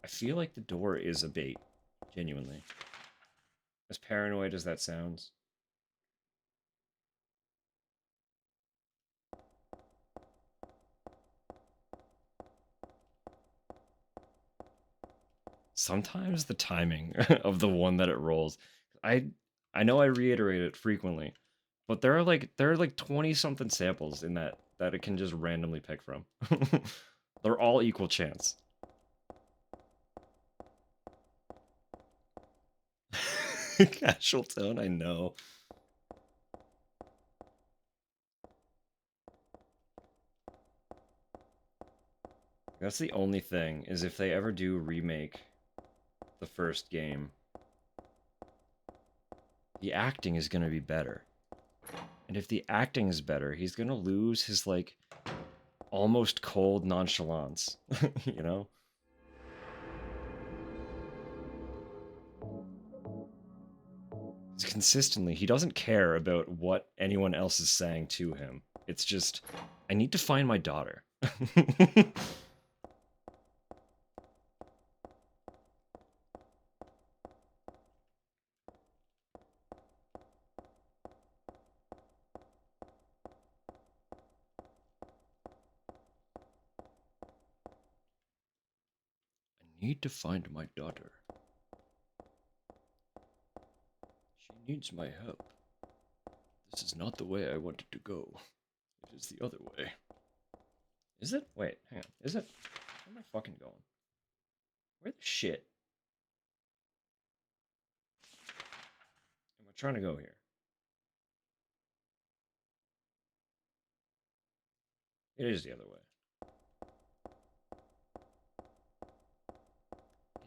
feel like the door is a bait, genuinely. As paranoid as that sounds. Sometimes the timing of the one that it rolls. I know I reiterate it frequently, but there are like 20 something samples in that it can just randomly pick from. They're all equal chance. Casual tone, I know. That's the only thing, is if they ever do remake the first game, the acting is going to be better. And if the acting is better, he's going to lose his, like, almost cold nonchalance, you know? Consistently, he doesn't care about what anyone else is saying to him. It's just, I need to find my daughter. need to find my daughter. She needs my help. This is not the way I wanted to go. It is the other way. Is it? Wait, hang on. Is it? Where am I fucking going? Where the shit am I trying to go here? It is the other way.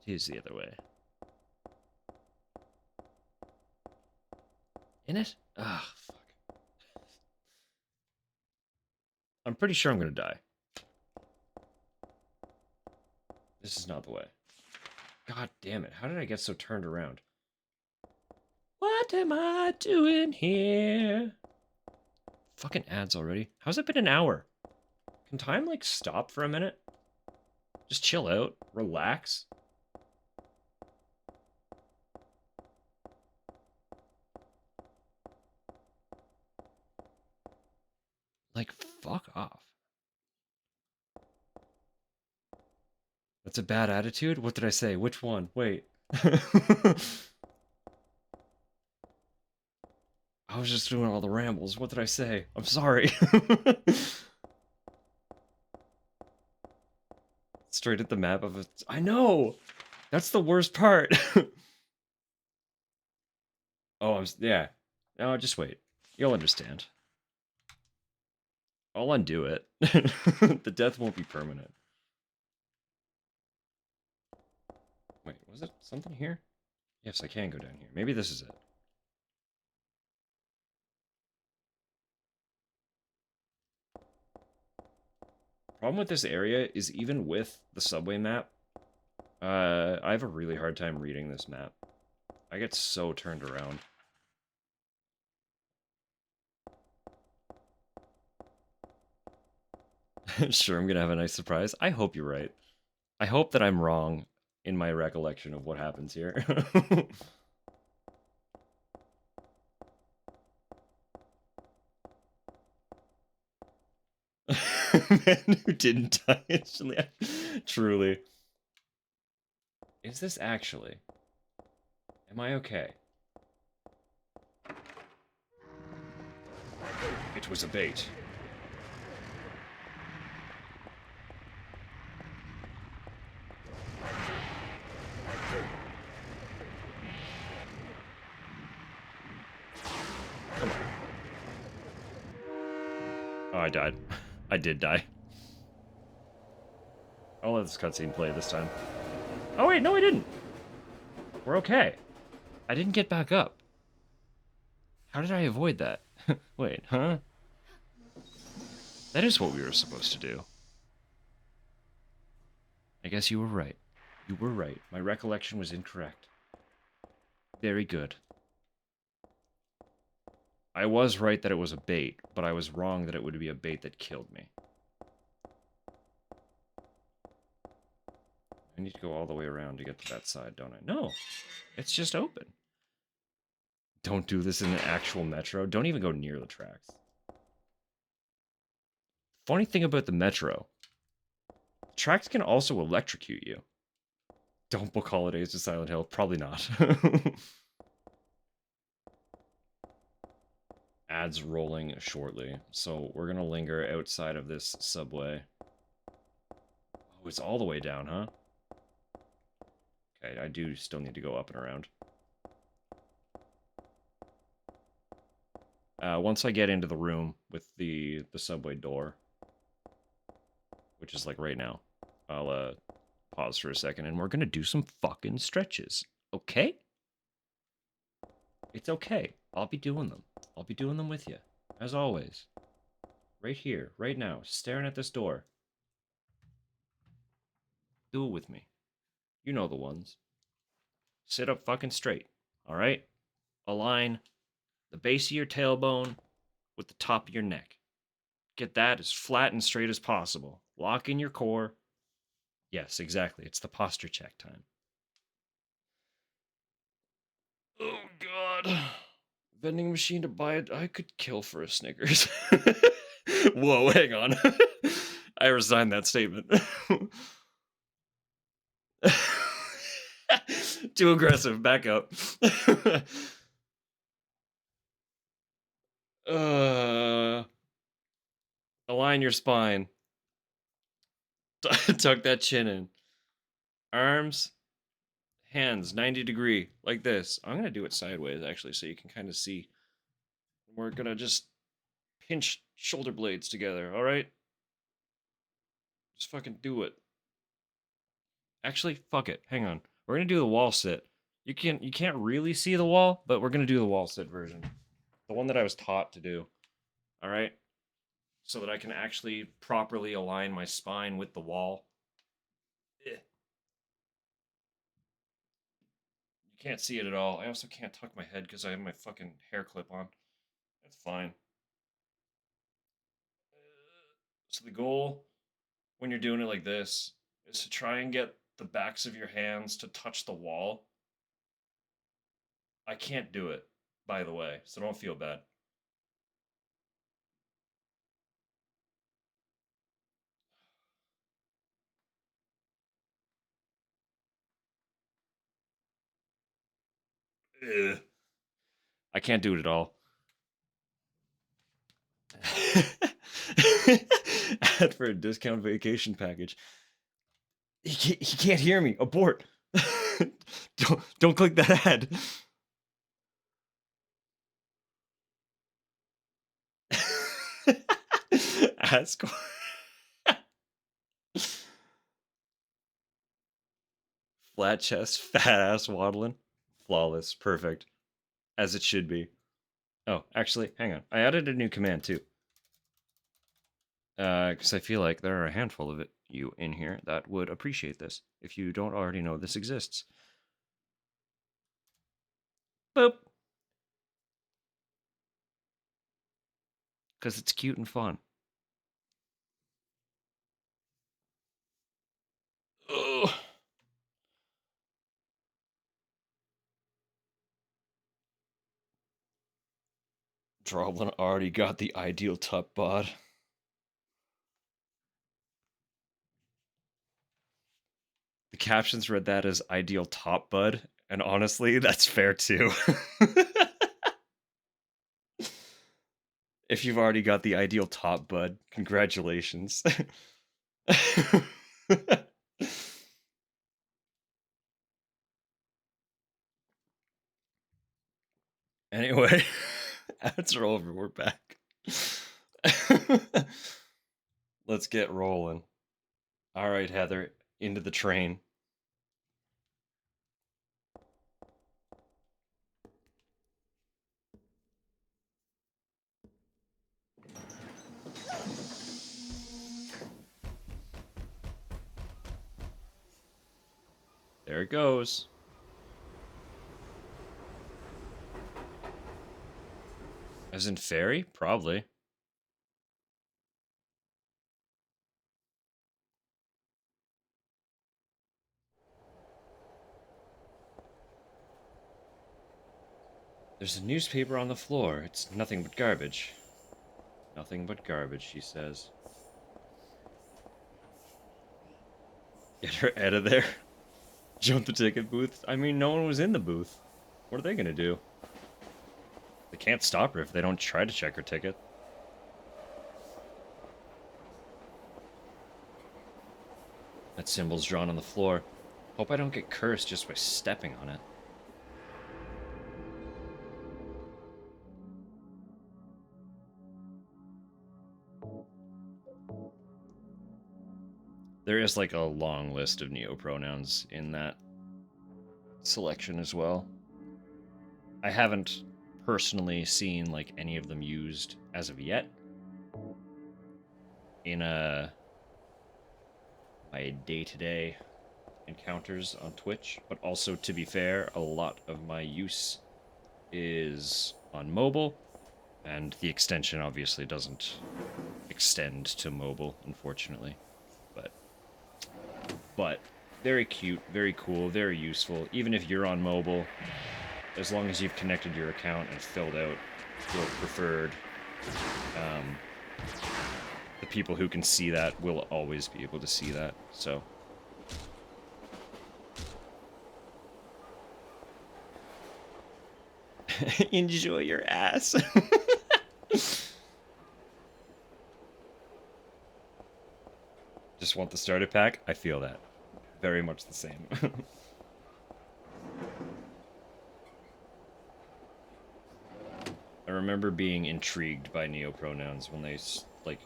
It is the other way. In it? Ah, fuck. I'm pretty sure I'm gonna die. This is not the way. God damn it. How did I get so turned around? What am I doing here? Fucking ads already. How's it been an hour? Can time, like, stop for a minute? Just chill out. Relax. Like, fuck off. That's a bad attitude? What did I say? Which one? Wait. I was just doing all the rambles. What did I say? I'm sorry. Straight at the map of it. I know! That's the worst part. Oh, yeah. No, just wait. You'll understand. I'll undo it. The death won't be permanent. Wait, was it something here? Yes, I can go down here. Maybe this is it. Problem with this area is even with the subway map, I have a really hard time reading this map. I get so turned around. Sure, I'm gonna have a nice surprise. I hope you're right. I hope that I'm wrong in my recollection of what happens here. Man who didn't die instantly. Truly. Is this actually? Am I okay? It was a bait. Come on. Oh, I died. I did die. I'll let this cutscene play this time. Oh wait, no I didn't. We're okay. I didn't get back up. How did I avoid that? Wait, huh? That is what we were supposed to do. I guess you were right. You were right. My recollection was incorrect. Very good. I was right that it was a bait, but I was wrong that it would be a bait that killed me. I need to go all the way around to get to that side, don't I? No, it's just open. Don't do this in an actual metro. Don't even go near the tracks. Funny thing about the metro, tracks can also electrocute you. Don't book holidays to Silent Hill. Probably not. Ads rolling shortly, so we're gonna linger outside of this subway. Oh, it's all the way down, huh? Okay, I do still need to go up and around. Once I get into the room with the subway door, which is like right now, I'll pause for a second and we're gonna do some fucking stretches, okay? It's okay. I'll be doing them. I'll be doing them with you, as always. Right here, right now, staring at this door. Do it with me. You know the ones. Sit up fucking straight, alright? Align the base of your tailbone with the top of your neck. Get that as flat and straight as possible. Lock in your core. Yes, exactly. It's the posture check time. Oh, God. Vending machine to buy it. I could kill for a Snickers. Whoa, hang on. I resigned that statement. Too aggressive. Back up. Align your spine. Tuck that chin in. Arms, hands, 90 degree, like this. I'm gonna do it sideways actually, so you can kind of see. We're gonna just pinch shoulder blades together. All right. Just fucking do it. Actually, fuck it. Hang on. We're gonna do the wall sit. You can't really see the wall, but we're gonna do the wall sit version. The one that I was taught to do. Alright? So that I can actually properly align my spine with the wall. You can't see it at all. I also can't tuck my head because I have my fucking hair clip on. That's fine. So the goal when you're doing it like this is to try and get the backs of your hands to touch the wall. I can't do it, by the way, so don't feel bad. Ugh. I can't do it at all. Ad for a discount vacation package. He can't hear me. Abort. Don't click that ad. Ask. Flat chest, fat ass waddling. Flawless. Perfect. As it should be. Oh, actually, hang on. I added a new command too. Because I feel like there are a handful of you in here that would appreciate this if you don't already know this exists. Boop. Because it's cute and fun. Ugh. Droblin already got the ideal top bod. The captions read that as ideal top bud, and honestly, that's fair too. If you've already got the ideal top bud, congratulations. Anyway, ads are over. We're back. Let's get rolling. All right, Heather, into the train. There it goes. As in fairy? Probably. There's a newspaper on the floor. It's nothing but garbage. Nothing but garbage, she says. Get her out of there. Jump the ticket booth. I mean, no one was in the booth. What are they gonna do? They can't stop her if they don't try to check her ticket. That symbol's drawn on the floor. Hope I don't get cursed just by stepping on it. There is like a long list of neopronouns in that selection as well. I haven't personally seen like any of them used as of yet in my day-to-day encounters on Twitch, but also to be fair, a lot of my use is on mobile, and the extension obviously doesn't extend to mobile, unfortunately. But very cute, very cool, very useful. Even if you're on mobile, as long as you've connected your account and filled out your preferred, the people who can see that will always be able to see that. So Enjoy your ass. Just want the starter pack? I feel that. Very much the same. I remember being intrigued by neopronouns when they, like,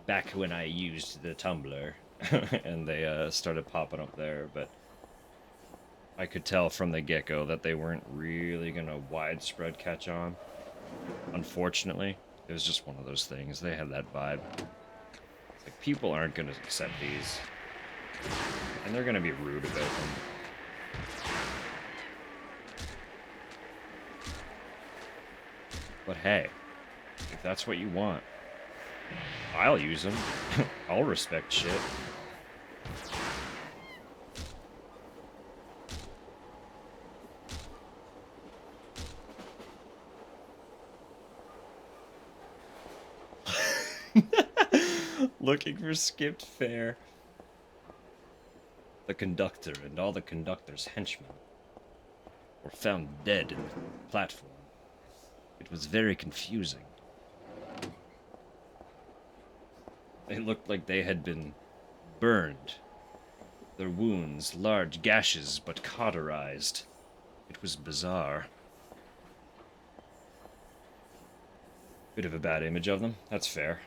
back when I used the Tumblr, and they started popping up there, but I could tell from the get-go that they weren't really gonna widespread catch on. Unfortunately, it was just one of those things. They had that vibe. It's like, people aren't gonna accept these, and they're gonna be rude about them. But hey, if that's what you want, I'll use them. I'll respect shit. Looking for skipped fare. The conductor and all the conductor's henchmen were found dead in the platform. It was very confusing. They looked like they had been burned. Their wounds, large gashes, but cauterized. It was bizarre. Bit of a bad image of them, that's fair.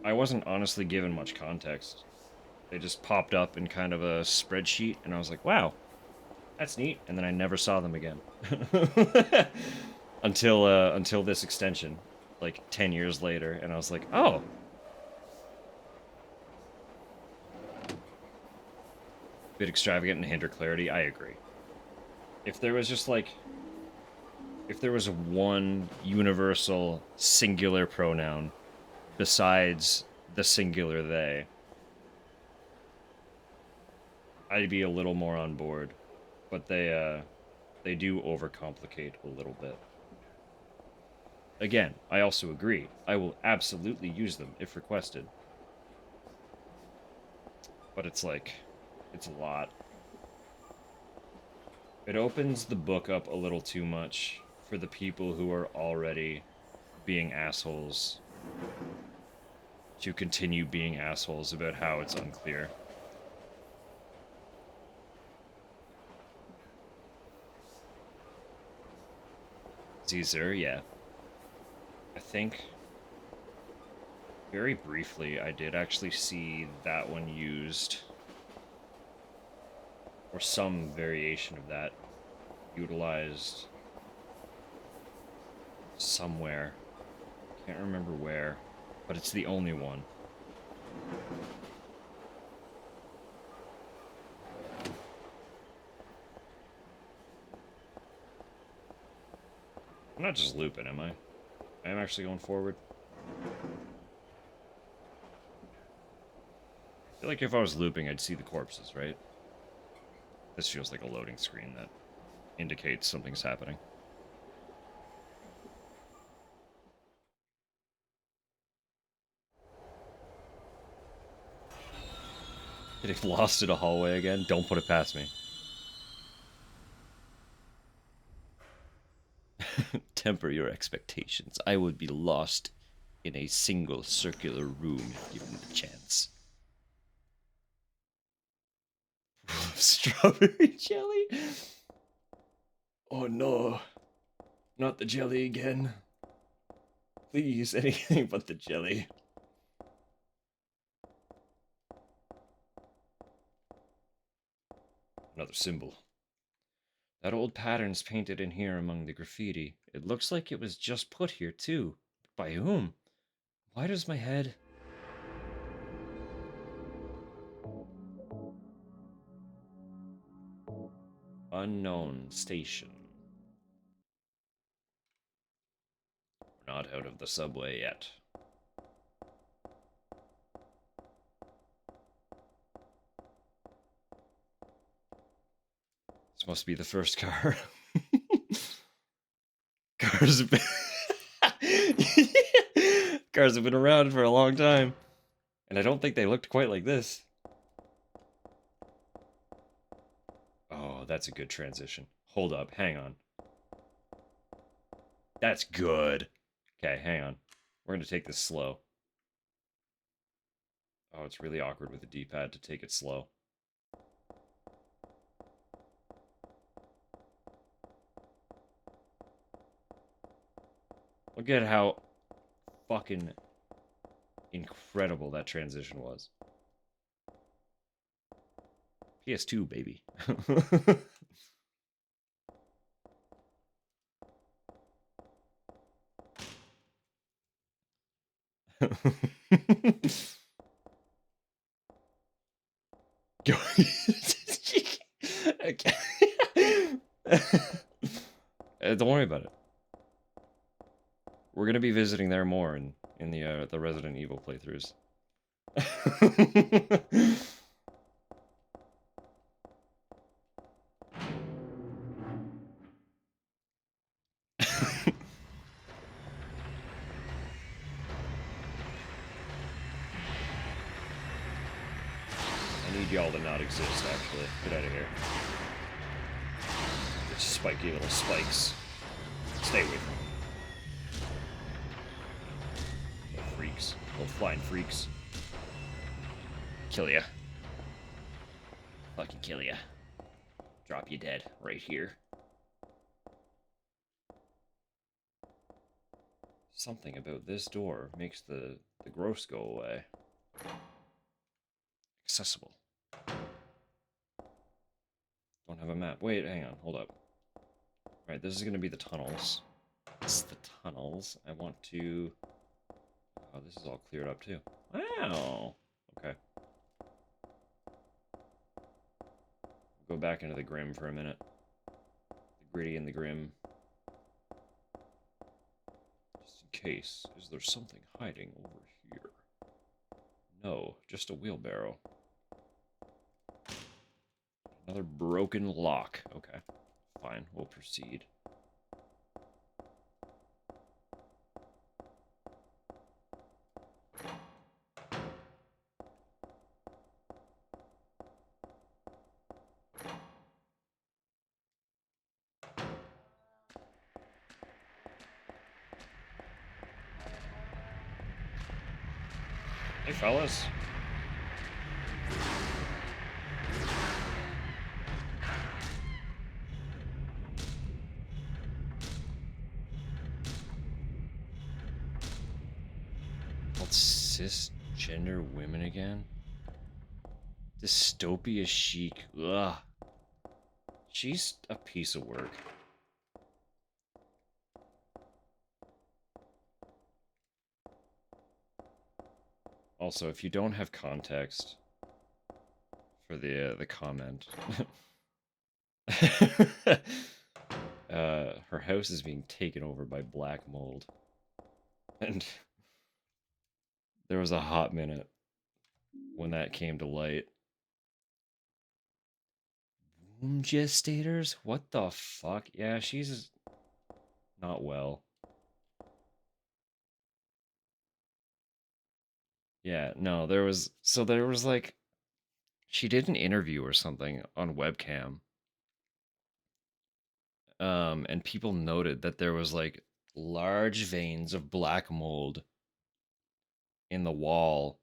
I wasn't honestly given much context. They just popped up in kind of a spreadsheet, and I was like, wow, that's neat. And then I never saw them again. Until this extension, like 10 years later, and I was like, oh. Bit extravagant and hinder clarity, I agree. If there was just like, if there was one universal singular pronoun besides the singular they, I'd be a little more on board. But they do overcomplicate a little bit. Again, I also agree. I will absolutely use them if requested. But it's like, it's a lot. It opens the book up a little too much for the people who are already being assholes to continue being assholes about how it's unclear. Caesar, yeah. I think very briefly I did actually see that one used, or some variation of that utilized somewhere. Can't remember where, but it's the only one. I'm not just looping, am I? I am actually going forward. I feel like if I was looping, I'd see the corpses, right? This feels like a loading screen that indicates something's happening. Getting lost in a hallway again? Don't put it past me. Temper your expectations. I would be lost in a single circular room if given the chance. Strawberry jelly? Oh no. Not the jelly again. Please, anything but the jelly. Another symbol. That old pattern's painted in here among the graffiti. It looks like it was just put here, too. By whom? Why does my head... Unknown station. We're not out of the subway yet. This must be the first car. Cars have been... Cars have been around for a long time. And I don't think they looked quite like this. Oh, that's a good transition. Hold up, hang on. That's good. Okay, hang on. We're gonna take this slow. Oh, it's really awkward with the D-pad to take it slow. Look at how fucking incredible that transition was. PS2, baby. Go. Okay. Don't worry about it. We're gonna be visiting there more in the Resident Evil playthroughs. I need y'all to not exist, actually. Get out of here. The spiky little spikes. Stay away from them. Little freaks. Little flying freaks. Kill ya. Fucking kill ya. Drop you dead right here. Something about this door makes the gross go away. Accessible. Don't have a map. Wait, hang on. Hold up. Right, this is going to be the tunnels. This is the tunnels. I want to... Oh, this is all cleared up, too. Wow! Okay. Go back into the Grim for a minute. The Gritty and the Grim. Just in case. Is there something hiding over here? No, just a wheelbarrow. Another broken lock. Okay. Fine, we'll proceed. Hey, fellas. Called cisgender women again? Dystopia chic. Ugh. She's a piece of work. Also, if you don't have context for the comment, her house is being taken over by black mold, and there was a hot minute when that came to light. Womb gestators? What the fuck? Yeah, she's not well. Yeah, no, there was like she did an interview or something on webcam. And people noted that there was like large veins of black mold in the wall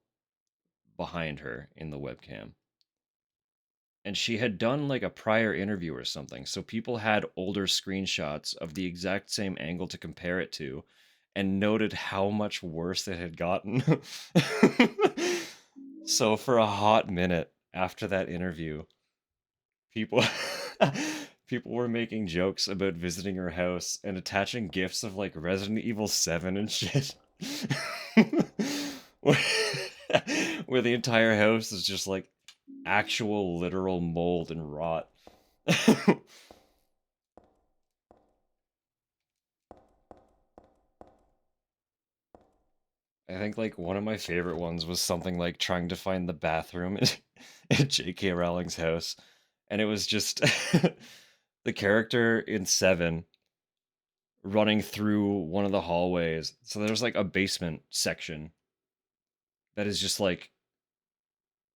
behind her in the webcam. And she had done like a prior interview or something. So people had older screenshots of the exact same angle to compare it to and noted how much worse it had gotten. So for a hot minute after that interview, people people were making jokes about visiting her house and attaching gifs of like Resident Evil 7 and shit. where, where the entire house is just like actual literal mold and rot. I think like one of my favorite ones was something like trying to find the bathroom in J.K. Rowling's house, and it was just the character in 7 running through one of the hallways. So there's like a basement section that is just like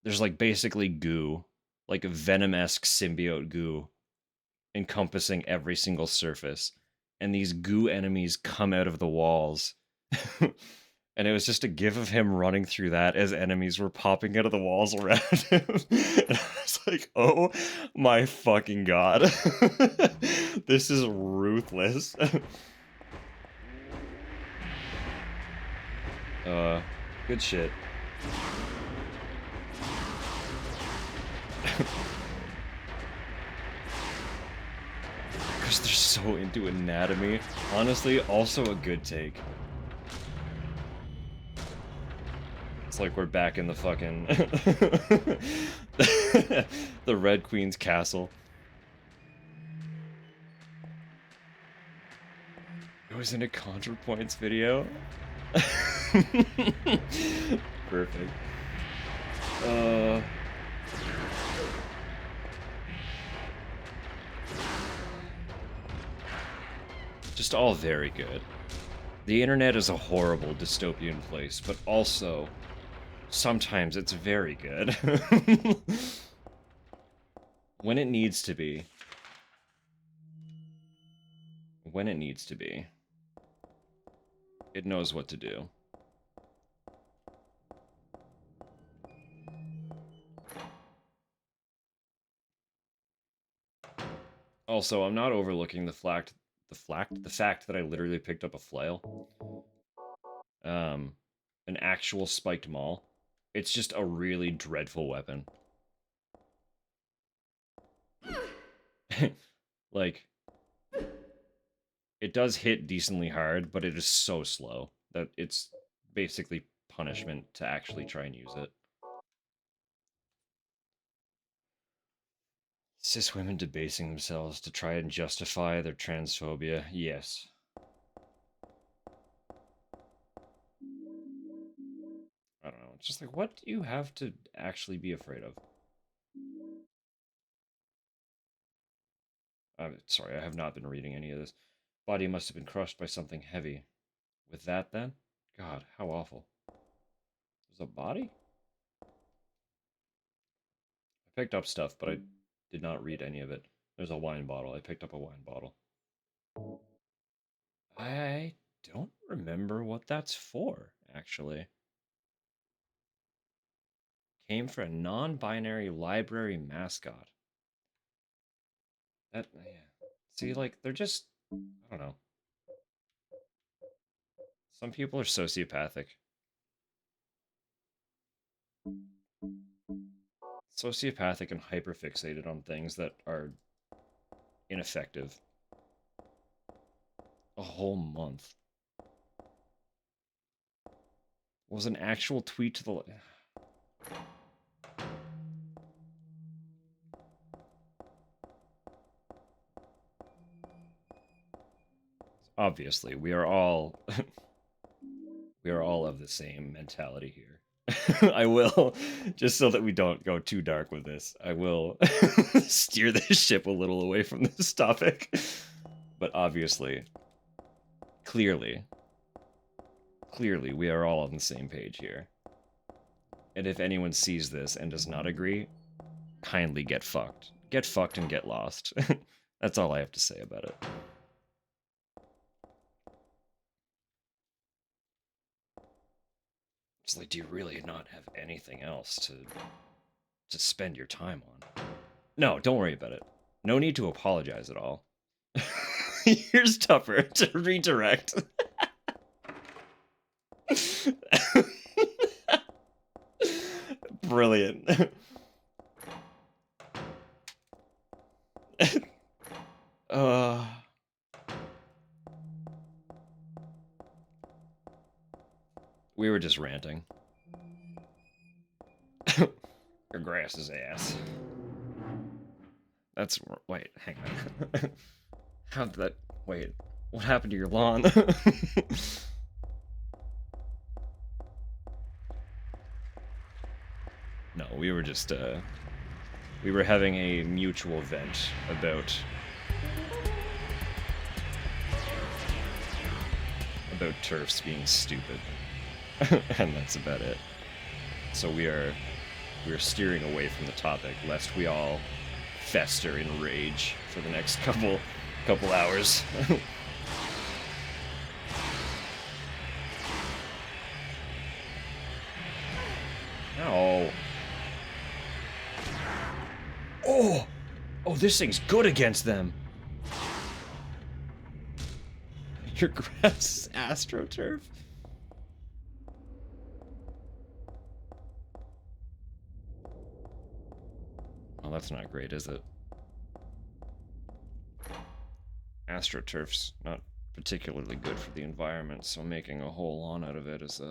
there's like basically goo, like a venom-esque symbiote goo encompassing every single surface, and these goo enemies come out of the walls. And it was just a gif of him running through that as enemies were popping out of the walls around him. And I was like, oh my fucking god. This is ruthless. Good shit. Because they're so into anatomy. Honestly, also a good take. It's like we're back in the fucking... the Red Queen's castle. It was in a ContraPoints video. Perfect. Just all very good. The internet is a horrible dystopian place, but also sometimes it's very good. When it needs to be. When it needs to be. It knows what to do. Also, I'm not overlooking the fact that I literally picked up a flail. An actual spiked maul. It's just a really dreadful weapon. Like, it does hit decently hard, but it is so slow that it's basically punishment to actually try and use it. Cis women debasing themselves to try and justify their transphobia. Yes. I don't know. It's just like, what do you have to actually be afraid of? Sorry, I have not been reading any of this. Body must have been crushed by something heavy. With that, then? God, how awful. There's a body? I picked up stuff, but I did not read any of it. There's a wine bottle. I picked up a wine bottle. I don't remember what that's for, actually. Came for a non-binary library mascot. That, yeah. See, like, they're just, I don't know. Some people are sociopathic. Sociopathic and hyperfixated on things that are ineffective. A whole month. Was an actual tweet to the... Obviously, we are all... we are all of the same mentality here. I will, just so that we don't go too dark with this, I will steer this ship a little away from this topic. But obviously, clearly, we are all on the same page here. And if anyone sees this and does not agree, kindly get fucked. Get fucked and get lost. That's all I have to say about it. It's like, do you really not have anything else to spend your time on? No, don't worry about it. No need to apologize at all. Here's Tupper to redirect. Brilliant. We were just ranting. Your grass is ass. That's... Wait, hang on. How did that... Wait, what happened to your lawn? No, we were just, we were having a mutual vent about turfs being stupid. And that's about it. So we are steering away from the topic, lest we all fester in rage for the next couple hours. Ow. Oh! Oh, this thing's good against them. Your grass astroturf? Well, that's not great, is it? AstroTurf's not particularly good for the environment, so making a whole lawn out of it is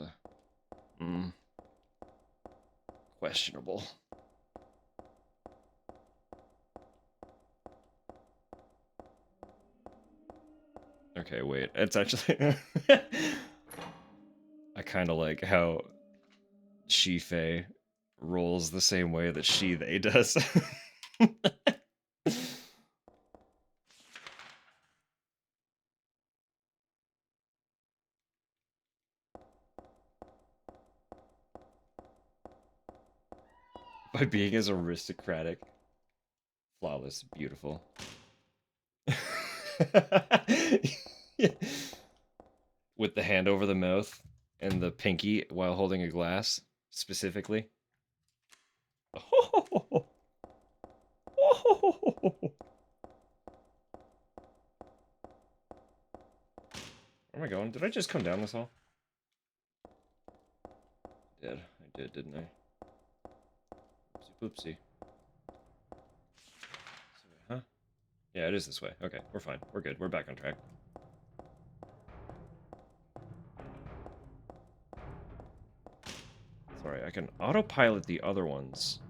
questionable. Okay, wait. It's actually... I kind of like how She-Fei rolls the same way that She-They does. By being as aristocratic, flawless, beautiful. With the hand over the mouth and the pinky while holding a glass, specifically. Where am I going? Did I just come down this hall? I did, didn't I? Oopsie. Huh? Yeah, it is this way. Okay, we're fine. We're good. We're back on track. Sorry, I can autopilot the other ones.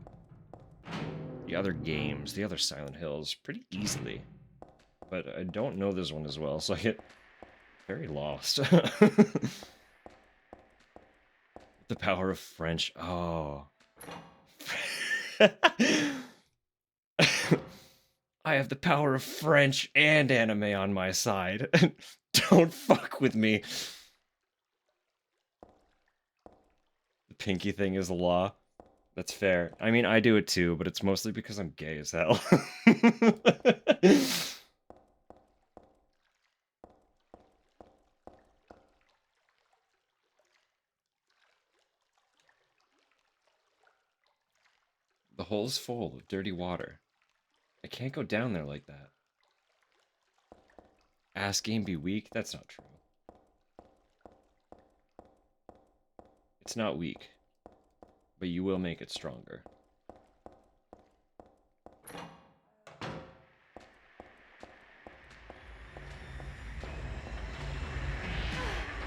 The other games, the other Silent Hills, pretty easily. But I don't know this one as well, so I get very lost. The power of French. Oh. I have the power of French and anime on my side. Don't fuck with me. The pinky thing is the law. That's fair. I mean, I do it too, but it's mostly because I'm gay as hell. The hole's full of dirty water. I can't go down there like that. Ass game be weak? That's not true. It's not weak, but you will make it stronger.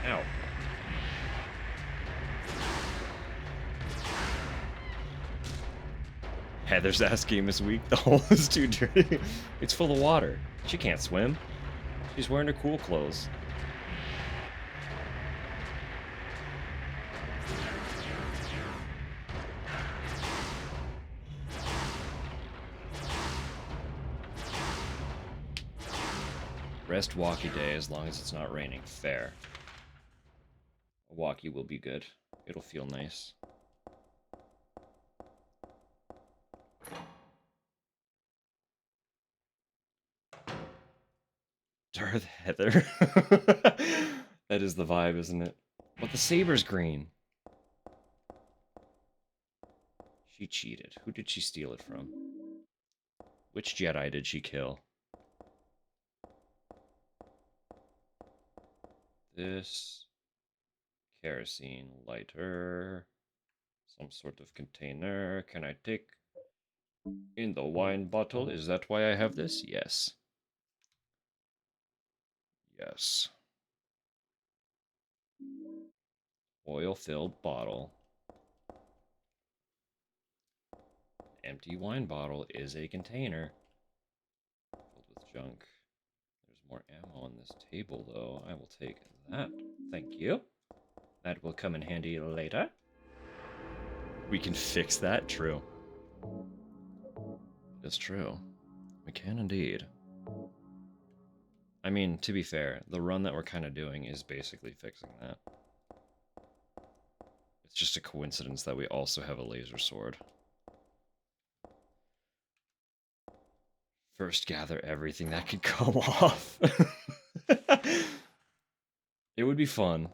Ow. Heather's ass game is weak. The hole is too dirty. It's full of water. She can't swim. She's wearing her cool clothes. Rest walkie day as long as it's not raining. Fair. A walkie will be good. It'll feel nice. Darth Heather. That is the vibe, isn't it? But the saber's green. She cheated. Who did she steal it from? Which Jedi did she kill? This. Kerosene lighter. Some sort of container. Can I take in the wine bottle? Is that why I have this? Yes. Yes. Oil-filled bottle. Empty wine bottle is a container filled with junk. There's more ammo on this table, though. I will take that. Thank you. That will come in handy later. We can fix that? True. It's true. We can indeed. I mean, to be fair, the run that we're kind of doing is basically fixing that. It's just a coincidence that we also have a laser sword. First, gather everything that could come off. It would be fun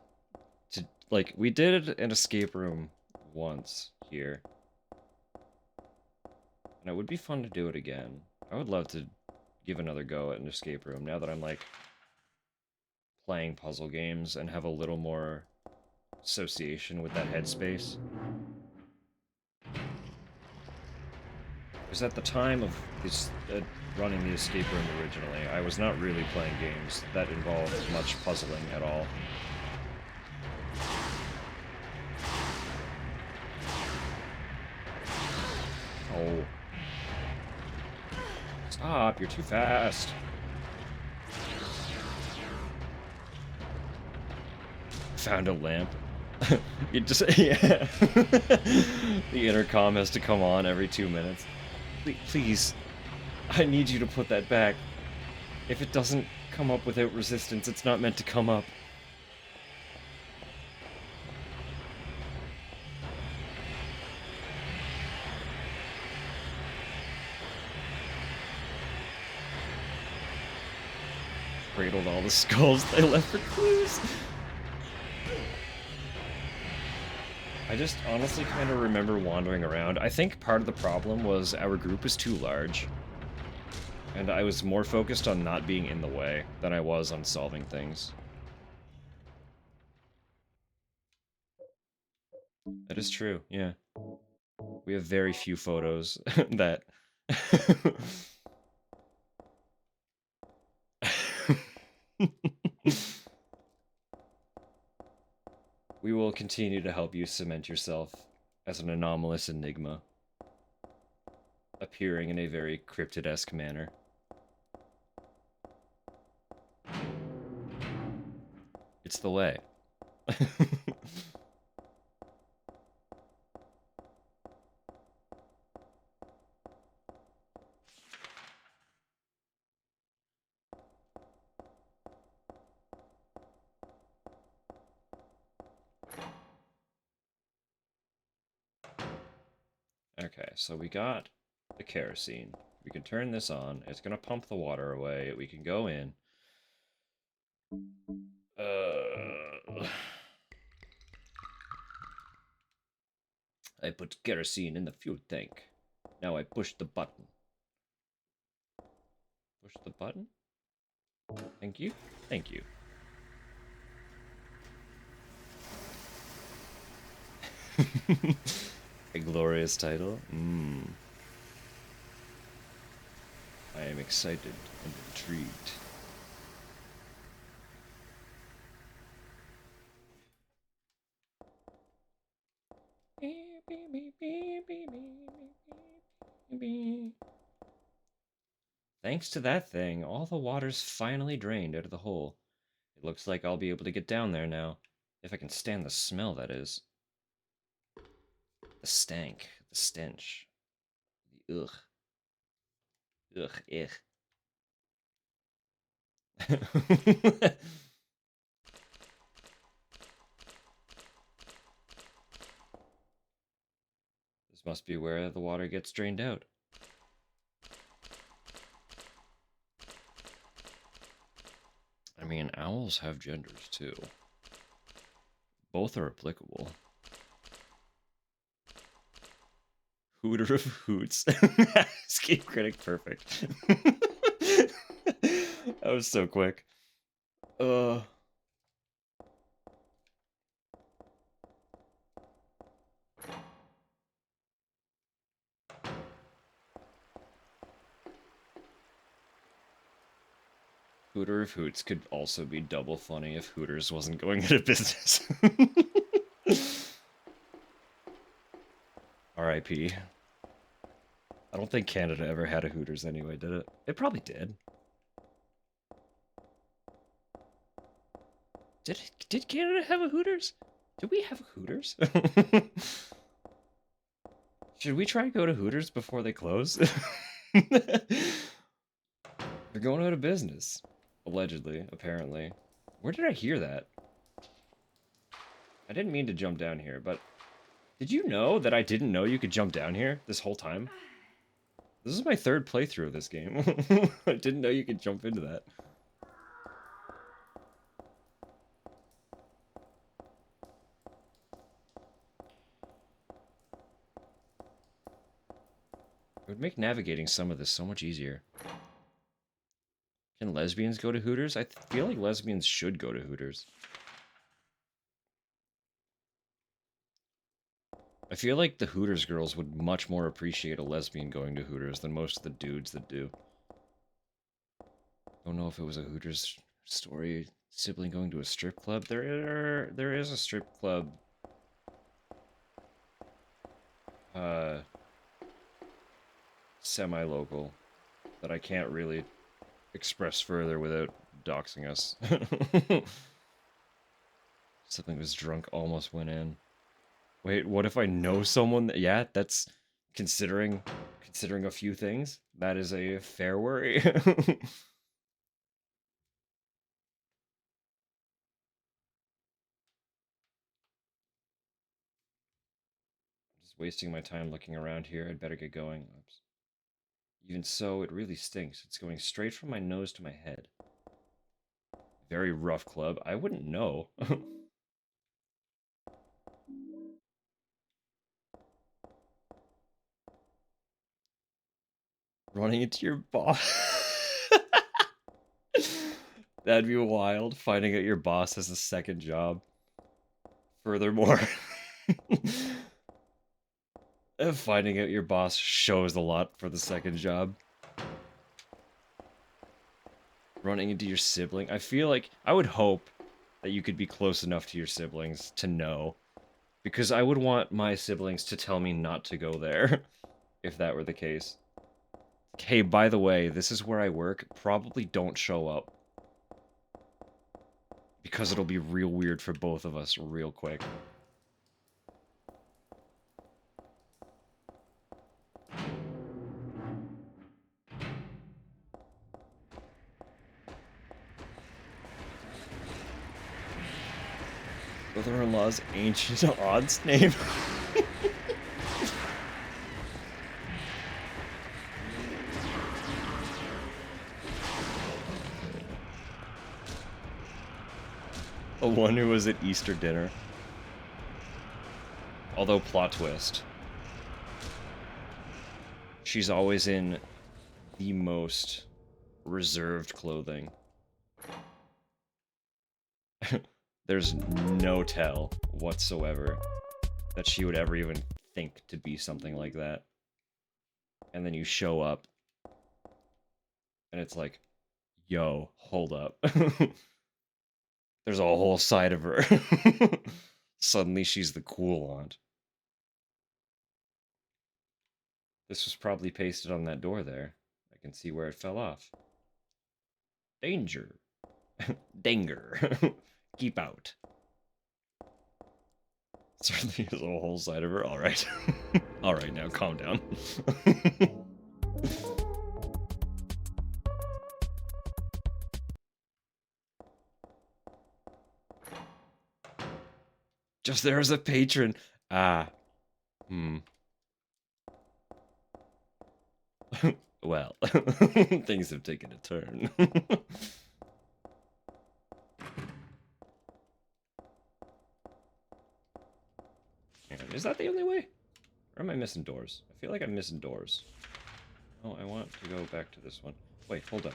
to, like, we did an escape room once here. And it would be fun to do it again. I would love to give another go at an escape room now that I'm, like, playing puzzle games and have a little more association with that headspace. Because at the time of this, running the escape room originally, I was not really playing games that involved much puzzling at all. Oh. Stop, you're too fast. Found a lamp. You just, yeah. The intercom has to come on every 2 minutes. Please, I need you to put that back. If it doesn't come up without resistance, it's not meant to come up. Cradled all the skulls they left for clues. I just honestly kind of remember wandering around. I think part of the problem was our group was too large. And I was more focused on not being in the way than I was on solving things. That is true, yeah. We have very few photos that... We will continue to help you cement yourself as an anomalous enigma, appearing in a very cryptid-esque manner. It's the way. Okay, so we got the kerosene. We can turn this on. It's gonna pump the water away. We can go in. I put kerosene in the fuel tank. Now I push the button. Push the button? Thank you. Thank you. A glorious title. I am excited and intrigued. Thanks to that thing, all the water's finally drained out of the hole. It looks like I'll be able to get down there now. If I can stand the smell, that is. The stank, the stench. The ugh. Ugh, ugh. This must be where the water gets drained out. I mean, owls have genders too. Both are applicable. Hooter of hoots. Escape critic perfect. That was so quick. Hooter of hoots could also be double funny if Hooters wasn't going out of business. R.I.P. I don't think Canada ever had a Hooters anyway, did it? It probably did. Did Canada have a Hooters? Did we have a Hooters? Should we try to go to Hooters before they close? They're going out of business. Allegedly, apparently. Where did I hear that? I didn't mean to jump down here, but... Did you know that I didn't know you could jump down here this whole time? This is my third playthrough of this game. I didn't know you could jump into that. It would make navigating some of this so much easier. Can lesbians go to Hooters? I feel like lesbians should go to Hooters. I feel like the Hooters girls would much more appreciate a lesbian going to Hooters than most of the dudes that do. Don't know if it was a Hooters story, sibling going to a strip club. There is a strip club. Semi-local that I can't really express further without doxing us. Something was drunk, almost went in. Wait, what if I know someone that, yeah, that's considering a few things. That is a fair worry. Just wasting my time looking around here. I'd better get going. Oops. Even so, it really stinks. It's going straight from my nose to my head. Very rough club. I wouldn't know. Running into your boss. That'd be wild. Finding out your boss has a second job. Furthermore, finding out your boss shows a lot for the second job. Running into your sibling. I feel like I would hope that you could be close enough to your siblings to know. Because I would want my siblings to tell me not to go there, if that were the case. Hey, by the way, this is where I work. Probably don't show up. Because it'll be real weird for both of us real quick. Brother-in-law's ancient odds name. The one who was at Easter dinner. Although, plot twist. She's always in the most reserved clothing. There's no tell whatsoever that she would ever even think to be something like that. And then you show up, and it's like, yo, hold up. There's a whole side of her. Suddenly she's the cool aunt. This was probably pasted on that door there. I can see where it fell off. Danger. Danger. Keep out. Certainly is a whole side of her. Alright. Alright, now calm down. Just there as a patron. Ah. Well, things have taken a turn. Is that the only way? Or am I missing doors? I feel like I'm missing doors. Oh, I want to go back to this one. Wait, hold up.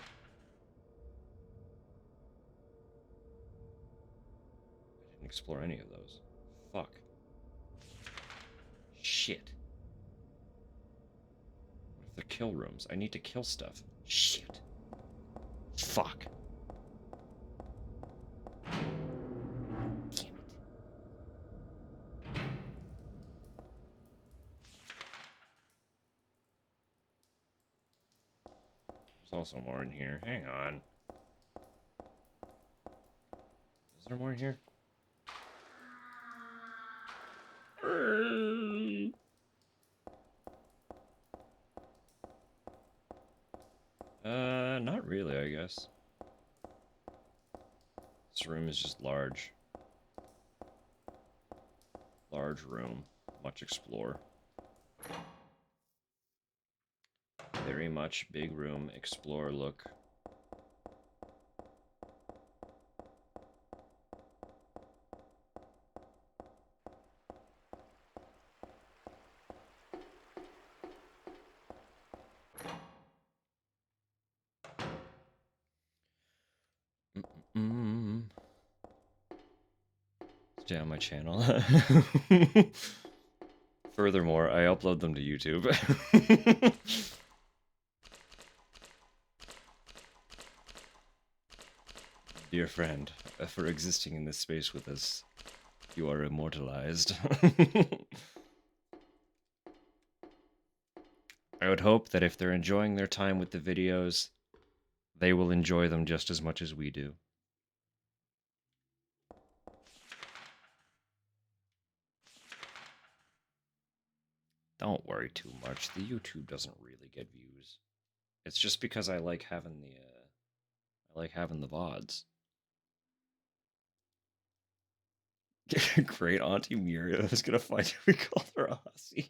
I didn't explore any of those. Fuck. Shit. What if they're kill rooms? I need to kill stuff. Shit. Fuck. Damn it. There's also more in here. Hang on. Is there more in here? Not really, I guess. This room is just large. Large room. Much explore. Very much big room, explore look. Mm-mm. Stay on my channel. Furthermore, I upload them to YouTube. Dear friend, for existing in this space with us, you are immortalized. I would hope that if they're enjoying their time with the videos, they will enjoy them just as much as we do. Don't worry too much. The YouTube doesn't really get views. It's just because I like having the VODs. Great Auntie Muriel is gonna find who we call her Aussie.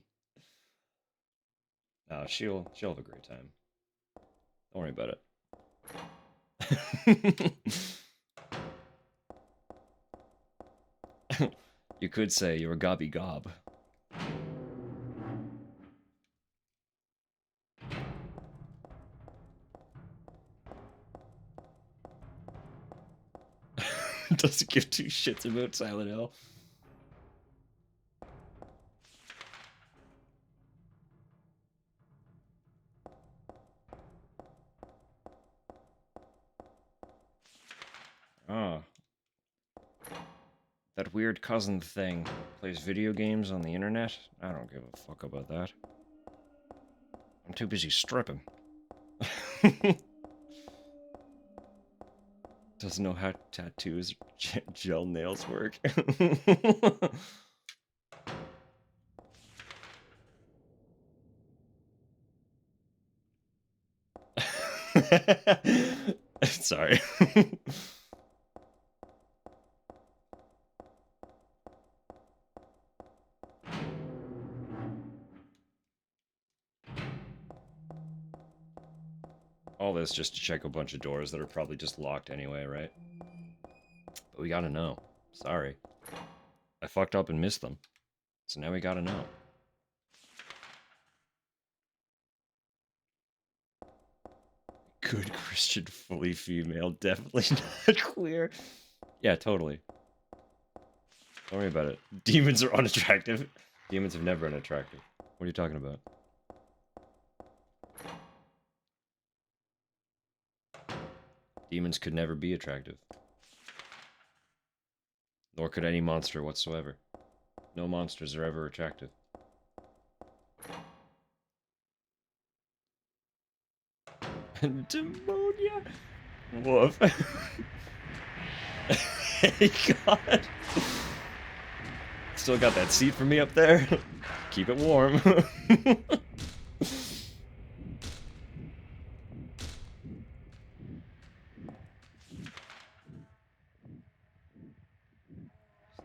No, she'll have a great time. Don't worry about it. You could say you're a gobby gob. Doesn't give two shits about Silent Hill. Oh. That weird cousin thing plays video games on the internet? I don't give a fuck about that. I'm too busy stripping. Doesn't know how tattoos gel nails work. Sorry. All this just to check a bunch of doors that are probably just locked anyway, right? But we gotta know. Sorry. I fucked up and missed them. So now we gotta know. Good Christian, fully female, definitely not queer. Yeah, totally. Don't worry about it. Demons are unattractive. Demons have never been attractive. What are you talking about? Demons could never be attractive. Nor could any monster whatsoever. No monsters are ever attractive. Demonia! Woof. Hey, God. Still got that seat for me up there? Keep it warm.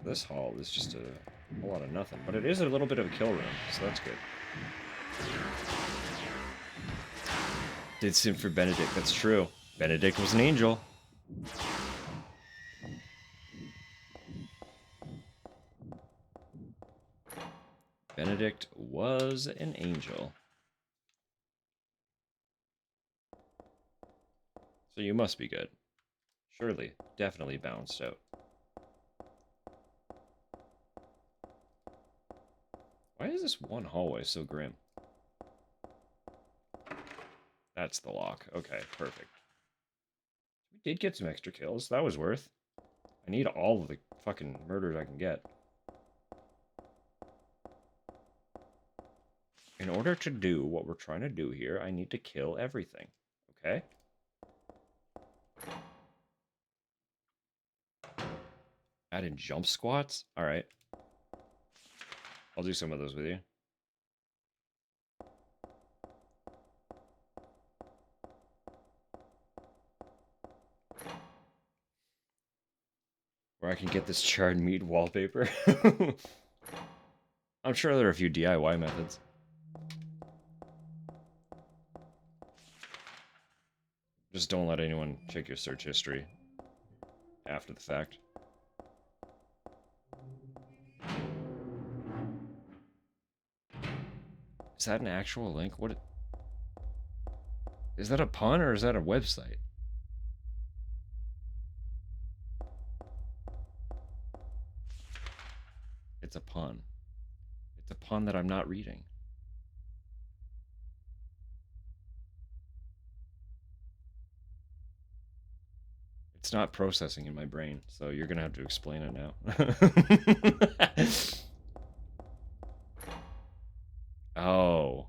This hall is just a whole lot of nothing, but it is a little bit of a kill room, so that's good. Did sim for Benedict, that's true. Benedict was an angel. Benedict was an angel. So you must be good. Surely, definitely balanced out. Why is this one hallway so grim? That's the lock. Okay, perfect. We did get some extra kills. That was worth. I need all of the fucking murders I can get. In order to do what we're trying to do here, I need to kill everything. Okay? Add in jump squats? Alright. I'll do some of those with you. Where I can get this charred meat wallpaper. I'm sure there are a few DIY methods. Just don't let anyone check your search history after the fact. Is that an actual link? What? Is that a pun or is that a website? It's a pun. It's a pun that I'm not reading. It's not processing in my brain, so you're gonna have to explain it now. Oh.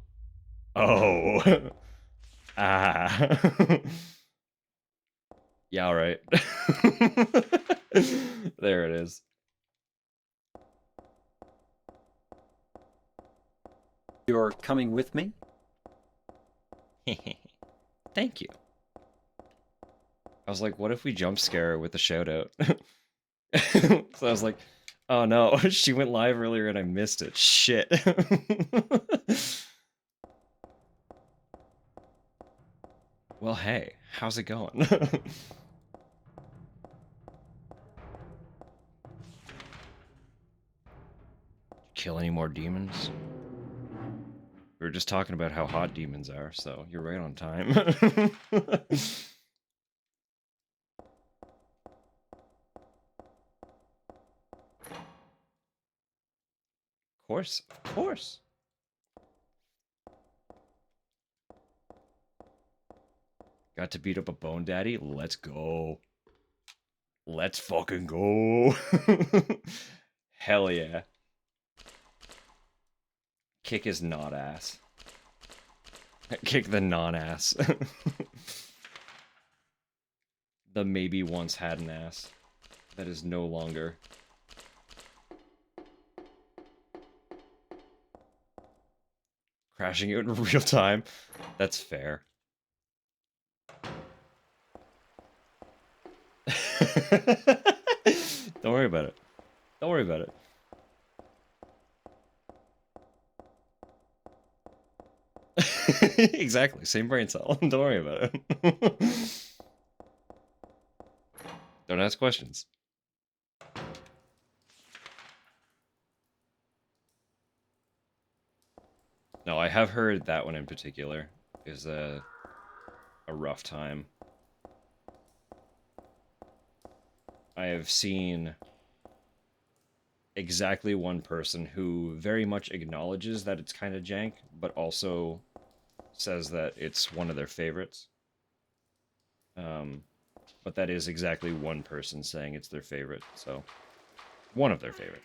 Oh. Ah. Yeah, alright. There it is. You're coming with me? Thank you. I was like, what if we jump scare her with a shout out? So I was like, oh no, she went live earlier and I missed it. Shit. Well, hey, how's it going? Kill any more demons? We were just talking about how hot demons are, so you're right on time. Of course. Got to beat up a bone daddy? Let's go. Let's fucking go. Hell yeah. Kick his not ass. Kick the non-ass. The maybe once had an ass. That is no longer. Crashing out in real time. That's fair. Don't worry about it. Don't worry about it. Exactly. Same brain cell. Don't worry about it. Don't ask questions. No, I have heard that one in particular is a rough time. I have seen exactly one person who very much acknowledges that it's kind of jank, but also says that it's one of their favorites. But that is exactly one person saying it's their favorite, so one of their favorite.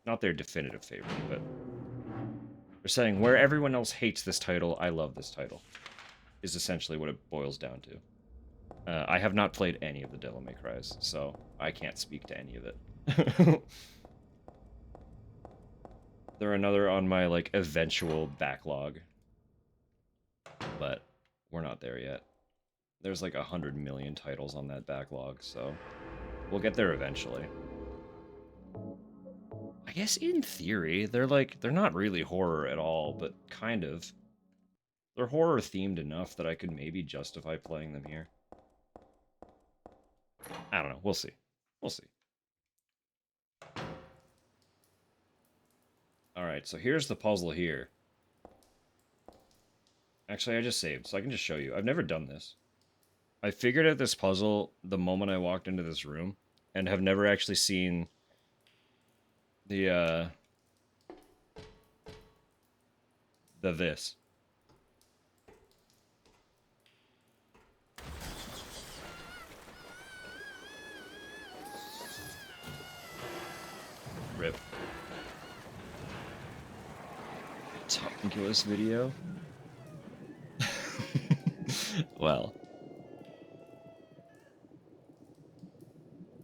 Not their definitive favorite, but they're saying where everyone else hates this title, I love this title, is essentially what it boils down to. I have not played any of the Devil May Cries, so I can't speak to any of it. They're another on my, like, eventual backlog. But we're not there yet. There's like 100 million titles on that backlog, so we'll get there eventually. I guess in theory, they're not really horror at all, but kind of. They're horror themed enough that I could maybe justify playing them here. I don't know. We'll see. We'll see. Alright, so here's the puzzle here. Actually, I just saved, so I can just show you. I've never done this. I figured out this puzzle the moment I walked into this room, and have never actually seen the this. Rip. Ridiculous video. Well,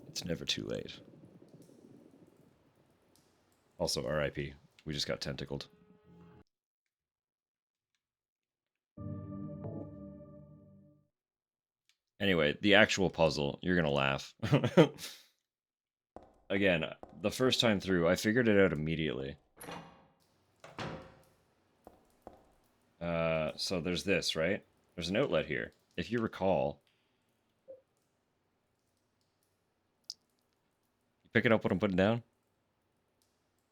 it's never too late. Also, RIP. We just got tentacled. Anyway, the actual puzzle, you're gonna laugh. Again, the first time through, I figured it out immediately. So there's this, right? There's an outlet here. if you recall, you pick it up what I'm putting down?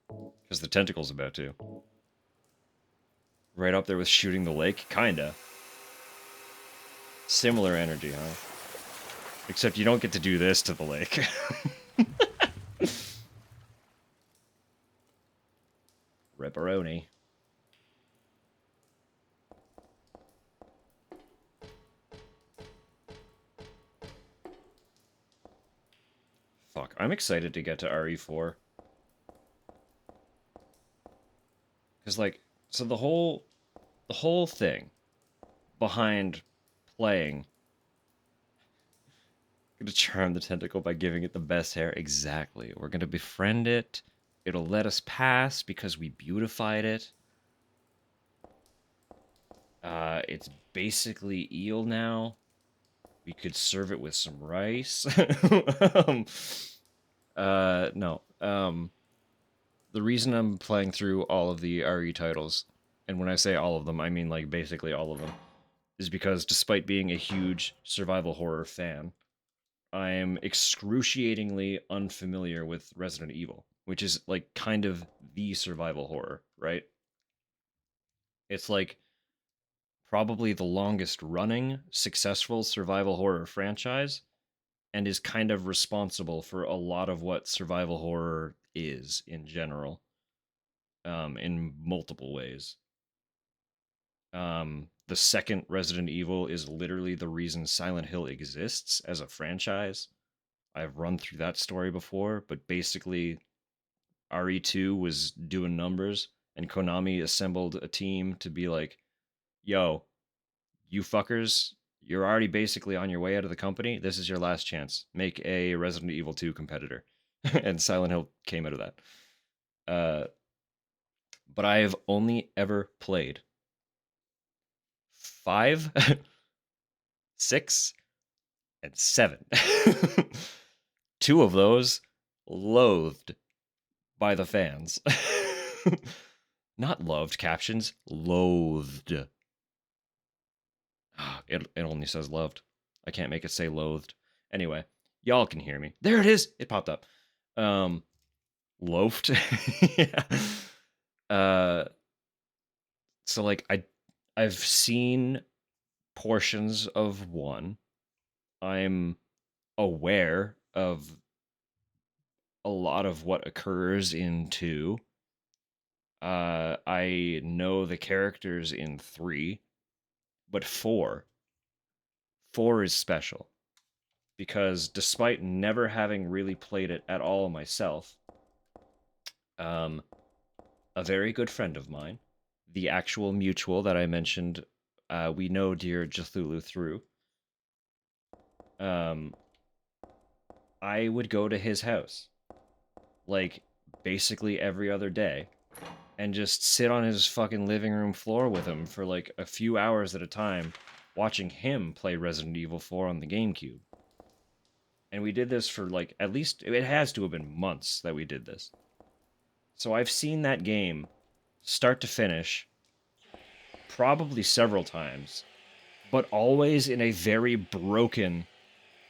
Because the tentacle's about to. Right up there with shooting the lake? Kinda. Similar energy, huh? Except you don't get to do this to the lake. Ripperoni. Fuck, I'm excited to get to RE4. Because, like, so the whole thing behind playing gonna charm the tentacle by giving it the best hair. Exactly. We're gonna befriend it. It'll let us pass because we beautified it. It's basically eel now. We could serve it with some rice. um, no. The reason I'm playing through all of the RE titles, and when I say all of them, I mean like basically all of them, is because despite being a huge survival horror fan, I am excruciatingly unfamiliar with Resident Evil, which is like kind of the survival horror, right? It's like probably the longest running successful survival horror franchise and is kind of responsible for a lot of what survival horror is in general, in multiple ways. The second Resident Evil is literally the reason Silent Hill exists as a franchise. I've run through that story before, but basically RE2 was doing numbers, and Konami assembled a team to be like, yo, you fuckers, you're already basically on your way out of the company. This is your last chance. Make a Resident Evil 2 competitor. And Silent Hill came out of that. But I have only ever played 5, 6, and 7. 2 of those loathed by the fans. Not loved captions, loathed. It only says loved. I can't make it say loathed. Anyway, y'all can hear me. There it is. It popped up. Loafed. Yeah. So like I've seen portions of 1. I'm aware of a lot of what occurs in 2. I know the characters in 3, but 4 is special because despite never having really played it at all myself, a very good friend of mine, the actual mutual that I mentioned, we know dear Cthulhu through. I would go to his house, like basically every other day, and just sit on his fucking living room floor with him for like a few hours at a time, watching him play Resident Evil 4 on the GameCube. And we did this for like, at least, it has to have been months that we did this. So I've seen that game start to finish probably several times, but always in a very broken,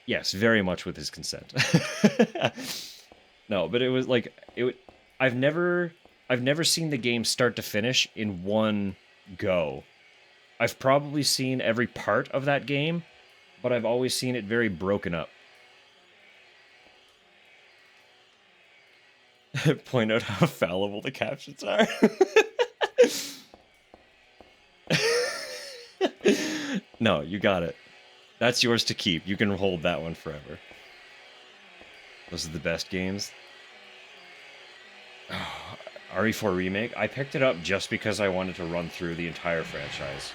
yes, very much with his consent. No, but it was like, I've never seen the game start to finish in one go. I've probably seen every part of that game, but I've always seen it very broken up. Point out how fallible the captions are. No, you got it. That's yours to keep. You can hold that one forever. Those are the best games. Oh, RE4 Remake. I picked it up just because I wanted to run through the entire franchise.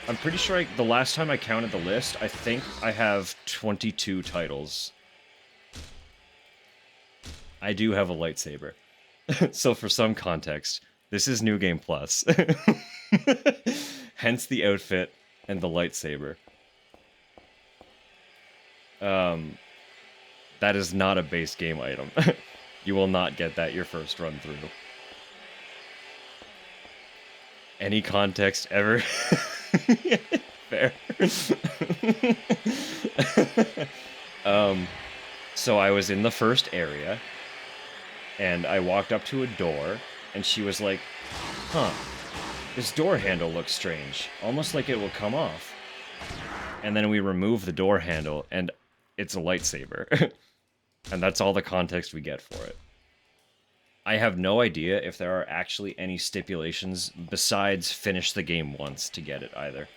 I'm pretty sure the last time I counted the list, I think I have 22 titles. I do have a lightsaber. So for some context, this is New Game Plus. Hence the outfit and the lightsaber. That is not a base game item. You will not get that your first run through. Any context ever. Fair. So I was in the first area, and I walked up to a door, and she was like, huh, this door handle looks strange, almost like it will come off. And then we remove the door handle, and it's a lightsaber. And that's all the context we get for it. I have no idea if there are actually any stipulations besides finish the game once to get it either.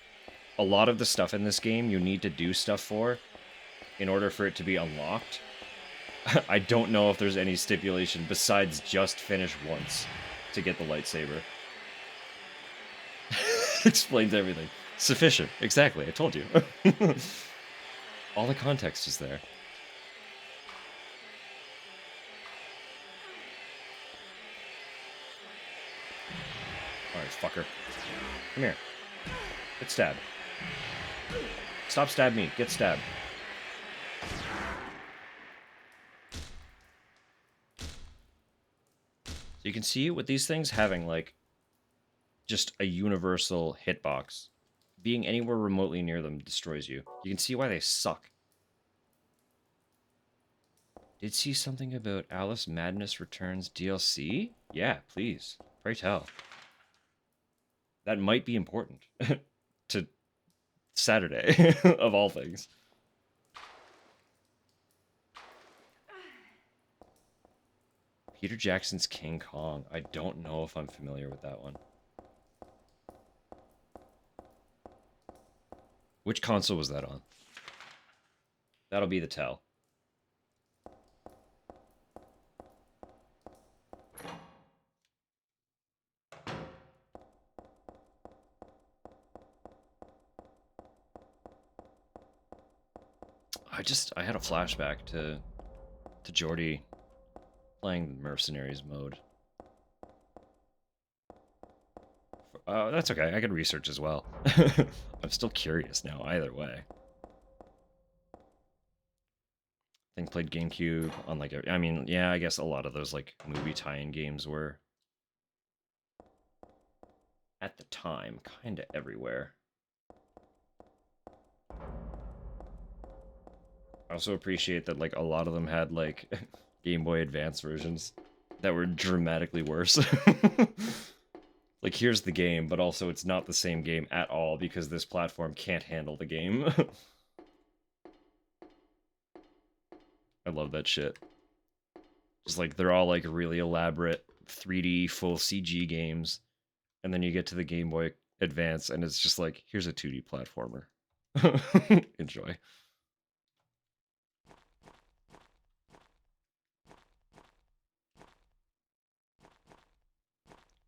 A lot of the stuff in this game you need to do stuff for in order for it to be unlocked. I don't know if there's any stipulation besides just finish once to get the lightsaber. Explains everything. Sufficient. Exactly, I told you. All the context is there. Alright, fucker. Come here. Get stabbed. Stop stab me. Get stabbed. So you can see with these things having, like, just a universal hitbox. Being anywhere remotely near them destroys you. You can see why they suck. Did see something about Alice Madness Returns DLC? Yeah, please. Pray tell. That might be important to Saturday, of all things. Peter Jackson's King Kong. I don't know if I'm familiar with that one. Which console was that on? That'll be the tell. I had a flashback to Jordy playing Mercenaries mode. That's okay. I can research as well. I'm still curious now, either way. I think played GameCube on like, I mean, yeah, I guess a lot of those like movie tie-in games were at the time kind of everywhere. I also appreciate that like a lot of them had like Game Boy Advance versions that were dramatically worse. Like, here's the game, but also it's not the same game at all because this platform can't handle the game. I love that shit. Just like, they're all like really elaborate 3D full CG games, and then you get to the Game Boy Advance and it's just like, here's a 2D platformer. Enjoy.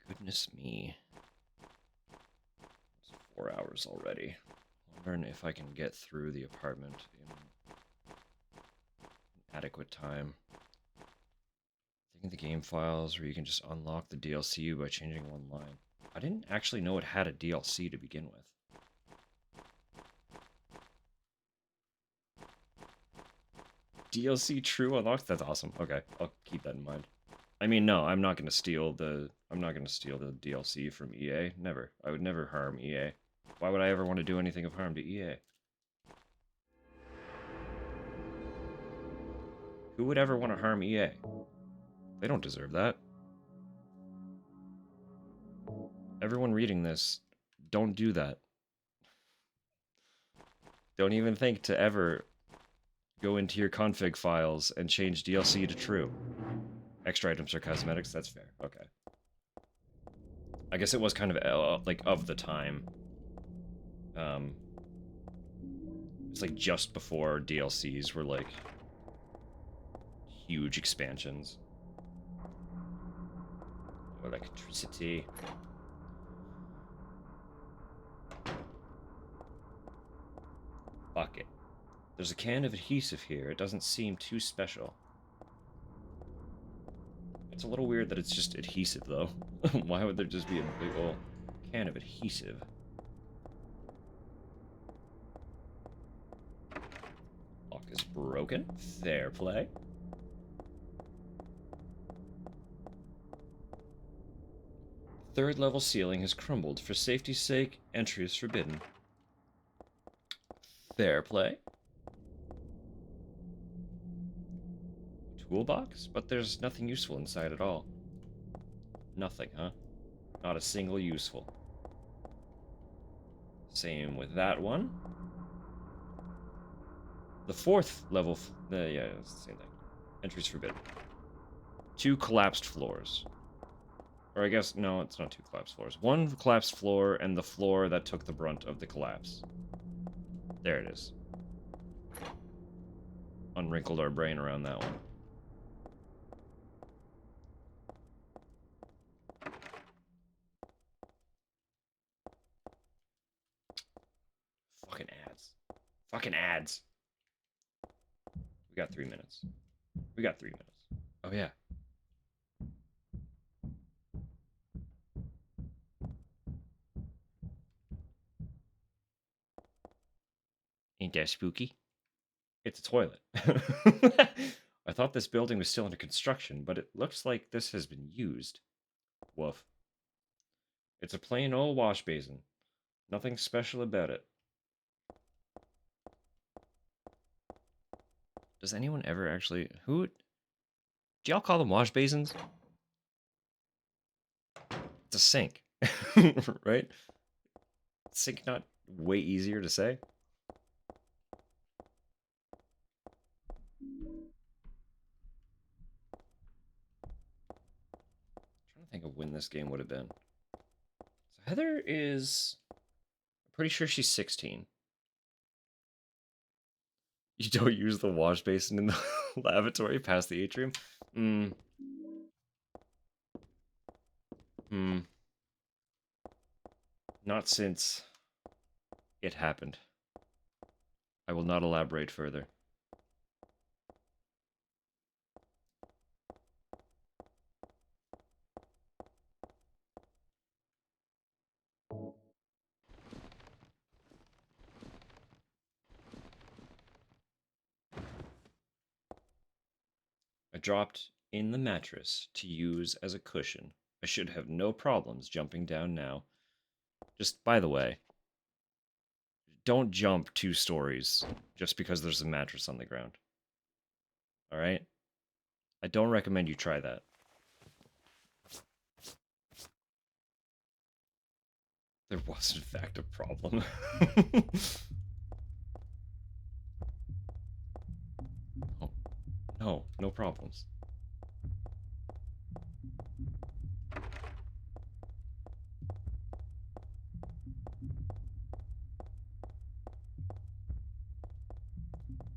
Goodness me. It's 4 hours already. Wondering if I can get through the apartment in adequate time. Thinking the game files where you can just unlock the DLC by changing one line. I didn't actually know it had a DLC to begin with. DLC true unlocks? That's awesome. Okay, I'll keep that in mind. I mean, no, I'm not gonna steal the DLC from EA. Never. I would never harm EA. Why would I ever want to do anything of harm to EA? Who would ever want to harm EA? They don't deserve that. Everyone reading this, don't do that. Don't even think to ever go into your config files and change DLC to true. Extra items are cosmetics, that's fair. Okay. I guess it was kind of, like, of the time. It's like just before DLCs were, like, huge expansions. Electricity. Fuck it. There's a can of adhesive here. It doesn't seem too special. It's a little weird that it's just adhesive, though. Why would there just be a big old can of adhesive? Lock is broken. Fair play. third level ceiling has crumbled. For safety's sake, entry is forbidden. Fair play. Toolbox? But there's nothing useful inside at all. Nothing, huh? Not a single useful. Same with that one. The fourth level... yeah, it's the same thing. Entry's forbidden. 2 collapsed floors. Or I guess, no, it's not 2 collapsed floors. 1 collapsed floor and the floor that took the brunt of the collapse. There it is. Unwrinkled our brain around that one. Fucking ads. Fucking ads. We got 3 minutes. We got 3 minutes. Oh, yeah. Ain't that spooky? It's a toilet. I thought this building was still under construction, but it looks like this has been used. Woof. It's a plain old wash basin. Nothing special about it. Does anyone ever actually... Who... Do y'all call them wash basins? It's a sink. Right? Sink not way easier to say? I'm trying to think of when this game would have been. So Heather is... I'm pretty sure she's 16. You don't use the wash basin in the lavatory past the atrium? Not since it happened. I will not elaborate further. I dropped in the mattress to use as a cushion. I should have no problems jumping down now. Just, by the way, don't jump 2 stories just because there's a mattress on the ground. Alright? I don't recommend you try that. There was, in fact, a problem. Oh, no, no problems.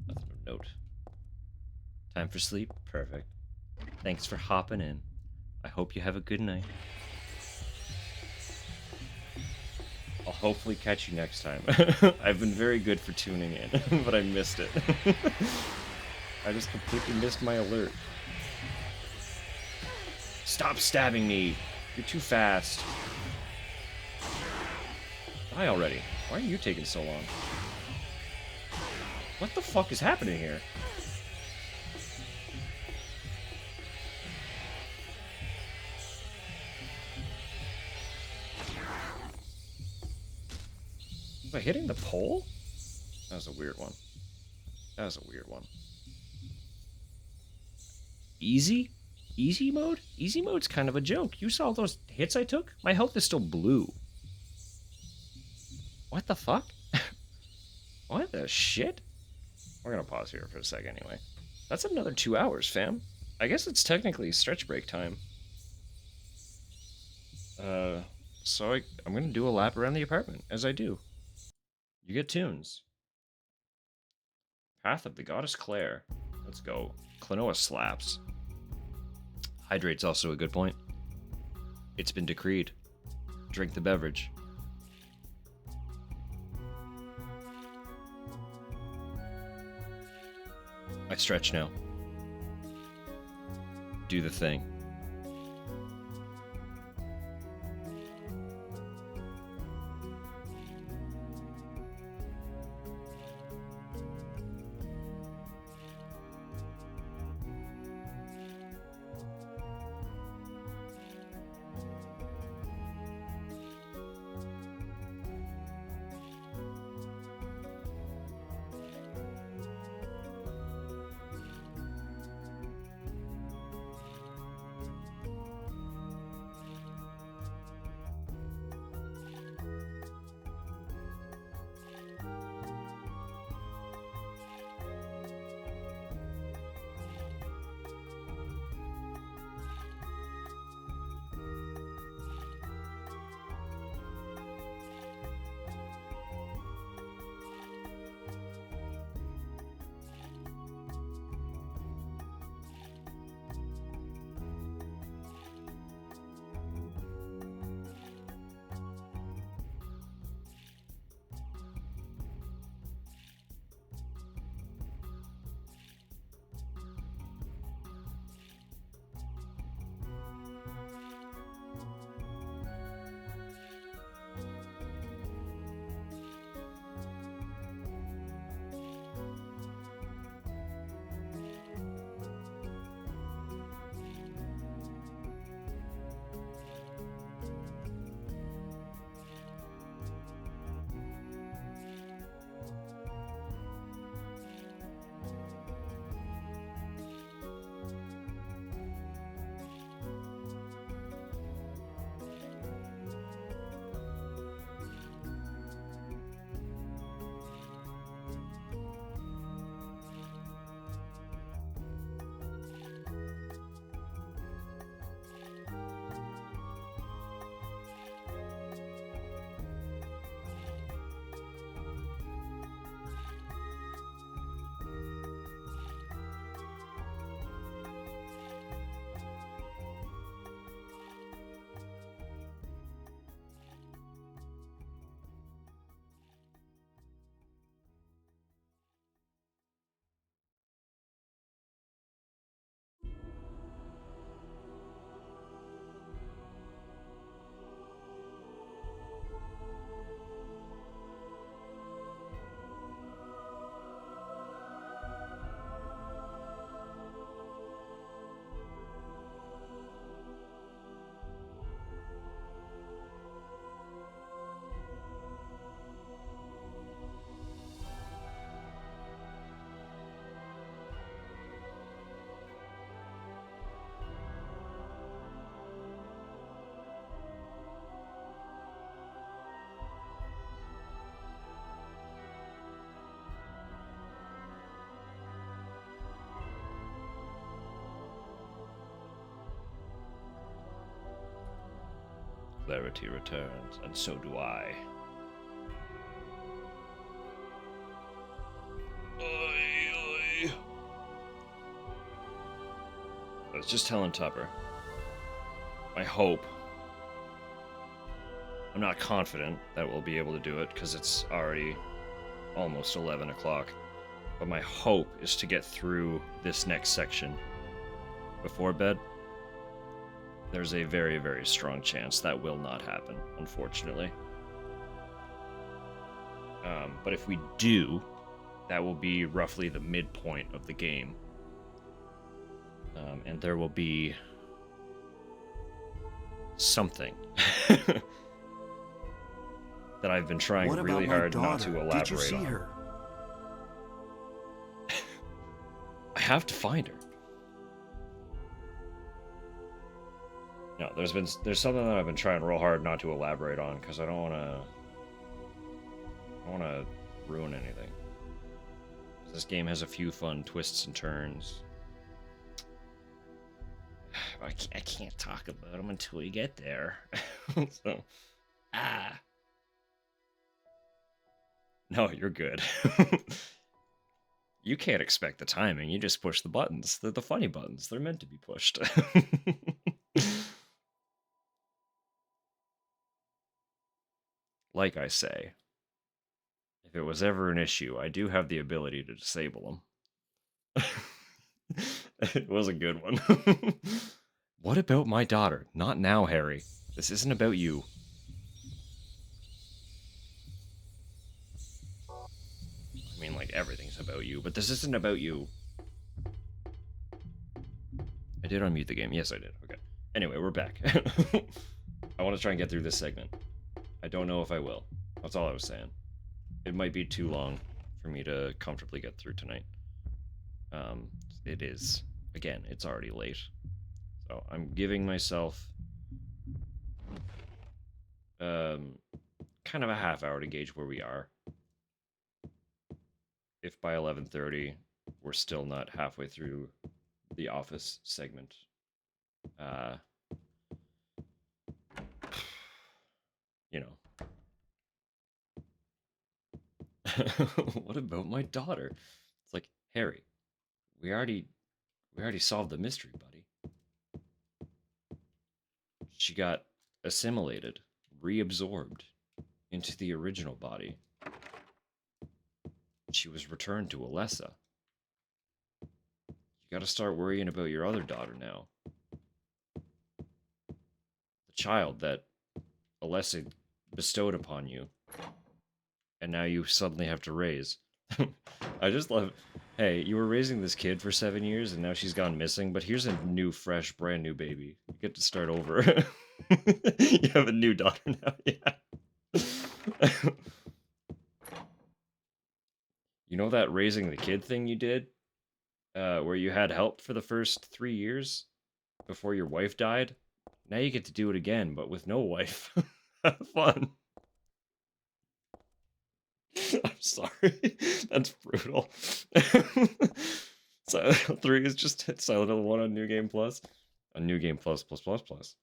Nothing of note. Time for sleep? Perfect. Thanks for hopping in. I hope you have a good night. I'll hopefully catch you next time. I've been very good for tuning in, but I missed it. I just completely missed my alert. Stop stabbing me! You're too fast. Die already. Why are you taking so long? What the fuck is happening here? Was I hitting the pole? That was a weird one. That was a weird one. Easy? Easy mode? Easy mode's kind of a joke. You saw those hits I took? My health is still blue. What the fuck? What the shit? We're gonna pause here for a sec anyway. That's another 2 hours, fam. I guess it's technically stretch break time. So I'm gonna do a lap around the apartment, as I do. You get tunes. Path of the Goddess Claire. Let's go. Klonoa slaps. Hydrate's also a good point. It's been decreed. Drink the beverage. I stretch now. Do the thing. Clarity returns, and so do I. I was just telling Tupper. I hope. I'm not confident that we'll be able to do it because it's already almost 11 o'clock. But my hope is to get through this next section before bed. There's a very, very strong chance that will not happen, unfortunately. But if we do, that will be roughly the midpoint of the game. And there will be something that I've been trying What really about my hard not to daughter? elaborate Did you see on. her? I have to find her. No, there's something that I've been trying real hard not to elaborate on because I don't want to ruin anything. This game has a few fun twists and turns. I can't talk about them until we get there. So, no, you're good. You can't expect the timing. You just push the buttons. They're the funny buttons. They're meant to be pushed. Like I say, if it was ever an issue, I do have the ability to disable them. It was a good one. What about my daughter? Not now, Harry. This isn't about you. I mean, like, everything's about you, but this isn't about you. I did unmute the game. Yes, I did. Okay. Anyway, we're back. I want to try and get through this segment. I don't know if I will. That's all I was saying. It might be too long for me to comfortably get through tonight. It is. Again, it's already late. So I'm giving myself kind of a half hour to gauge where we are. If by 11:30 we're still not halfway through the office segment, you know. What about my daughter? It's like, Harry, we already solved the mystery, buddy. She got assimilated, reabsorbed into the original body. She was returned to Alessa. You gotta start worrying about your other daughter now. The child that Alessa bestowed upon you. And now you suddenly have to raise. I just love, hey, you were raising this kid for 7 years and now she's gone missing, but here's a new, fresh, brand new baby. You get to start over. You have a new daughter now, yeah. You know that raising the kid thing you did? Where you had help for the first 3 years before your wife died? Now you get to do it again, but with no wife. Have fun. I'm sorry. That's brutal. Silent Hill 3 is just Silent Hill 1 on New Game Plus. On New Game Plus plus plus plus.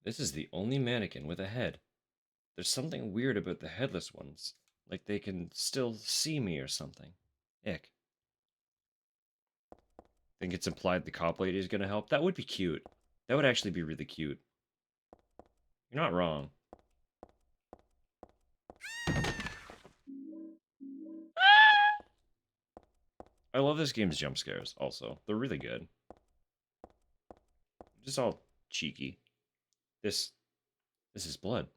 This is the only mannequin with a head. There's something weird about the headless ones. Like they can still see me or something. Ick. Think it's implied the cop lady is gonna help? That would be cute. That would actually be really cute. You're not wrong. I love this game's jump scares, also. They're really good. Just all cheeky. This is blood.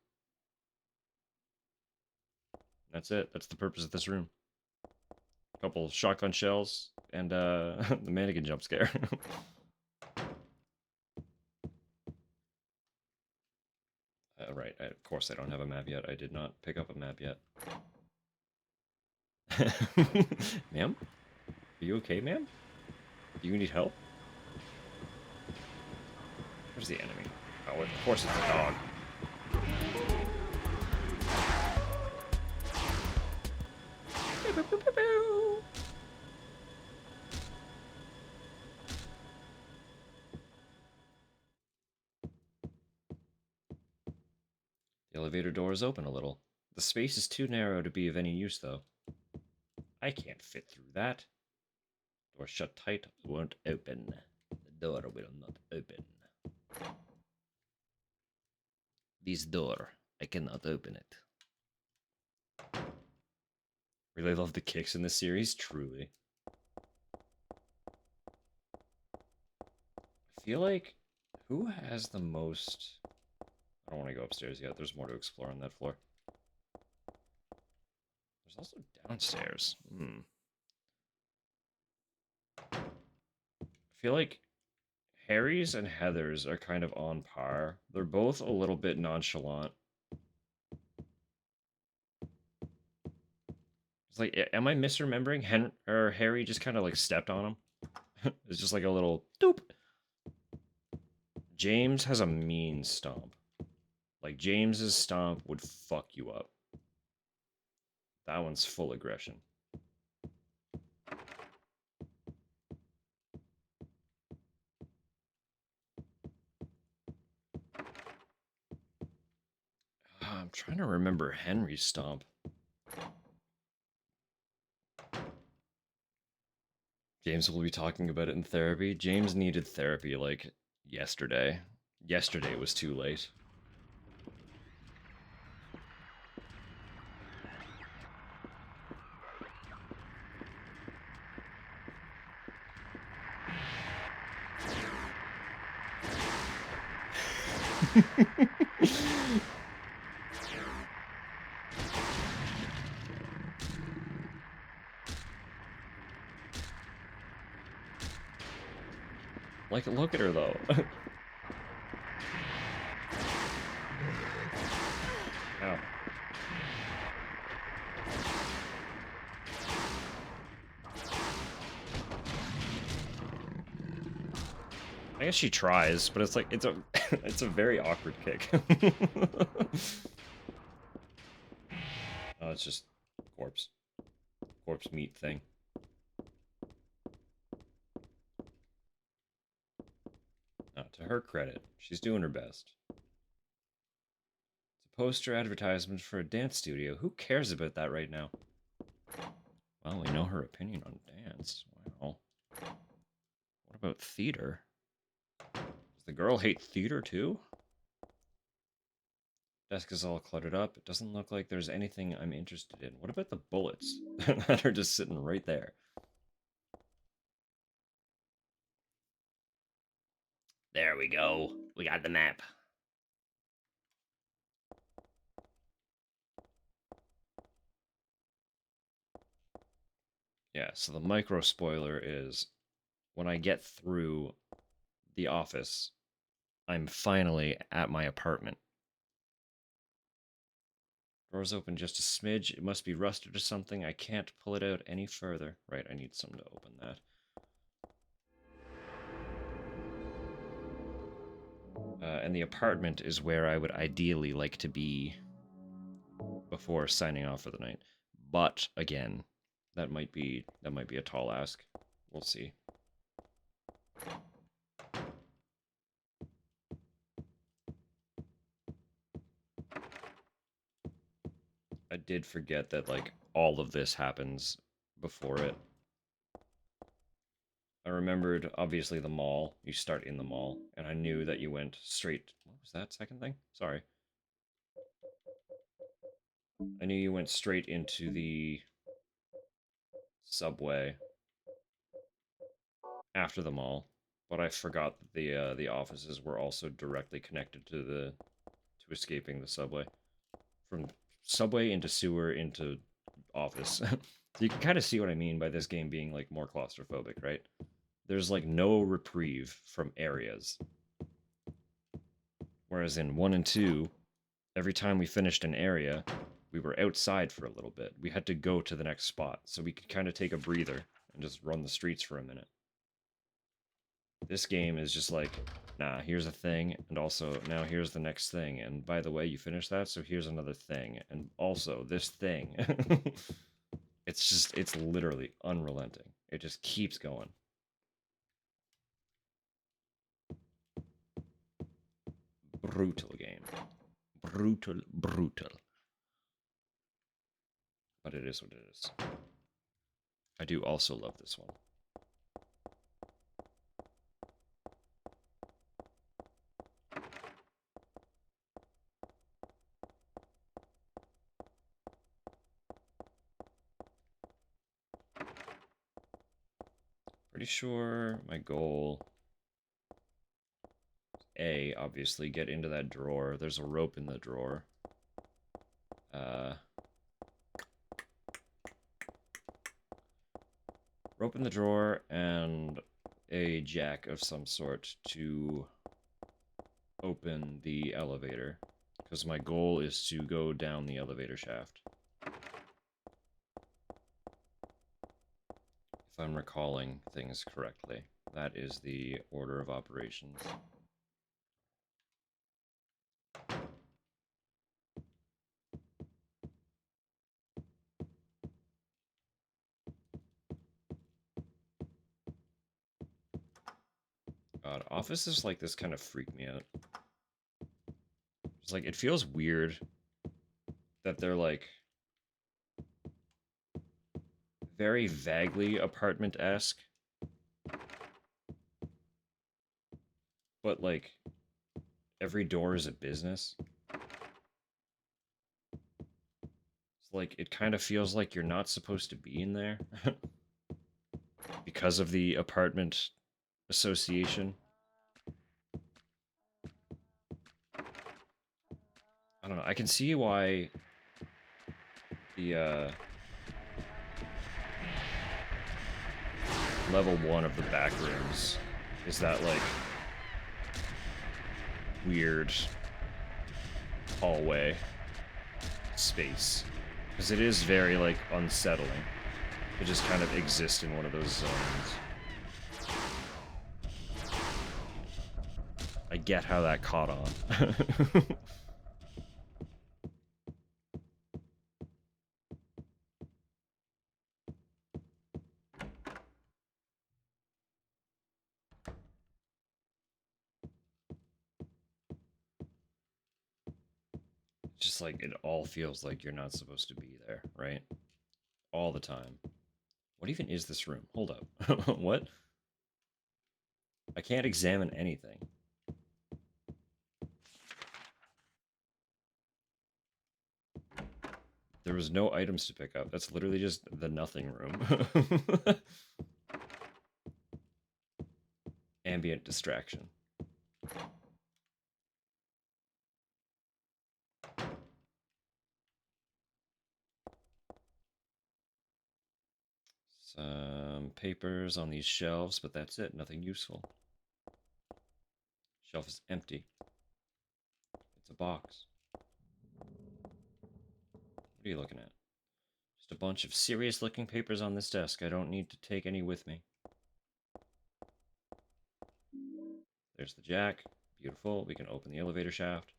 That's it. That's the purpose of this room. A couple shotgun shells and the mannequin jump scare. Right. Of course, I don't have a map yet. I did not pick up a map yet. Ma'am? Are you okay, ma'am? Do you need help? Where's the enemy? Oh, of course it's a dog. The elevator doors open a little. The space is too narrow to be of any use, though. I can't fit through that. Door shut tight, won't open. The door will not open. This door, I cannot open it. Really love the kicks in this series, truly. I feel like, who has the most... I don't want to go upstairs yet, there's more to explore on that floor. There's also downstairs. I feel like Harry's and Heather's are kind of on par. They're both a little bit nonchalant. It's like, am I misremembering? Harry just kind of like stepped on him. It's just like a little doop. James has a mean stomp. Like, James's stomp would fuck you up. That one's full aggression. I'm trying to remember Henry's stomp. James will be talking about it in therapy. James needed therapy, like, yesterday. Yesterday was too late. Like, look at her, though. Ow. I guess she tries, but it's like, it's a it's a very awkward kick. Oh, it's just corpse. Corpse meat thing. To her credit, she's doing her best. It's a poster advertisement for a dance studio. Who cares about that right now? Well, we know her opinion on dance. Wow. What about theater? Does the girl hate theater too? Desk is all cluttered up. It doesn't look like there's anything I'm interested in. What about the bullets that are just sitting right there? There we go. We got the map. Yeah, so the micro spoiler is when I get through the office, I'm finally at my apartment. Door's open just a smidge. It must be rusted or something. I can't pull it out any further. Right, I need something to open that. And the apartment is where I would ideally like to be before signing off for the night. But again, that might be a tall ask. We'll see. I did forget that, like, all of this happens before it. I remembered, obviously, the mall. You start in the mall, and I knew that you went straight... What was that second thing? Sorry. I knew you went straight into the subway after the mall, but I forgot that the offices were also directly connected to escaping the subway. From subway into sewer into office. So you can kind of see what I mean by this game being, like, more claustrophobic, right? There's, like, no reprieve from areas. Whereas in 1 and 2, every time we finished an area, we were outside for a little bit. We had to go to the next spot, so we could kind of take a breather and just run the streets for a minute. This game is just like, nah, here's a thing, and also, now here's the next thing, and by the way, you finished that, so here's another thing, and also, this thing. It's literally unrelenting. It just keeps going. Brutal game. Brutal, brutal. But it is what it is. I do also love this one. Pretty sure my goal... A, obviously, get into that drawer. There's a rope in the drawer. Rope in the drawer and a jack of some sort to open the elevator. Because my goal is to go down the elevator shaft. If I'm recalling things correctly. That is the order of operations. God, offices like this kind of freak me out. It's like, it feels weird that they're like very vaguely apartment-esque. But like, every door is a business. It's like, it kind of feels like you're not supposed to be in there. Because of the apartment association. I don't know, I can see why the, level 1 of the back rooms is that, like, weird hallway space. Because it is very, like, unsettling. To just kind of exist in one of those zones. I get how that caught on. Just like, it all feels like you're not supposed to be there, right? All the time. What even is this room? Hold up. What? I can't examine anything. There was no items to pick up. That's literally just the nothing room. Ambient distraction. Some papers on these shelves, but that's it. Nothing useful. Shelf is empty. It's a box. What are you looking at? Just a bunch of serious-looking papers on this desk. I don't need to take any with me. There's the jack. Beautiful. We can open the elevator shaft.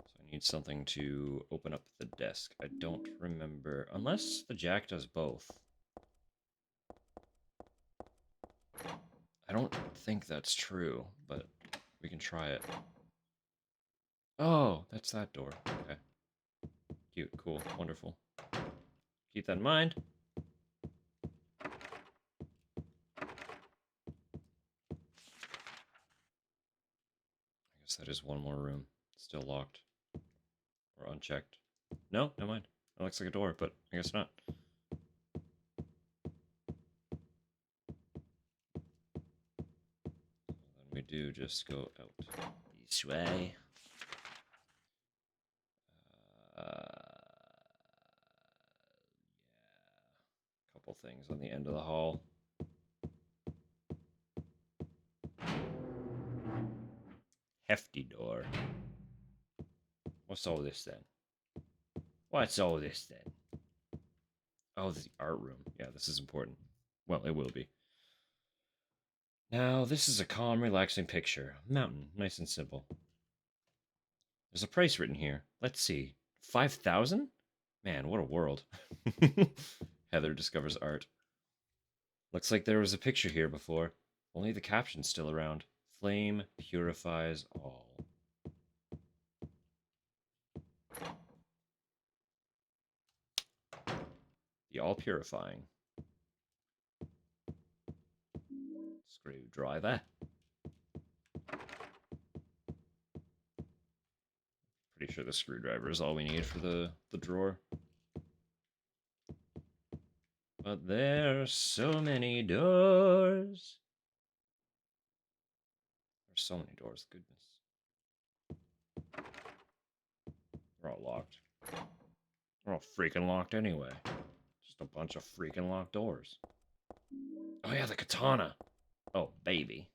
So I need something to open up the desk. I don't remember. Unless the jack does both. I don't think that's true, but we can try it. Oh, that's that door. Okay. Cute, cool, wonderful. Keep that in mind. I guess that is one more room. Still locked. Or unchecked. No, never mind. That looks like a door, but I guess not. Then we do just go out this way. Couple things on the end of the hall. Hefty door. What's all this then? What's all this then? Oh, the art room. Yeah, this is important. Well, it will be. Now, this is a calm, relaxing picture. Mountain, nice and simple. There's a price written here. Let's see. 5,000? Man, what a world. Heather discovers art. Looks like there was a picture here before. Only the caption's still around. Flame purifies all. The all purifying. Screwdriver. Pretty sure the screwdriver is all we need for the drawer. But there are so many doors. There's so many doors, goodness. They're all locked. They're all freaking locked anyway. Just a bunch of freaking locked doors. Oh yeah, the katana. Oh, baby.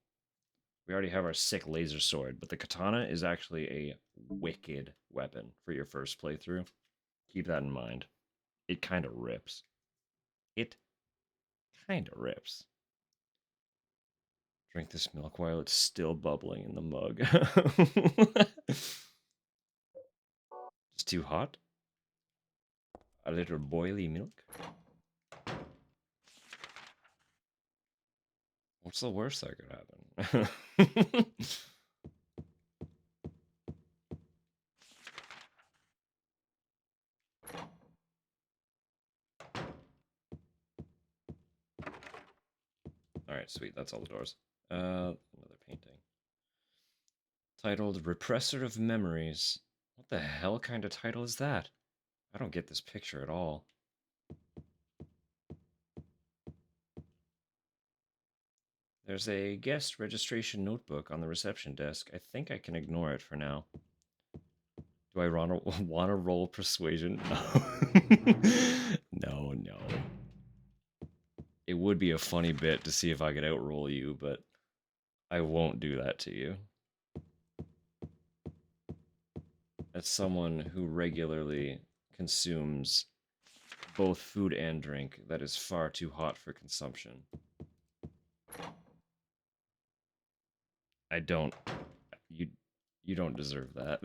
We already have our sick laser sword, but the katana is actually a wicked weapon for your first playthrough. Keep that in mind. It kind of rips. It kind of rips. Drink this milk while it's still bubbling in the mug. It's too hot? A little boily milk? What's the worst that could happen? Alright, sweet. That's all the doors. Another painting. Titled Repressor of Memories. What the hell kind of title is that? I don't get this picture at all. There's a guest registration notebook on the reception desk. I think I can ignore it for now. Do I want to roll persuasion? No. No, no. It would be a funny bit to see if I could outroll you, but I won't do that to you. As someone who regularly consumes both food and drink that is far too hot for consumption, I don't. You don't deserve that.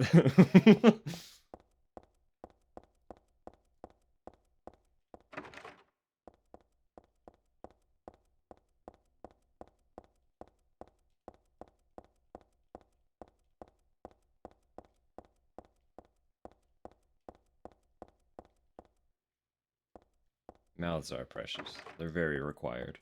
Mouths are precious. They're very required.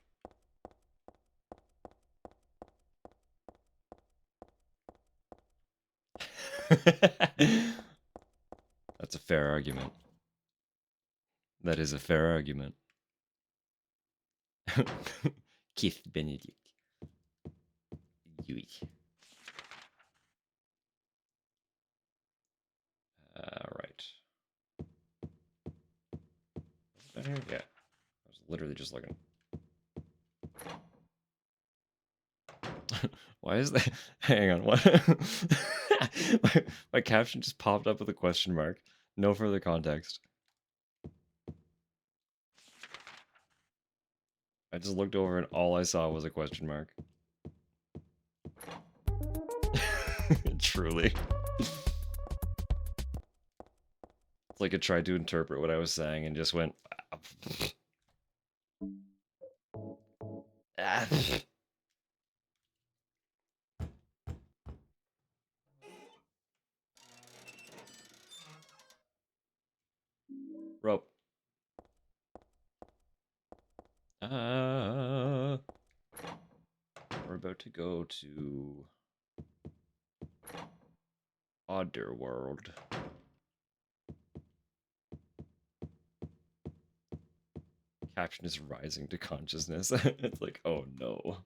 That's a fair argument. That is a fair argument. Keith Benedict. Yui. Right. Down here? Yeah. I was literally just looking. Why is that? Hang on, what? my caption just popped up with a question mark. No further context. I just looked over and all I saw was a question mark. Truly. It's like it tried to interpret what I was saying and just went. Rope. We're about to go to Otherworld. Caption is rising to consciousness. It's like, oh no.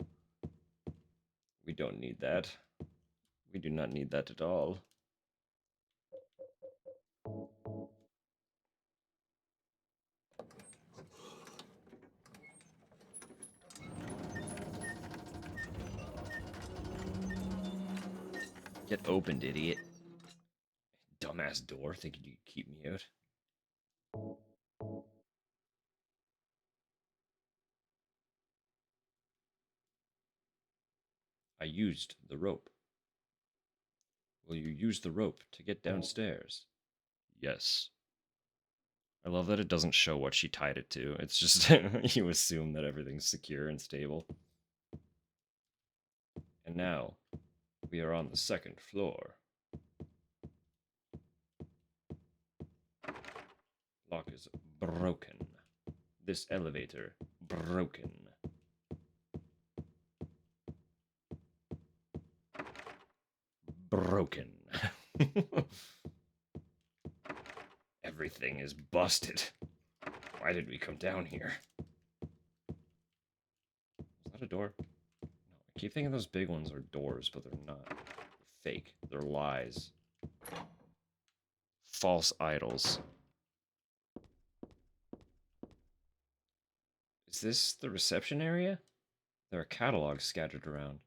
We don't need that. We do not need that at all. Get opened, idiot. Dumbass door, thinking you could keep me out. I used the rope. Will you use the rope to get downstairs? Yes. I love that it doesn't show what she tied it to. It's just you assume that everything's secure and stable. And now we are on the second floor. Lock is broken. This elevator broken. Broken. Everything is busted. Why did we come down here? Is that a door? No, I keep thinking those big ones are doors, but they're not. They're fake. They're lies. False idols. Is this the reception area? There are catalogs scattered around.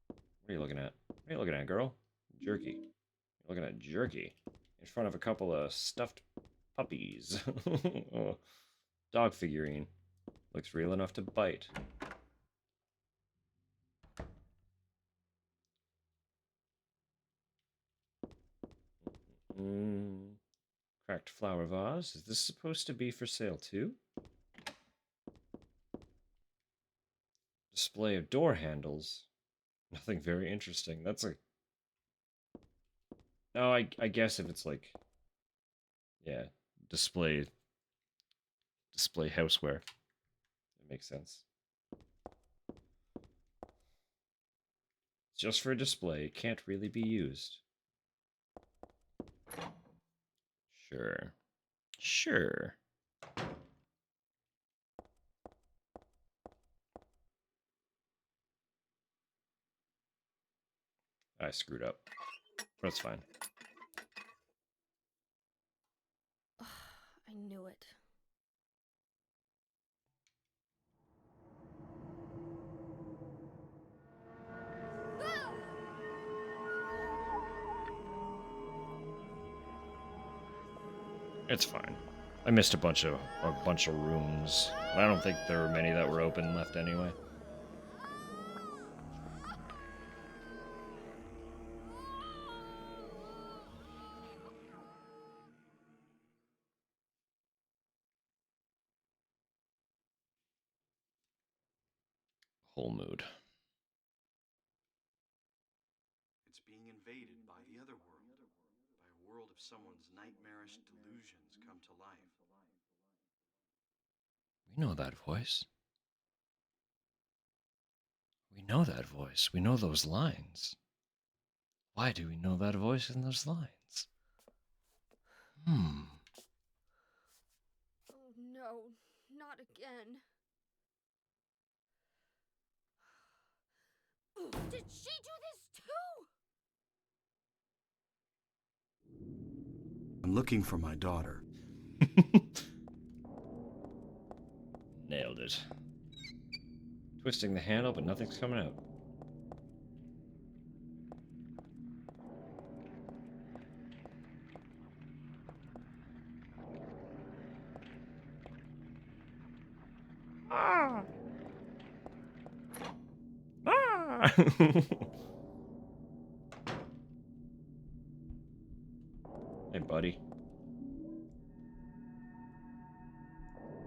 What are you looking at? What are you looking at, girl? Jerky. You're looking at jerky. In front of a couple of stuffed puppies. Oh, dog figurine. Looks real enough to bite. Cracked flower vase. Is this supposed to be for sale too? Display of door handles. Nothing very interesting. That's a... No, I guess if it's like... Yeah, display houseware. It makes sense. It's just for display. It can't really be used. Sure. Sure. I screwed up. That's fine. I knew it. It's fine. I missed a bunch of rooms. I don't think there were many that were open left anyway. Whole mood. It's being invaded by the other world, by a world of someone's nightmarish delusions come to life. We know that voice. We know that voice. We know those lines. Why do we know that voice and those lines? Oh no, not again. Did she do this too? I'm looking for my daughter. Nailed it. Twisting the handle, but nothing's coming out. Ah! Ah! Hey, buddy.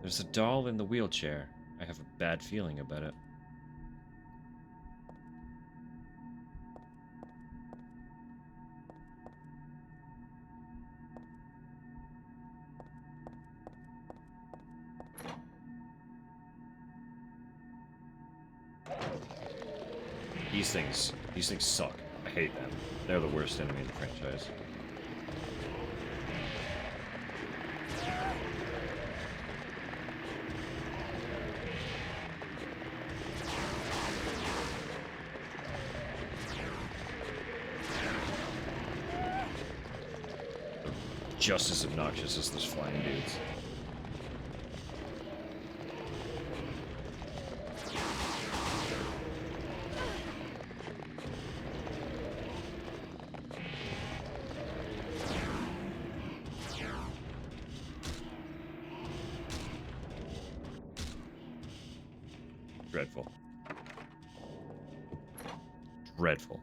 There's a doll in the wheelchair. I have a bad feeling about it. These things suck. I hate them. They're the worst enemy in the franchise. Just as obnoxious as those flying dudes. Dreadful. Dreadful.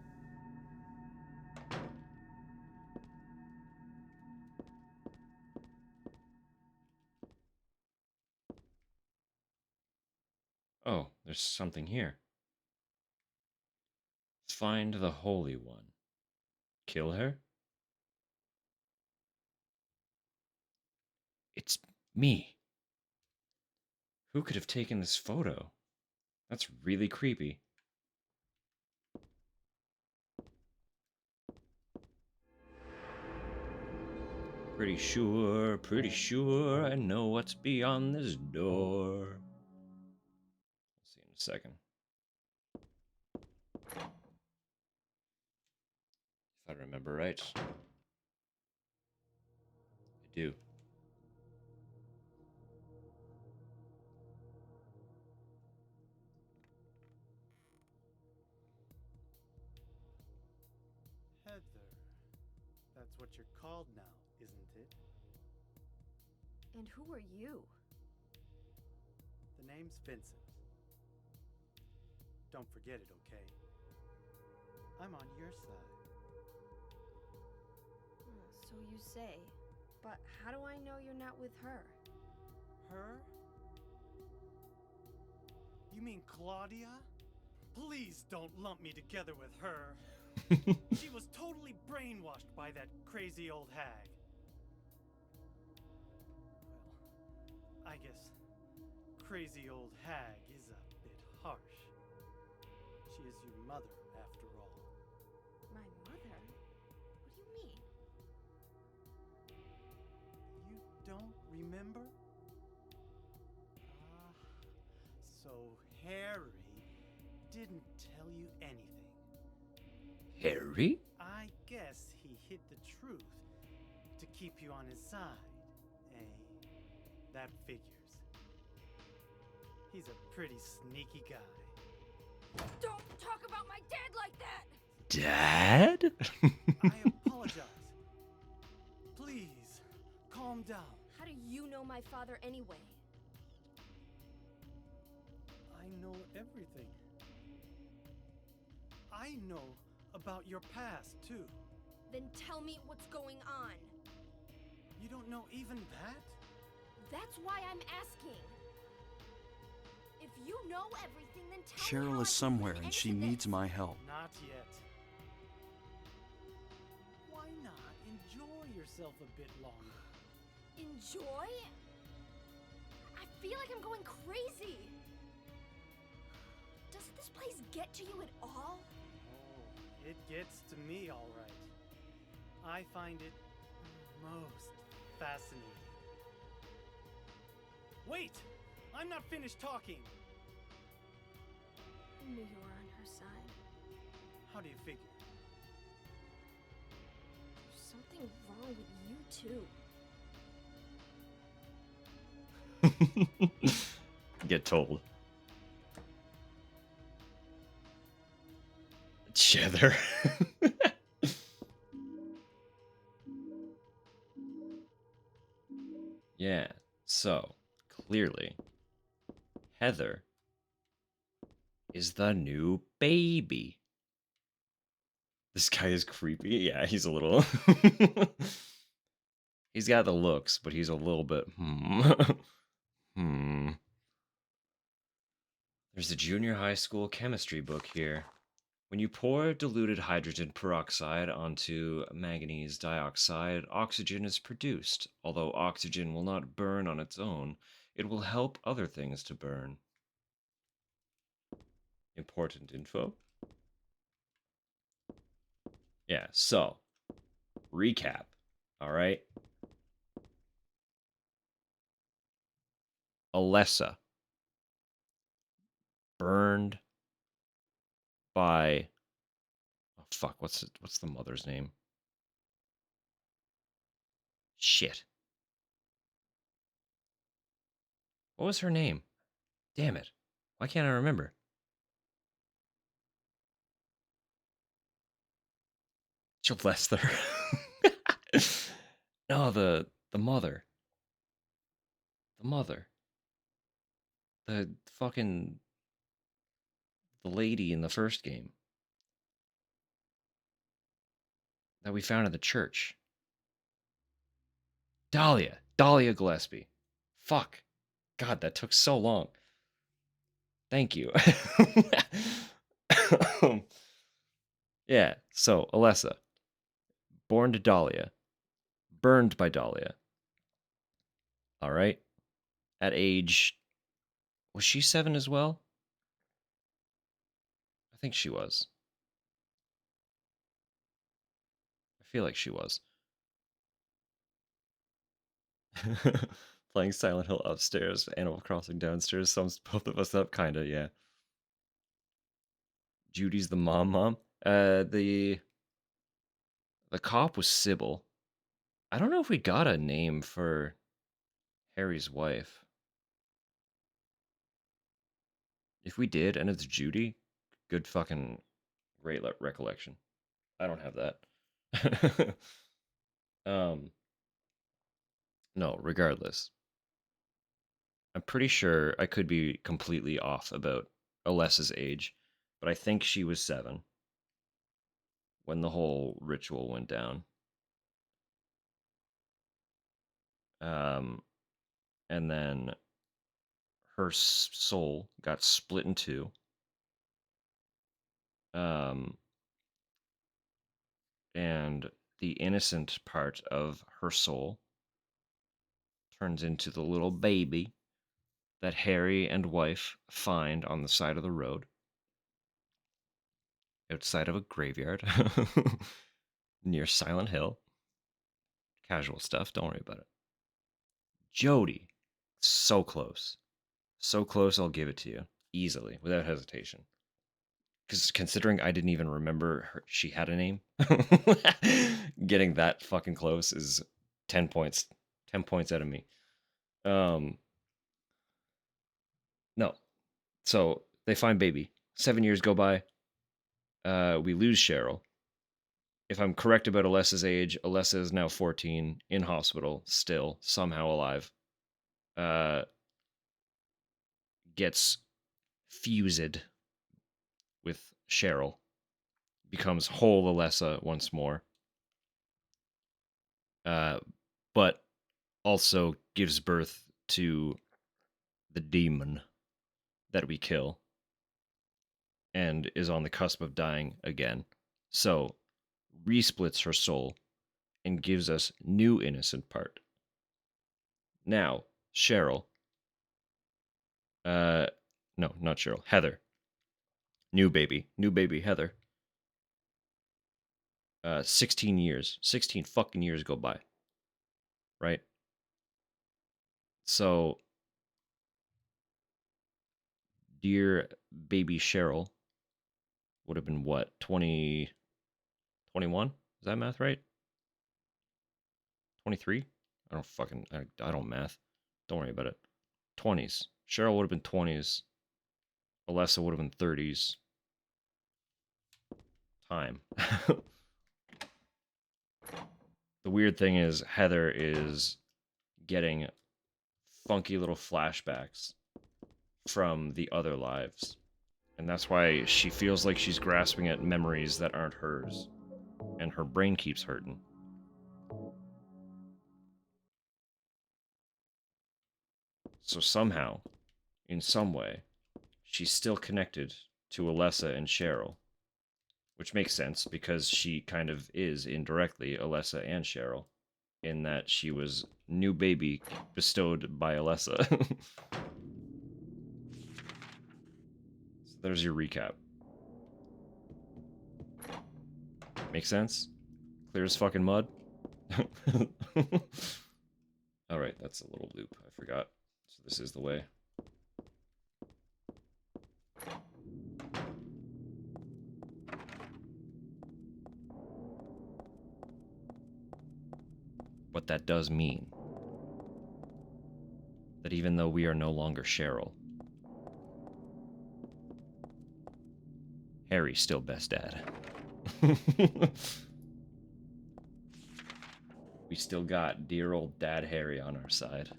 Oh, there's something here. Find the Holy One. Kill her? It's me. Who could have taken this photo? That's really creepy. Pretty sure I know what's beyond this door. We'll see in a second. If I remember right. I do. Heather. That's what you're called now, isn't it? And who are you? The name's Vincent. Don't forget it, okay? I'm on your side. So you say. But how do I know you're not with her? Her? You mean Claudia? Please don't lump me together with her. She was totally brainwashed by that crazy old hag. Well, I guess crazy old hag is a bit harsh. She is your mother, after all. My mother? What do you mean? You don't remember? So Harry didn't tell you anything. Harry? I guess he hid the truth to keep you on his side. Eh? That figures. He's a pretty sneaky guy. Don't talk about my dad like that! Dad? I apologize. Please, calm down. How do you know my father anyway? I know everything. I know about your past, too. Then tell me what's going on. You don't know even that? That's why I'm asking. If you know everything, then tell me Cheryl how I is can somewhere put and an she end to needs this. my help. Not yet. Why not enjoy yourself a bit longer? Enjoy? I feel like I'm going crazy. Does this place get to you at all? Oh, it gets to me, all right. I find it most fascinating. Wait! I'm not finished talking! I knew you were on her side. How do you figure? There's something wrong with you, too. Get told. Cheddar. Yeah, so clearly, Heather is the new baby. This guy is creepy. Yeah, he's a little. He's got the looks, but he's a little bit. There's a junior high school chemistry book here. When you pour diluted hydrogen peroxide onto manganese dioxide, oxygen is produced. Although oxygen will not burn on its own, it will help other things to burn. Important info. Yeah, so, recap. All right. Alessa burned by, oh fuck, what's the mother's name? Shit. What was her name? Damn it. Why can't I remember? Lester. No, the mother. The mother. The fucking the lady in the first game that we found in the church. Dahlia Gillespie. Fuck. God, that took so long. Thank you. Yeah, so Alessa, born to Dahlia, burned by Dahlia. All right. At age, was she 7 as well? I think she was. I feel like she was. Playing Silent Hill upstairs, Animal Crossing downstairs, sums both of us up, kinda, yeah. Judy's the mom. The cop was Sybil. I don't know if we got a name for Harry's wife. If we did, and it's Judy, good fucking great recollection. I don't have that. No, regardless. I'm pretty sure I could be completely off about Alessa's age, but I think she was 7 when the whole ritual went down. And then her soul got split in two. And the innocent part of her soul turns into the little baby that Harry and wife find on the side of the road outside of a graveyard near Silent Hill. Casual stuff, don't worry about it. Jody, so close. So close, I'll give it to you. Easily, without hesitation. Because considering I didn't even remember she had a name, getting that fucking close is 10 points. 10 points out of me. No. So they find baby. 7 years go by. We lose Cheryl. If I'm correct about Alessa's age, Alessa is now 14, in hospital, still, somehow alive. Gets fused with Cheryl. Becomes whole Alessa once more. But also gives birth to the demon that we kill. And is on the cusp of dying again. So, resplits her soul and gives us new innocent part. Now, Cheryl. No, not Cheryl. Heather. New baby, Heather. 16 years. 16 fucking years go by. Right? So, dear baby Cheryl would have been what? 20, 21? Is that math right? 23? I don't math. Don't worry about it. 20s. Cheryl would have been 20s. Alessa would have been 30s. Time. The weird thing is Heather is getting funky little flashbacks from the other lives. And that's why she feels like she's grasping at memories that aren't hers. And her brain keeps hurting. So somehow, in some way, she's still connected to Alessa and Cheryl. Which makes sense because she kind of is indirectly Alessa and Cheryl. In that she was new baby bestowed by Alessa. So there's your recap. Make sense? Clear as fucking mud? Alright, that's a little loop. I forgot. So this is the way. What that does mean that even though we are no longer Cheryl, Harry's still best dad. We still got dear old Dad Harry on our side.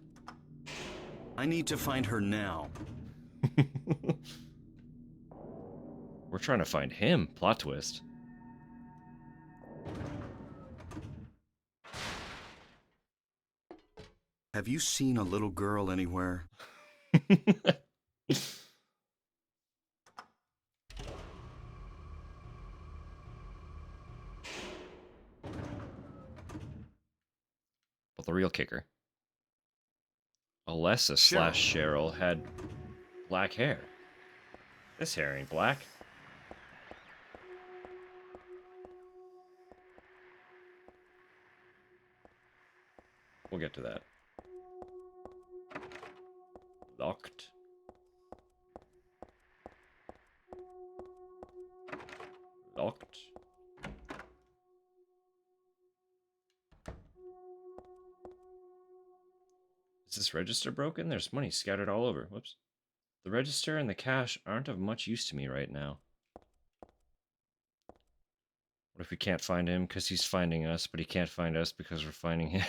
I need to find her now. We're trying to find him. Plot twist. Have you seen a little girl anywhere? kicker. Alessa slash Cheryl had black hair. This hair ain't black. We'll get to that. Locked. Locked. Is this register broken? There's money scattered all over. Whoops. The register and the cash aren't of much use to me right now. What if we can't find him because he's finding us, but he can't find us because we're finding him?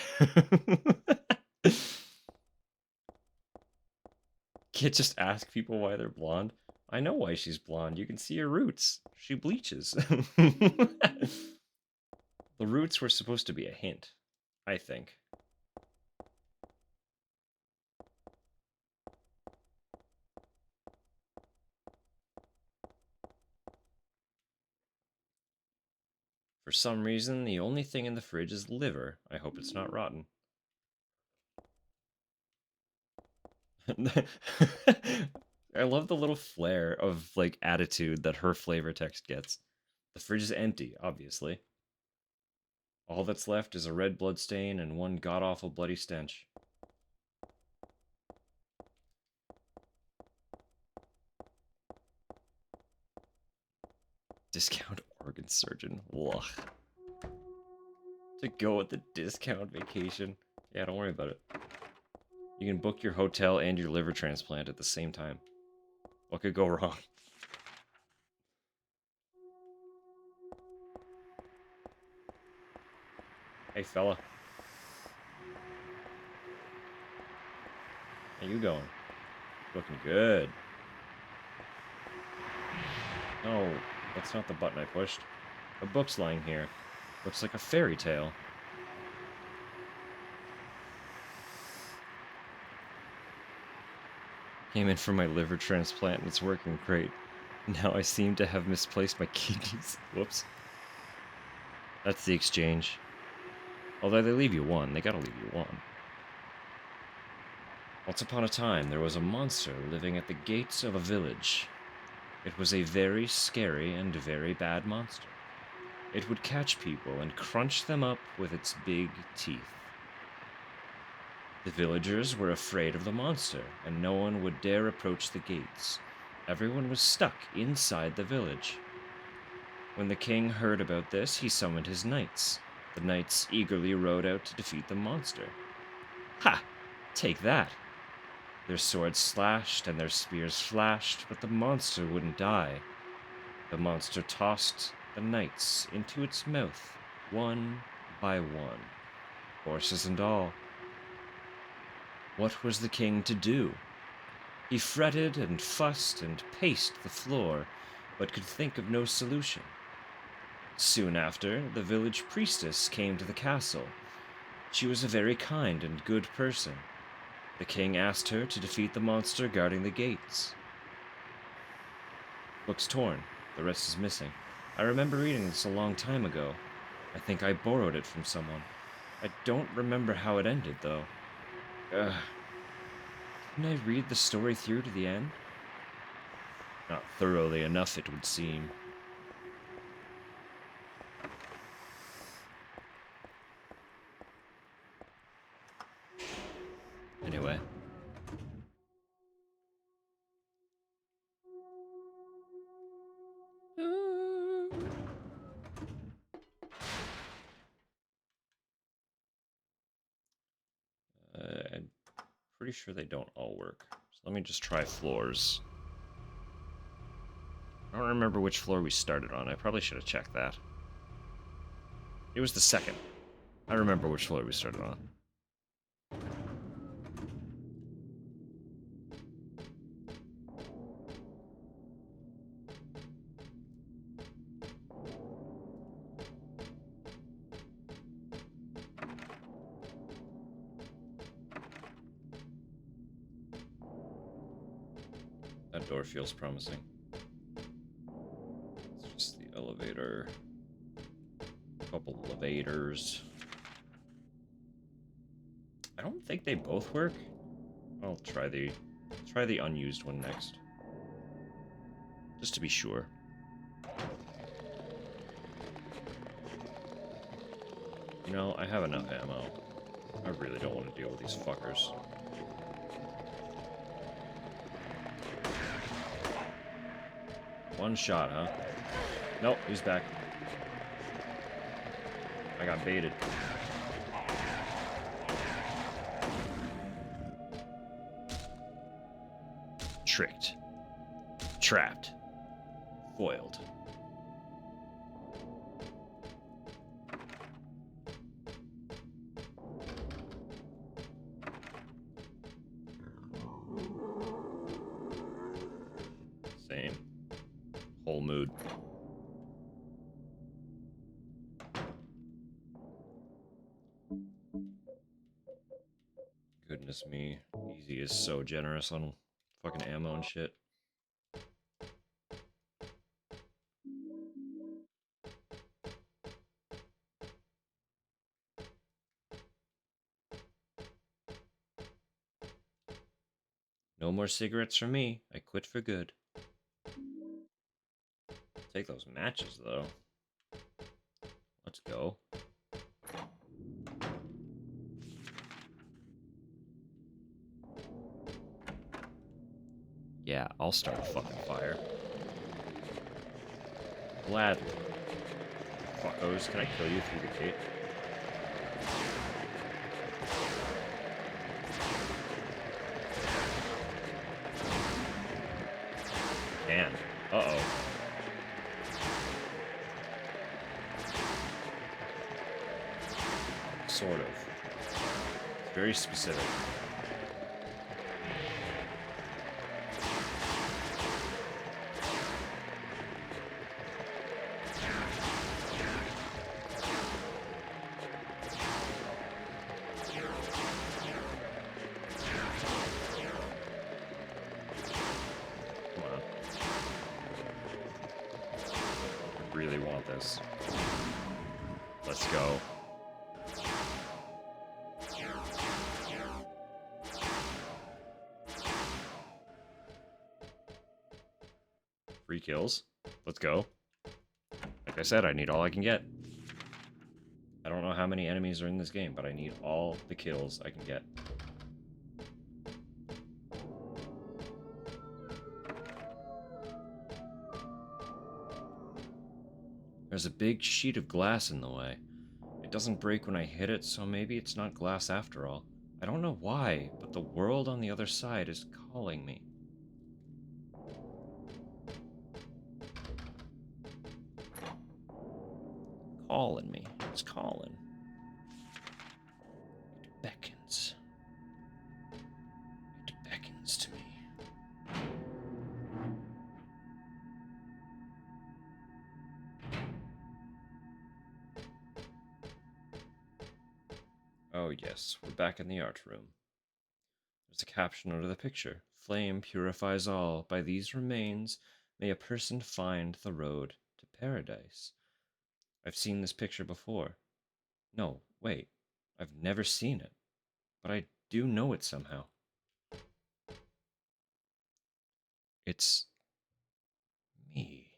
Can't just ask people why they're blonde. I know why she's blonde. You can see her roots. She bleaches. The roots were supposed to be a hint, I think. For some reason, the only thing in the fridge is liver. I hope it's not rotten. I love the little flare of, like, attitude that her flavor text gets. The fridge is empty, obviously. All that's left is a red blood stain and one god-awful bloody stench. Discount organ surgeon. Ugh. To go with the discount vacation. Yeah, don't worry about it. You can book your hotel and your liver transplant at the same time. What could go wrong? Hey, fella. How you going? Looking good. No, that's not the button I pushed. A book's lying here. Looks like a fairy tale. Came in for my liver transplant and it's working great. Now I seem to have misplaced my kidneys. Whoops. That's the exchange. Although they leave you one, they gotta leave you one. Once upon a time, there was a monster living at the gates of a village. It was a very scary and very bad monster. It would catch people and crunch them up with its big teeth. The villagers were afraid of the monster, and no one would dare approach the gates. Everyone was stuck inside the village. When the king heard about this, he summoned his knights. The knights eagerly rode out to defeat the monster. Ha! Take that! Their swords slashed and their spears flashed, but the monster wouldn't die. The monster tossed the knights into its mouth, one by one, horses and all. What was the king to do? He fretted and fussed and paced the floor, but could think of no solution. Soon after, the village priestess came to the castle. She was a very kind and good person. The king asked her to defeat the monster guarding the gates. Book's torn. The rest is missing. I remember reading this a long time ago. I think I borrowed it from someone. I don't remember how it ended, though. Ugh. Didn't I read the story through to the end? Not thoroughly enough, it would seem. Anyway. I'm pretty sure they don't all work. So let me just try floors. I don't remember which floor we started on. I probably should have checked that. It was the second. I remember which floor we started on. That door feels promising. It's just the elevator. A couple elevators. I don't think they both work. I'll try the unused one next. Just to be sure. You know, I have enough ammo. I really don't want to deal with these fuckers. One shot, huh? Nope, he's back. I got baited. Tricked. Trapped. Foiled. Same. Whole mood. Goodness me. Easy is so generous on fucking ammo and shit. No more cigarettes for me. I quit for good. Take those matches, though. Let's go. Yeah, I'll start a fucking fire. Gladly. Fuckos, can I kill you through the gate? Can. Uh-oh. Sort of. Very specific. Come on. I really want this. Let's go. Free kills. Let's go. Like I said, I need all I can get. I don't know how many enemies are in this game, but I need all the kills I can get. There's a big sheet of glass in the way. It doesn't break when I hit it, so maybe it's not glass after all. I don't know why, but the world on the other side is calling me. Calling me. It's calling. It beckons. It beckons to me. Oh yes, we're back in the art room. There's a caption under the picture. Flame purifies all. By these remains may a person find the road to paradise. I've seen this picture before. No, wait. I've never seen it. But I do know it somehow. It's me.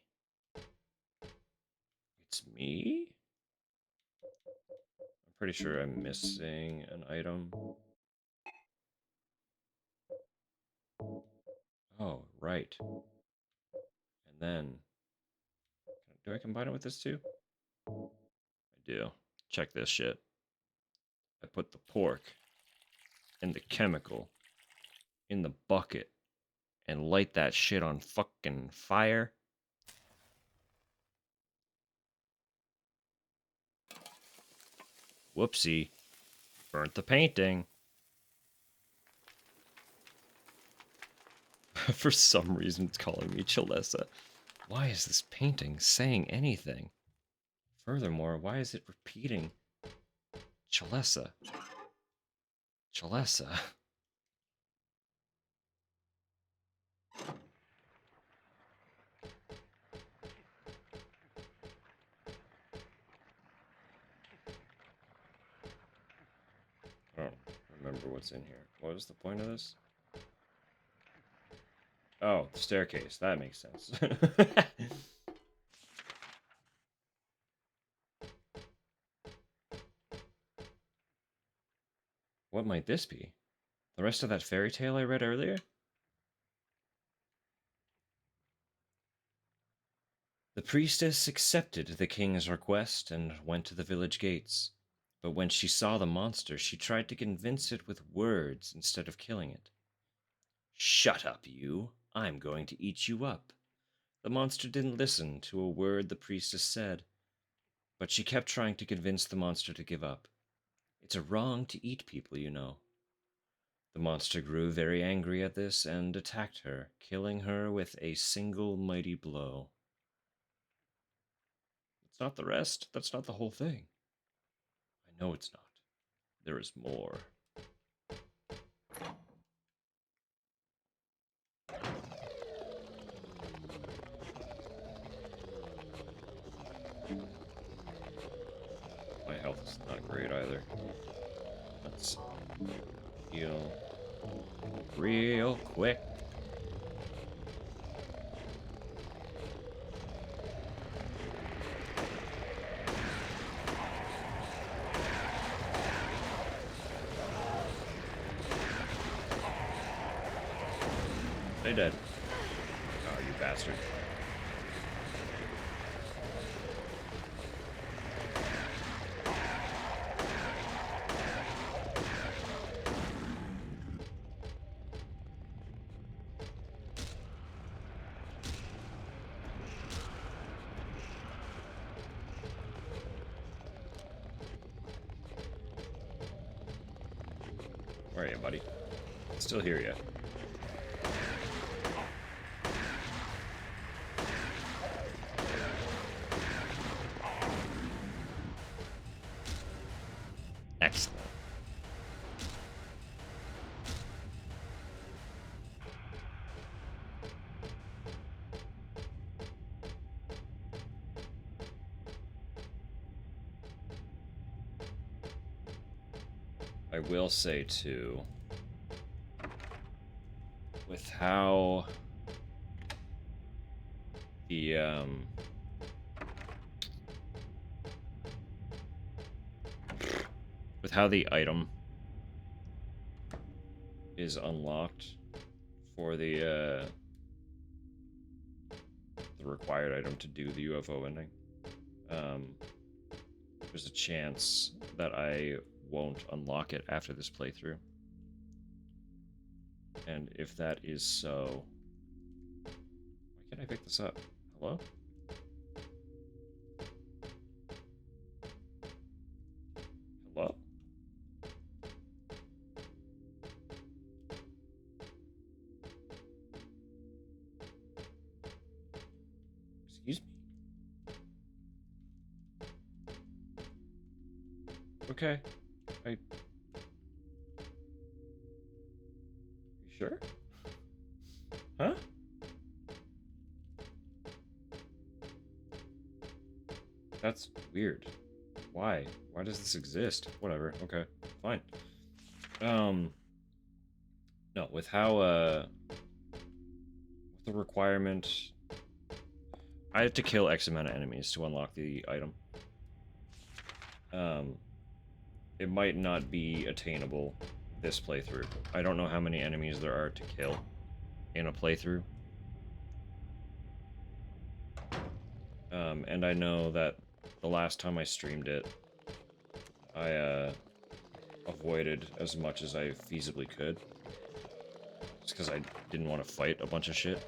It's me? I'm pretty sure I'm missing an item. Oh, right. And then... do I combine it with this too? I do. Check this shit. I put the pork and the chemical in the bucket and light that shit on fucking fire. Whoopsie. Burnt the painting. For some reason, it's calling me Chalessa. Why is this painting saying anything? Furthermore, why is it repeating Chalessa? Chalessa. I don't remember what's in here. What was the point of this? Oh, the staircase. That makes sense. What might this be? The rest of that fairy tale I read earlier? The priestess accepted the king's request and went to the village gates. But when she saw the monster, she tried to convince it with words instead of killing it. Shut up, you! I'm going to eat you up. The monster didn't listen to a word the priestess said, but she kept trying to convince the monster to give up. It's a wrong to eat people, you know. The monster grew very angry at this and attacked her, killing her with a single mighty blow. It's not the rest. That's not the whole thing. I know it's not. There is more. My health is not great either. Let's heal real quick. Stay dead. Oh, you bastard. Where are you, buddy? Still hear you. Excellent. I will say, too, with how the, with how the item is unlocked for the required item to do the UFO ending, there's a chance that I won't unlock it after this playthrough. And if that is so... Why can't I pick this up? Hello? Hello? Excuse me? Okay. You sure? Huh? That's weird. Why? Why does this exist? Whatever. Okay. Fine. No, with how, with the requirement... I have to kill X amount of enemies to unlock the item. It might not be attainable this playthrough. I don't know how many enemies there are to kill in a playthrough. And I know that the last time I streamed it, I avoided as much as I feasibly could. Just because I didn't want to fight a bunch of shit.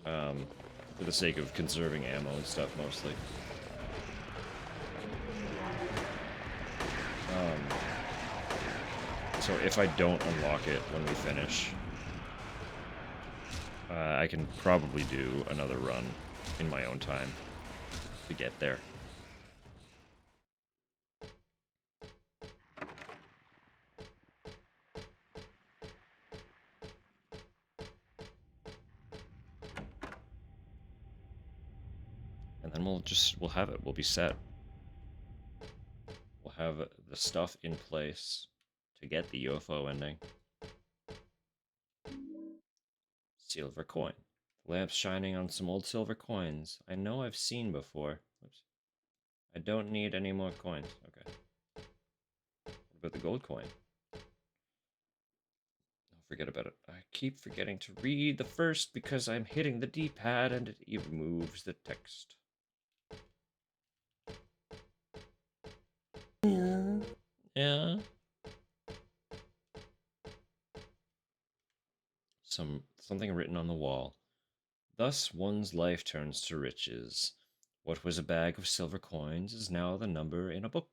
For the sake of conserving ammo and stuff, mostly. So if I don't unlock it when we finish, I can probably do another run in my own time to get there. And then we'll have it. We'll be set. We'll have the stuff in place to get the UFO ending. Silver coin. The lamp's shining on some old silver coins. I know I've seen before. Oops. I don't need any more coins. Okay. What about the gold coin? Oh, forget about it. I keep forgetting to read the first because I'm hitting the D-pad and it removes the text. Yeah. Something written on the wall. Thus one's life turns to riches. What was a bag of silver coins is now the number in a book.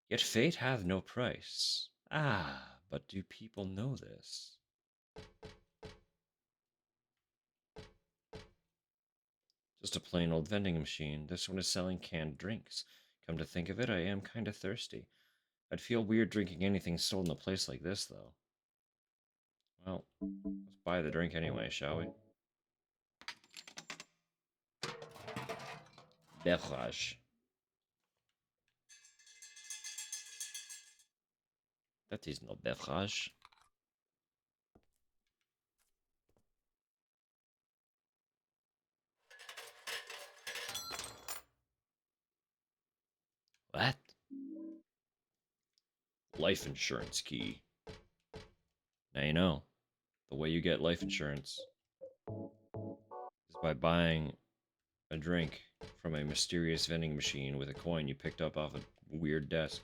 Yet fate hath no price. Ah, but do people know this? Just a plain old vending machine. This one is selling canned drinks. Come to think of it, I am kinda thirsty. I'd feel weird drinking anything sold in a place like this, though. Well, let's buy the drink anyway, shall we? Beverage. That is no beverage. What? Life insurance key. Now you know. The way you get life insurance is by buying a drink from a mysterious vending machine with a coin you picked up off a weird desk.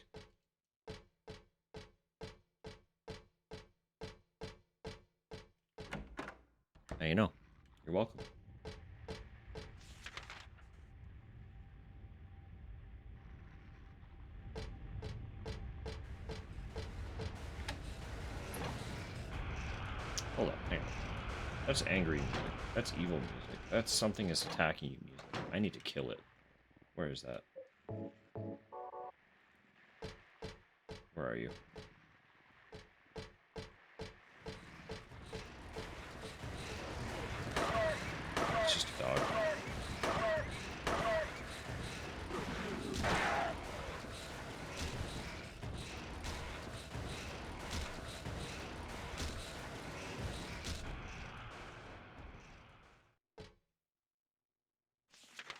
Now you know. You're welcome. Hold up, hang on. That's angry music. That's evil music. That's something is attacking you music. I need to kill it. Where is that? Where are you? It's just a dog.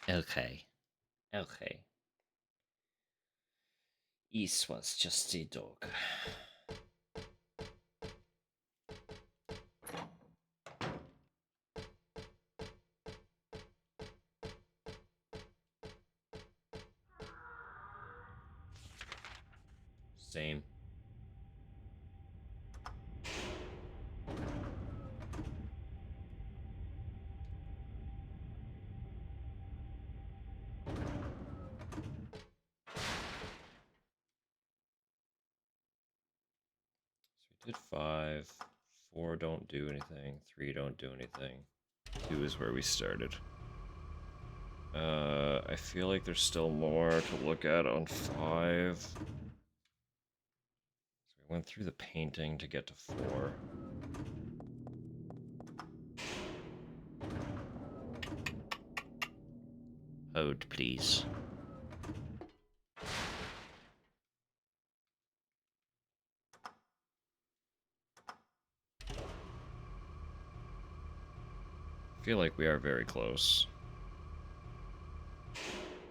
Okay. Okay. This was just a dog. Same. So we did 5. 4 don't do anything. 3 don't do anything. 2 is where we started. I feel like there's still more to look at on 5. So we went through the painting to get to 4. Hold, please. I feel like we are very close.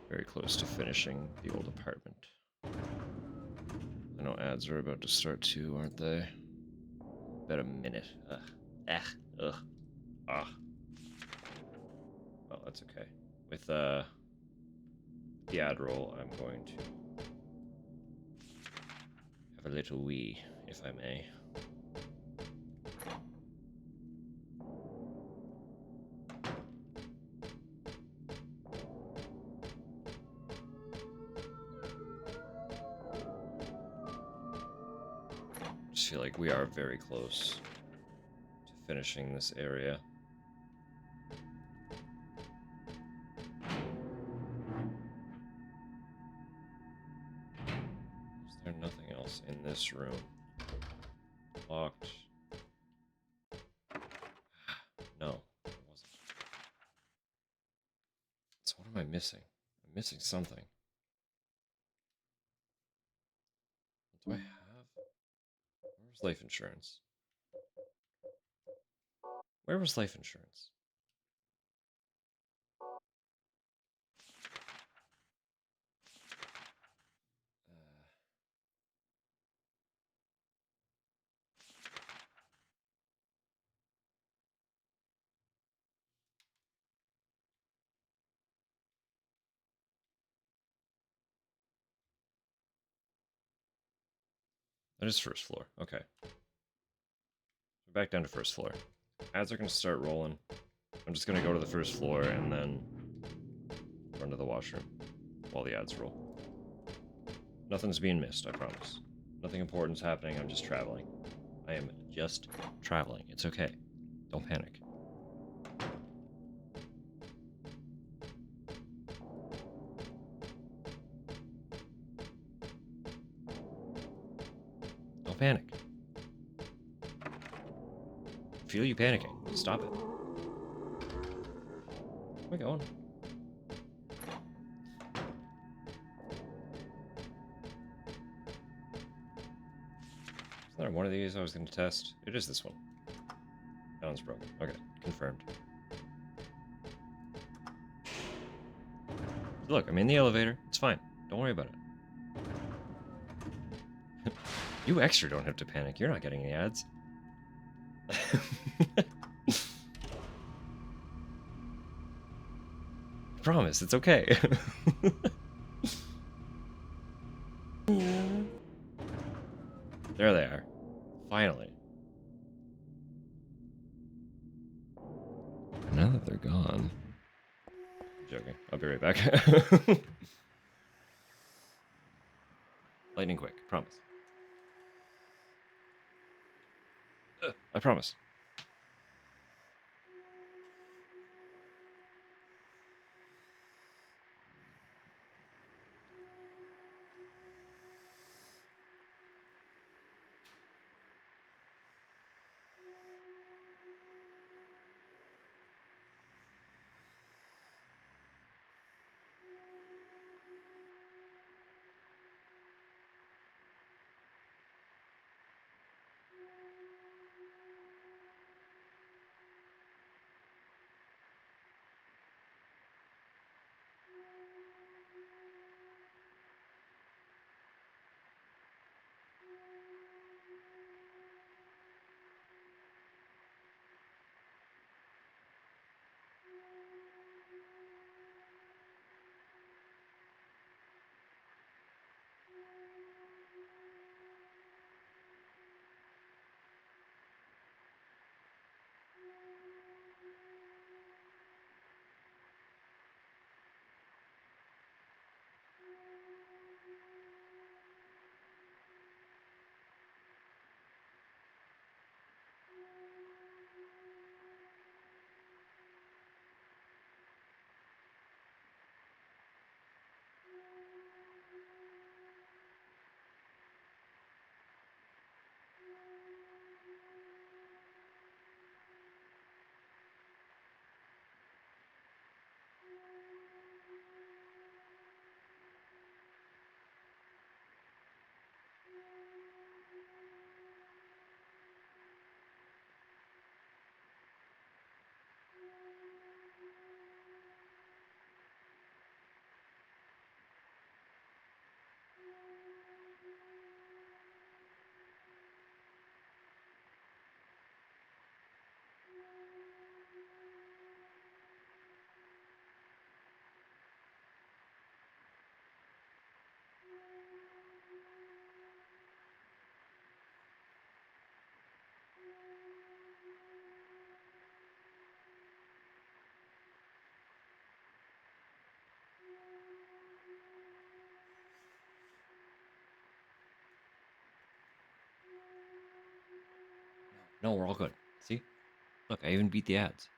Very close to finishing the old apartment. I know ads are about to start too, aren't they? About a minute. Ugh. Ugh. Ah. Well, that's okay. With the ad roll, I'm going to have a little wee, if I may. Just feel like we are very close to finishing this area. Is there nothing else in this room? Locked. No, it wasn't. So what am I missing? I'm missing something. What do I have? Where's life insurance? Where was life insurance? That is first floor. Okay. Back down to first floor. Ads are going to start rolling. I'm just going to go to the first floor and then run to the washroom while the ads roll. Nothing's being missed, I promise. Nothing important's happening. I'm just traveling. I am just traveling. It's okay. Don't panic. Don't panic. I feel you panicking. Stop it. Where am I going? Is there one of these I was going to test? It is this one. That one's broken. Okay, confirmed. Look, I'm in the elevator. It's fine. Don't worry about it. You extra don't have to panic. You're not getting any ads. I promise, it's okay. There they are. Finally. Now that they're gone. I'm joking. I'll be right back. Lightning quick. Promise. I promise. No, we're all good. See? Look, I even beat the ads.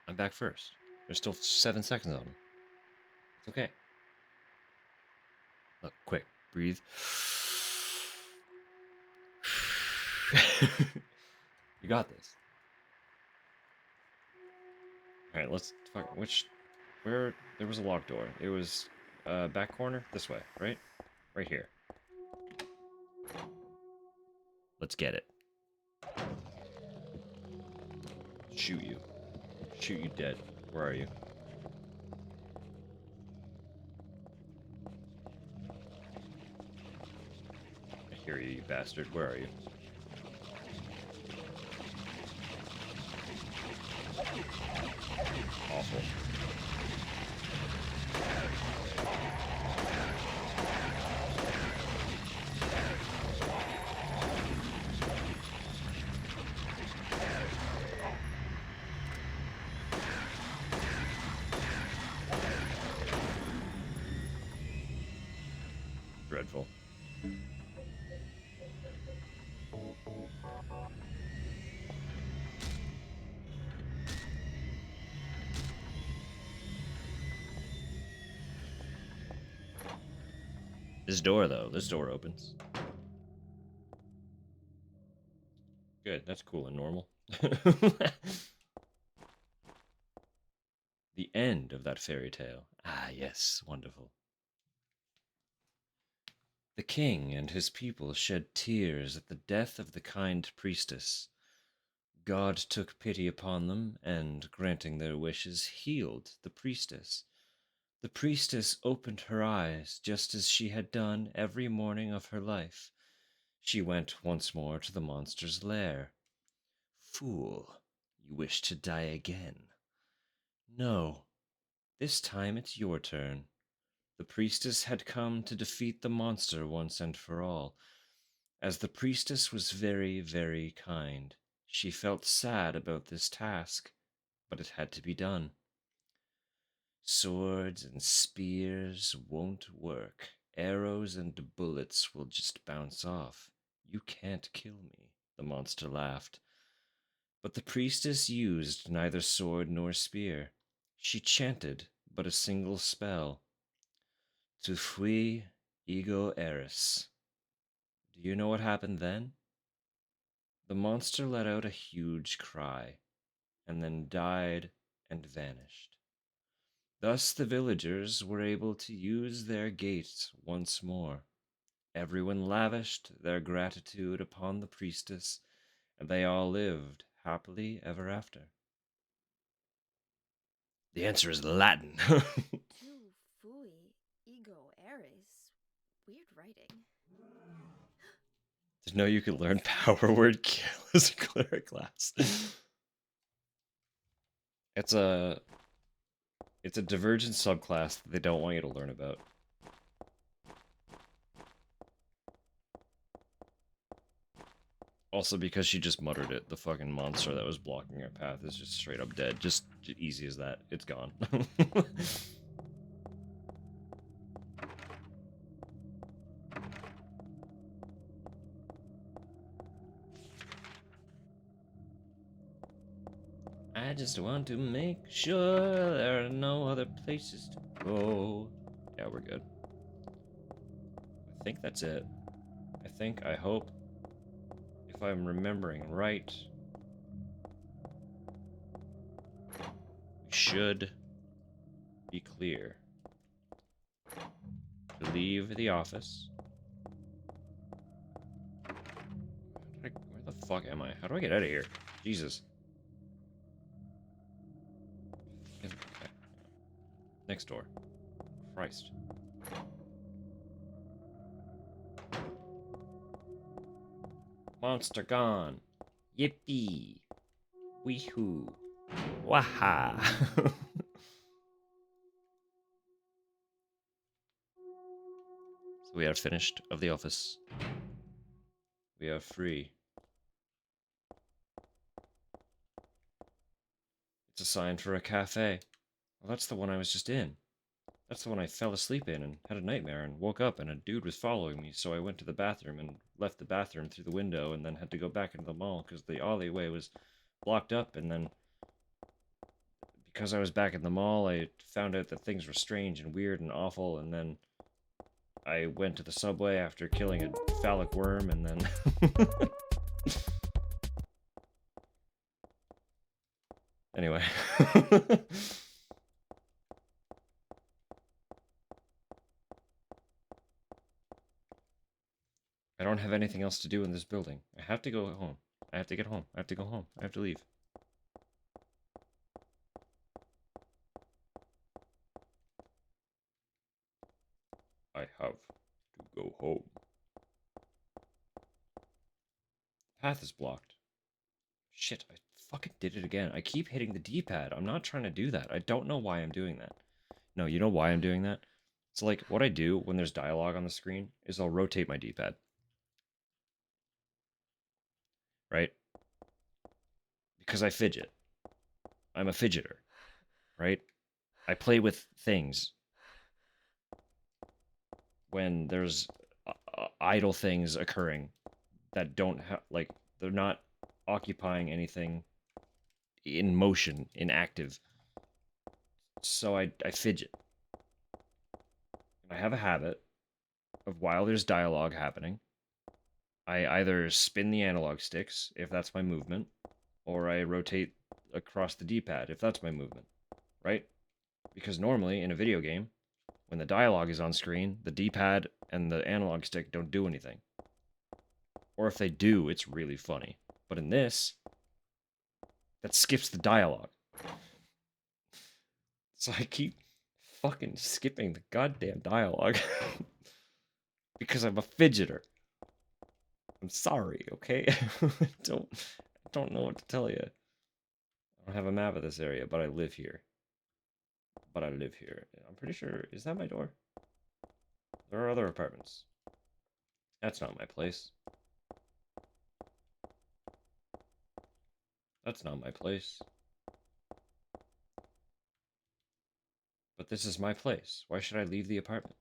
I'm back first. There's still 7 seconds on them. It's okay. Look, quick. Breathe. You got this. Alright, let's fuck. Where? There was a locked door. It was, back corner? This way, right? Right here. Let's get it. Shoot you. Shoot you dead. Where are you? I hear you, you bastard. Where are you? Awful. Dreadful. This door, though. This door opens. Good. That's cool and normal. The end of that fairy tale. Ah, yes. Wonderful. The king and his people shed tears at the death of the kind priestess. God took pity upon them, and, granting their wishes, healed the priestess. The priestess opened her eyes, just as she had done every morning of her life. She went once more to the monster's lair. Fool, you wish to die again. No, this time it's your turn. The priestess had come to defeat the monster once and for all. As the priestess was very, very kind, she felt sad about this task, but it had to be done. Swords and spears won't work. Arrows and bullets will just bounce off. You can't kill me, the monster laughed. But the priestess used neither sword nor spear. She chanted but a single spell. Tu fui ego eris. Do you know what happened then? The monster let out a huge cry, and then died and vanished. Thus the villagers were able to use their gates once more. Everyone lavished their gratitude upon the priestess, and they all lived happily ever after. The answer is Latin. Tu fui ego eris. Weird writing. Didn't know you could learn power word kill as a cleric class. It's a divergent subclass that they don't want you to learn about. Also, because she just muttered it, the fucking monster that was blocking her path is just straight up dead. Just easy as that. It's gone. I just want to make sure there are no other places to go. Yeah, we're good. I think that's it. I hope, if I'm remembering right, we should be clear to leave the office. Where the fuck am I? How do I get out of here? Jesus. Okay. Next door. Christ. Monster gone. Yippee. Weehoo. Waha. So we are finished of the office. We are free. It's a sign for a cafe. Well, that's the one I was just in. That's the one I fell asleep in and had a nightmare and woke up and a dude was following me, so I went to the bathroom and left the bathroom through the window and then had to go back into the mall because the alleyway was blocked up, and then because I was back in the mall, I found out that things were strange and weird and awful, and then I went to the subway after killing a phallic worm, and then... Anyway. I don't don't have anything else to do in this building. I have to go home. I have to get home. I have to go home. I have to leave. I have to go home. Path is blocked. Shit, I fucking did it again. I keep hitting the D-pad. I'm not trying to do that. I don't know why I'm doing that. No, you know why I'm doing that? It's like, what I do when there's dialogue on the screen is I'll rotate my D-pad. Right? Because I fidget. I'm a fidgeter. Right? I play with things when there's idle things occurring that don't have, like, they're not occupying anything in motion, in active. So I fidget. I have a habit of, while there's dialogue happening, I either spin the analog sticks, if that's my movement, or I rotate across the D-pad, if that's my movement, right? Because normally, in a video game, when the dialogue is on screen, the D-pad and the analog stick don't do anything. Or if they do, it's really funny. But in this, that skips the dialogue. So I keep fucking skipping the goddamn dialogue. Because I'm a fidgeter. I'm sorry, okay? I don't know what to tell you. I don't have a map of this area, but I live here. I'm pretty sure, is that my door? There are other apartments. That's not my place. That's not my place. But this is my place. Why should I leave the apartment?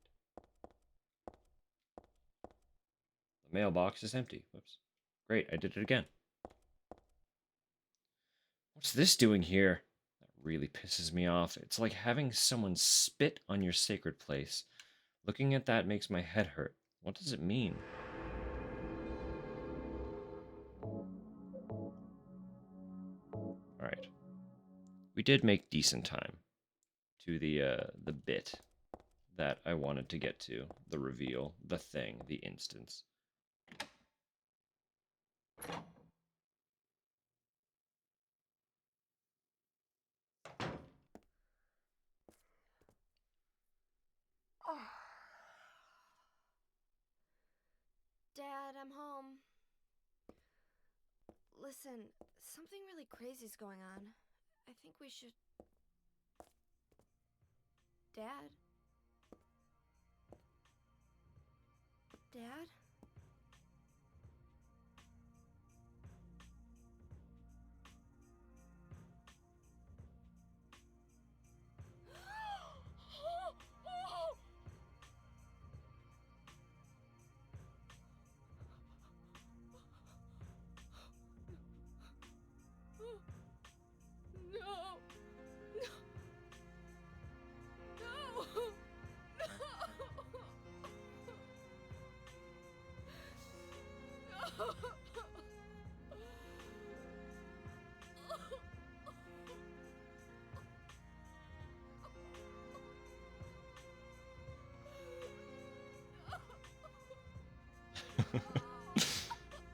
The mailbox is empty. Whoops. Great, I did it again. What's this doing here? That really pisses me off. It's like having someone spit on your sacred place. Looking at that makes my head hurt. What does it mean? Alright. We did make decent time to the bit that I wanted to get to. The reveal, the thing, the instance. Dad, I'm home. Listen, something really crazy's going on. I think we should... Dad? Dad? No! No! No!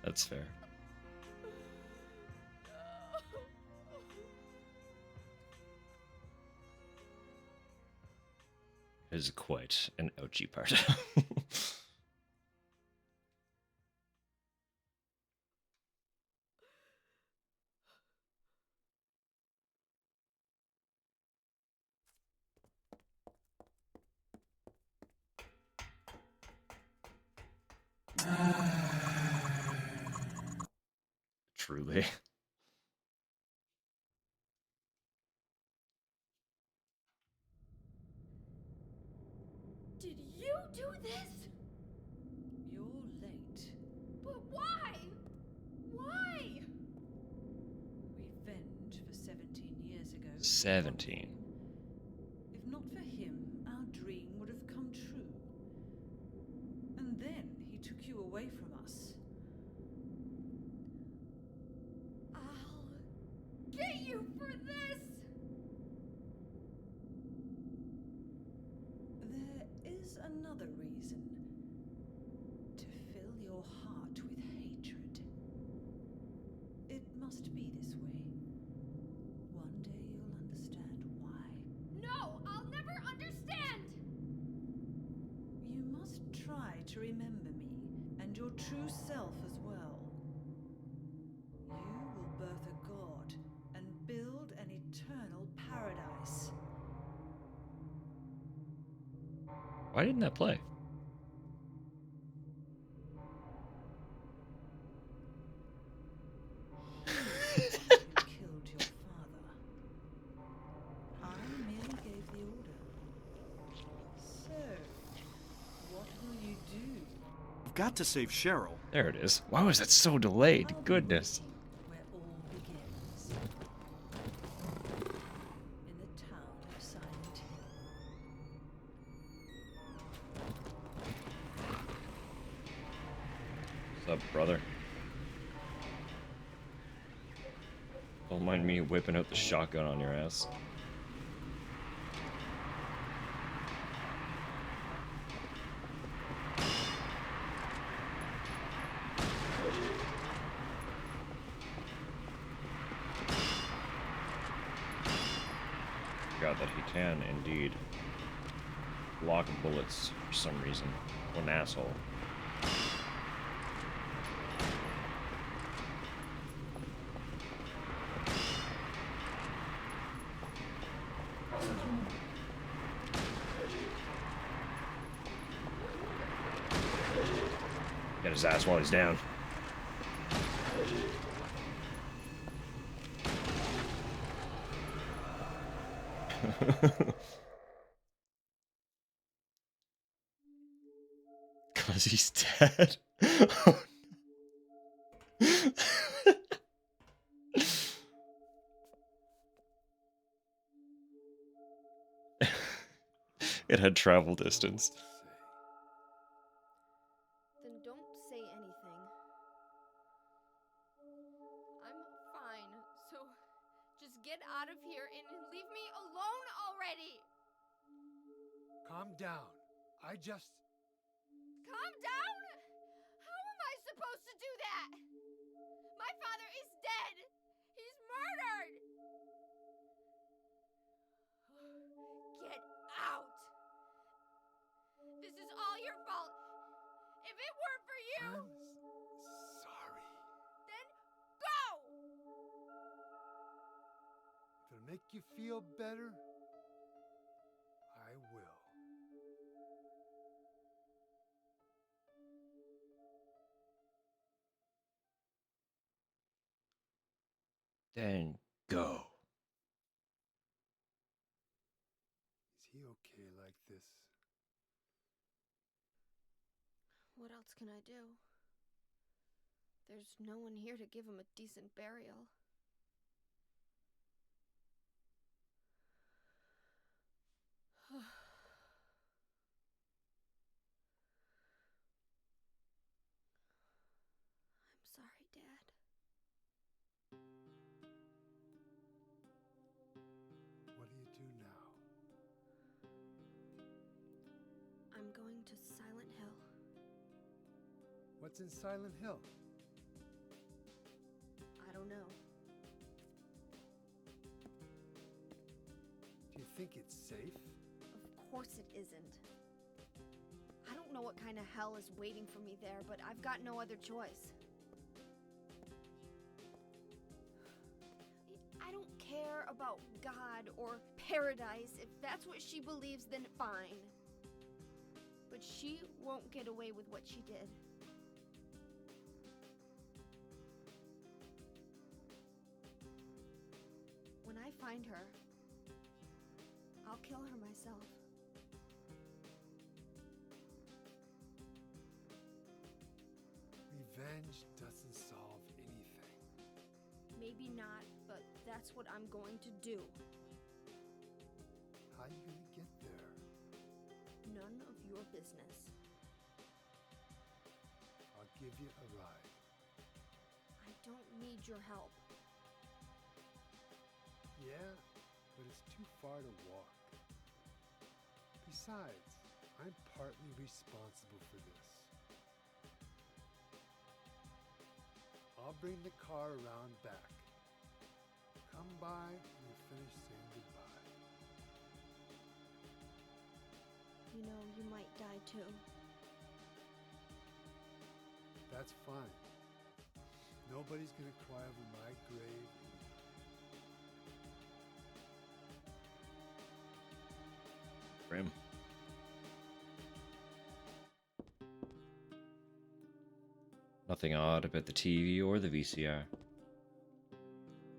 That's fair. It is quite an ouchy part. Truly. Did you do this? You're late. But why? Why? Revenge for 17 years ago. 17. If not for him, our dream would have come true. And then he took you away from us. I'll get you for this! There is another reason. To fill your heart to remember me and your true self as well. You will birth a god and build an eternal paradise. Why didn't that play? He is the one who killed your father. I merely gave the order. So, what will you do? I've got to save Cheryl. There it is. Why was that so delayed? I'll be Goodness. waiting where all begins. In the town of Silent Hill. What's up, brother? Don't mind me whipping out the shotgun on your ass. Forgot that he can indeed block bullets for some reason. What an asshole. Get his ass while he's down. Cause he's dead. It had travel distance. Then don't say anything. I'm fine, so just get out of here and leave me alone already! Calm down. I just... Calm down? How am I supposed to do that? My father is dead! He's murdered! Get out! This is all your fault! If it weren't for you, I'm sorry. then go! If it'll make you feel better, I will. Then go. Is he okay like this? What else can I do? There's no one here to give him a decent burial. I'm sorry, Dad. What do you do now? I'm going to Silent Hill. What's in Silent Hill? I don't know. Do you think it's safe? Of course it isn't. I don't know what kind of hell is waiting for me there, but I've got no other choice. I don't care about God or paradise. If that's what she believes, then fine. But she won't get away with what she did. When I find her, I'll kill her myself. Revenge doesn't solve anything. Maybe not, but that's what I'm going to do. How are you gonna get there? None of your business. I'll give you a ride. I don't need your help. Yeah, but it's too far to walk. Besides, I'm partly responsible for this. I'll bring the car around back. Come by and we'll finish saying goodbye. You know, you might die too. That's fine. Nobody's gonna cry over my grave. Grim. Nothing odd about the TV or the VCR.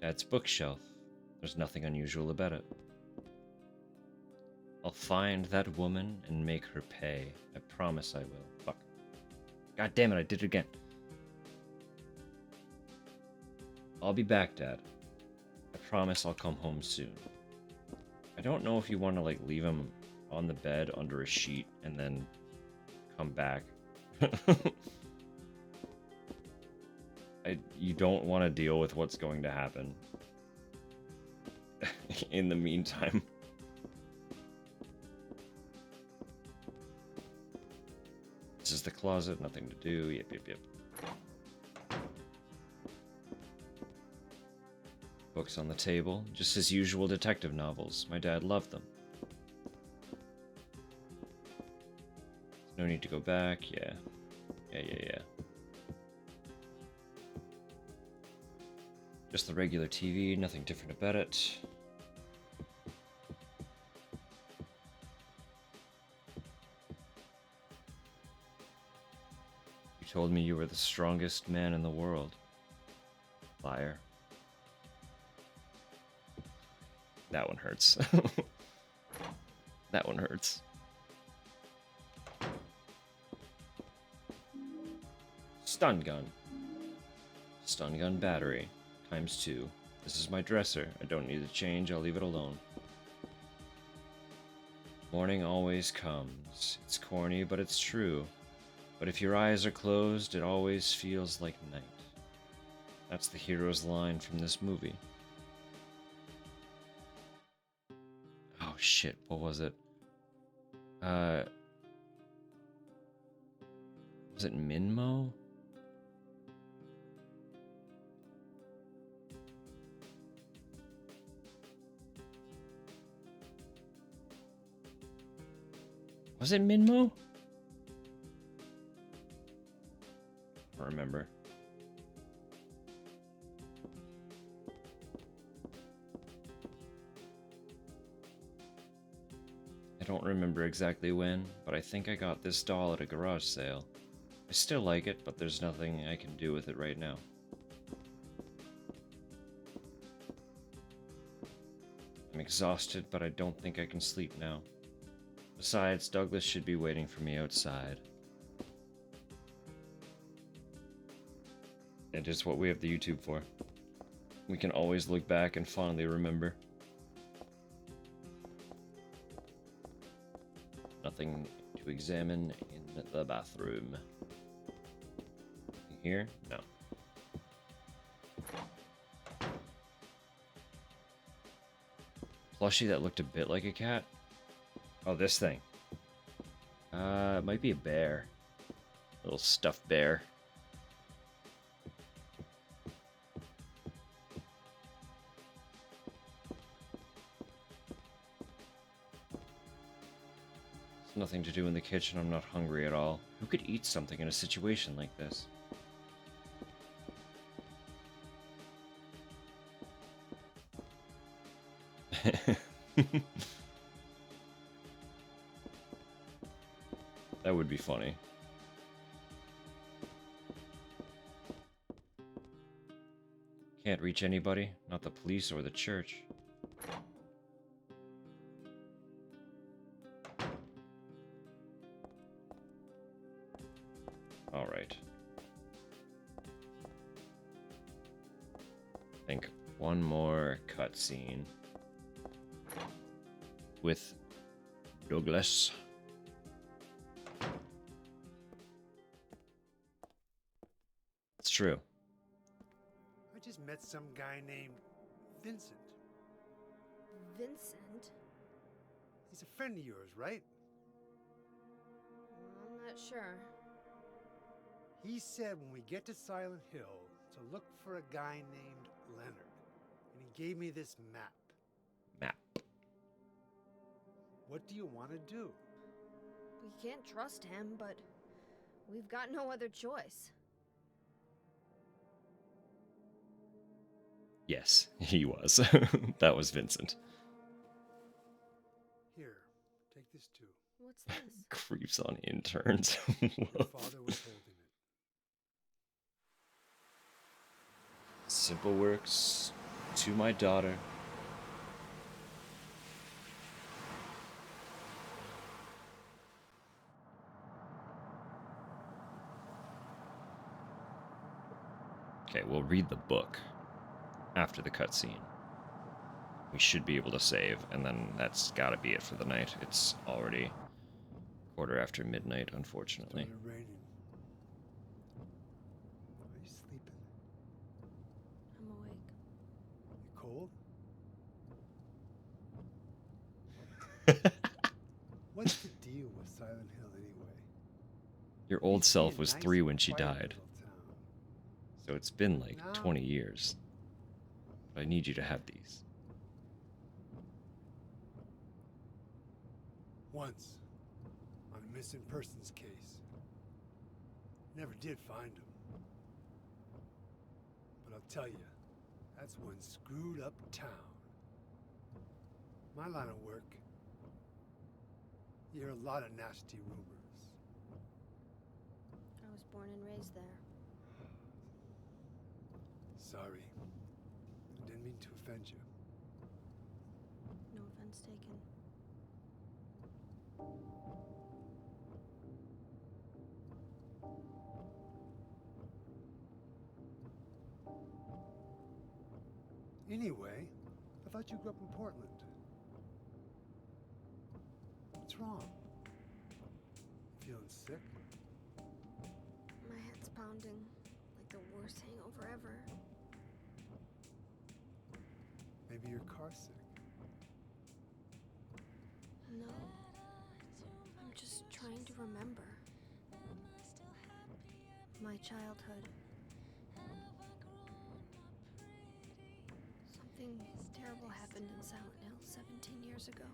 Dad's bookshelf. There's nothing unusual about it. I'll find that woman and make her pay. I promise I will. Fuck. God damn it, I did it again. I'll be back, Dad. I promise I'll come home soon. I don't know if you want to, like, leave him on the bed under a sheet and then come back. You don't want to deal with what's going to happen in the meantime. This is the closet, nothing to do. Yep. Books on the table, just his usual detective novels. My dad loved them. No need to go back, yeah. Just the regular TV, nothing different about it. You told me you were the strongest man in the world. Liar. That one hurts. That one hurts. Stun gun. Stun gun battery. ×2. This is my dresser. I don't need to change. I'll leave it alone. Morning always comes. It's corny, but it's true. But if your eyes are closed, it always feels like night. That's the hero's line from this movie. Oh shit, what was it? Was it Minmo? Was it Minmo? I don't remember. I don't remember exactly when, but I think I got this doll at a garage sale. I still like it, but there's nothing I can do with it right now. I'm exhausted, but I don't think I can sleep now. Besides, Douglas should be waiting for me outside. It is what we have the YouTube for. We can always look back and fondly remember. Nothing to examine in the bathroom. Here? No. Plushie that looked a bit like a cat? Oh, this thing. It might be a bear. Little stuffed bear. There's nothing to do in the kitchen. I'm not hungry at all. Who could eat something in a situation like this? That would be funny. Can't reach anybody, not the police or the church. All right. I think one more cutscene with Douglas. It's true. I just met some guy named Vincent. Vincent? He's a friend of yours, right? I'm not sure. He said when we get to Silent Hill to look for a guy named Leonard. And he gave me this map. Map. What do you want to do? We can't trust him, but we've got no other choice. Yes, he was. That was Vincent. Here, take this too. What's this? Creeps on interns. Your father was holding it. Simple works to my daughter. Okay, we'll read the book after the cutscene. We should be able to save, and then that's gotta be it for the night. It's already midnight, unfortunately. Started raining. Are you sleeping? I'm awake. You cold? What's the deal with Silent Hill anyway? Your old Used to be self a was nice, 3 when she quiet died, little town. so it's been like Now- 20 years. But I need you to have these. Once, on a missing persons case. Never did find him. But I'll tell you, that's one screwed up town. My line of work, you hear a lot of nasty rumors. I was born and raised there. Sorry. I didn't mean to offend you. No offense taken. Anyway, I thought you grew up in Portland. What's wrong? Feeling sick? My head's pounding like the worst hangover ever. Maybe you're car sick. No. I'm just trying to remember. My childhood. Something terrible happened in Silent Hill 17 years ago.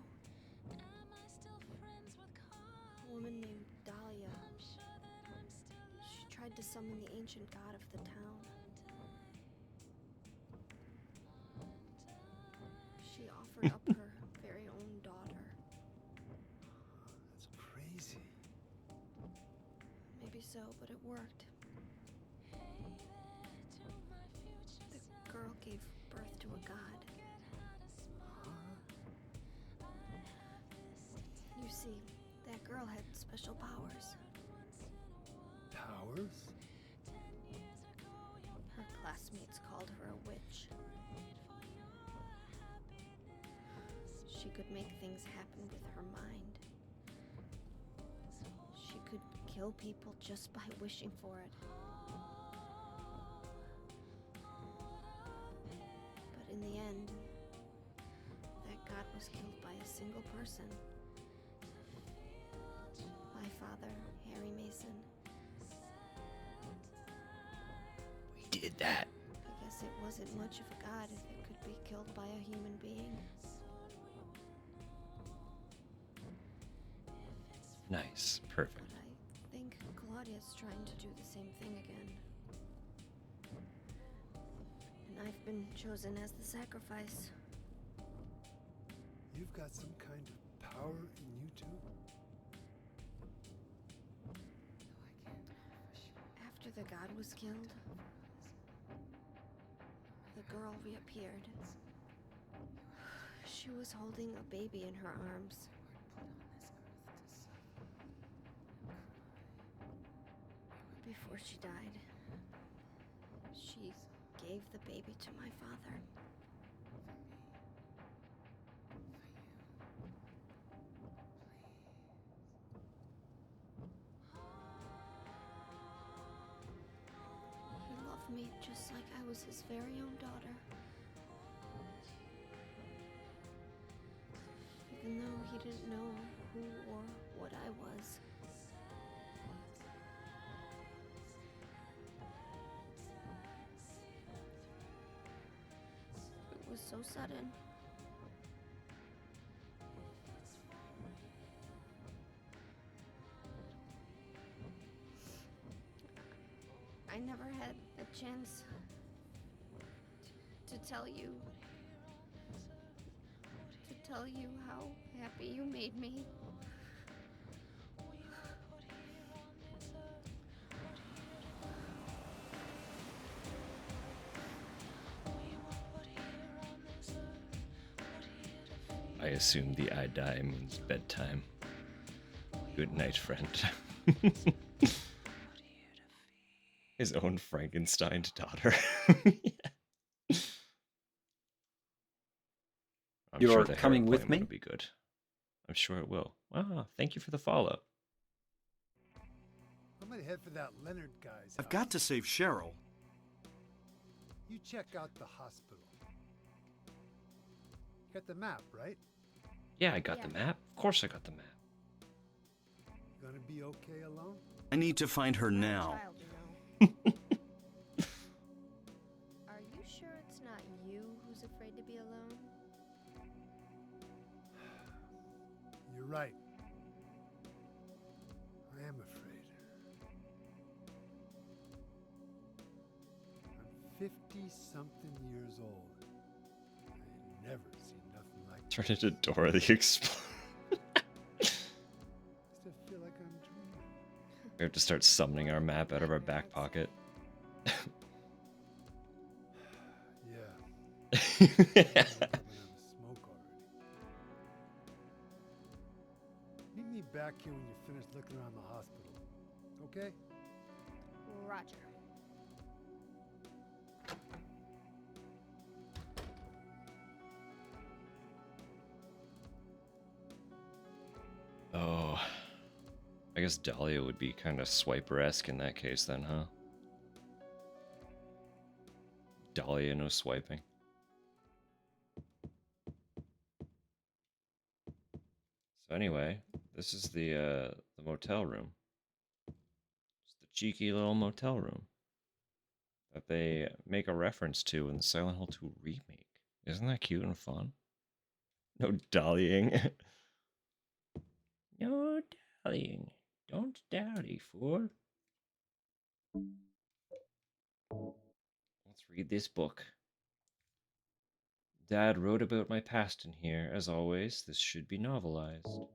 A woman named Dahlia. She tried to summon the ancient god of the town. She offered up her very own daughter. That's crazy. Maybe so, but it worked. The girl gave birth to a god. You see, that girl had special powers. Powers? Her classmates called her a witch. She could make things happen with her mind. She could kill people just by wishing for it. But in the end, that god was killed by a single person. My father, Harry Mason. We did that. I guess it wasn't much of a god if it could be killed by a human being. Nice. Perfect. But I think Claudia's trying to do the same thing again. And I've been chosen as the sacrifice. You've got some kind of power in you too? After the god was killed, the girl reappeared. She was holding a baby in her arms. Before she died, she gave the baby to my father. He loved me just like I was his very own daughter. Even though he didn't know who or what I was. It was so sudden. I never had a chance to tell you. To tell you how happy you made me. I assume the I die means bedtime. Good night, friend. His own Frankenstein daughter. Yeah. I'm sure You're the coming Herod with plan me? will be good. I'm sure it will. Ah, thank you for the follow. I'm gonna head for that Leonard guy's I've house. got to save Cheryl. You check out the hospital. You got the map, right? Yeah, I got Yeah. the map. Of course I got the map. You gonna be okay alone? I need to find her I'm a now. child, you know. Are you sure it's not you who's afraid to be alone? You're right. I am afraid. I'm 50-something years old. I never seen nothing like Turn into Dora the Explorer. I still feel like I'm dreaming. We have to start summoning our map out of our back pocket. Yeah. I'm running out of smoke already. Meet me back here when you're finished looking around the hospital. Okay? Roger. Oh. I guess Dahlia would be kind of swiper-esque in that case then, huh? Dahlia, no swiping. So anyway, this is the motel room. It's the cheeky little motel room that they make a reference to in the Silent Hill 2 remake. Isn't that cute and fun? No dallying. No dallying. Don't dally, fool. Let's read this book. Dad wrote about my past in here. As always, this should be novelized.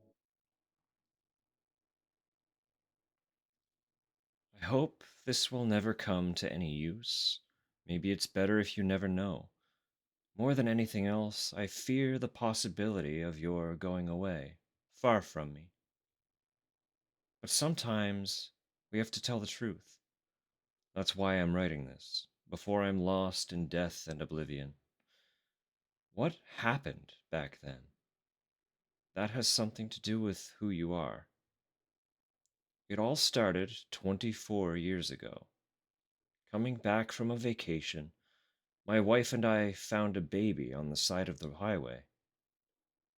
I hope this will never come to any use. Maybe it's better if you never know. More than anything else, I fear the possibility of your going away, far from me. But sometimes we have to tell the truth. That's why I'm writing this, before I'm lost in death and oblivion. What happened back then? That has something to do with who you are. It all started 24 years ago. Coming back from a vacation, my wife and I found a baby on the side of the highway.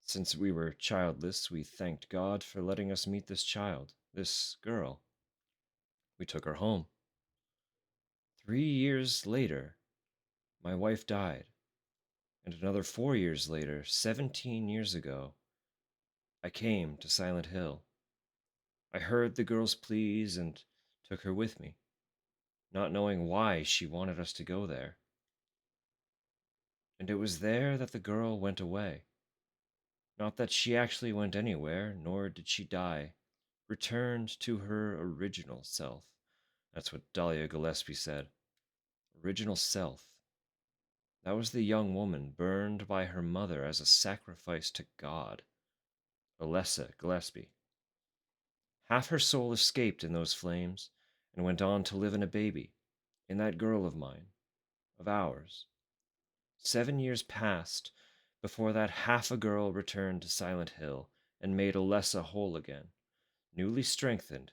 Since we were childless, we thanked God for letting us meet this child, this girl. We took her home. 3 years later, my wife died. And another 4 years later, 17 years ago, I came to Silent Hill. I heard the girl's pleas and took her with me, not knowing why she wanted us to go there. And it was there that the girl went away. Not that she actually went anywhere, nor did she die. Returned to her original self. That's what Dahlia Gillespie said. Original self. That was the young woman burned by her mother as a sacrifice to God. Alessa Gillespie. Half her soul escaped in those flames and went on to live in a baby, in that girl of mine, of ours. 7 years passed before that half a girl returned to Silent Hill and made Alessa whole again. Newly strengthened,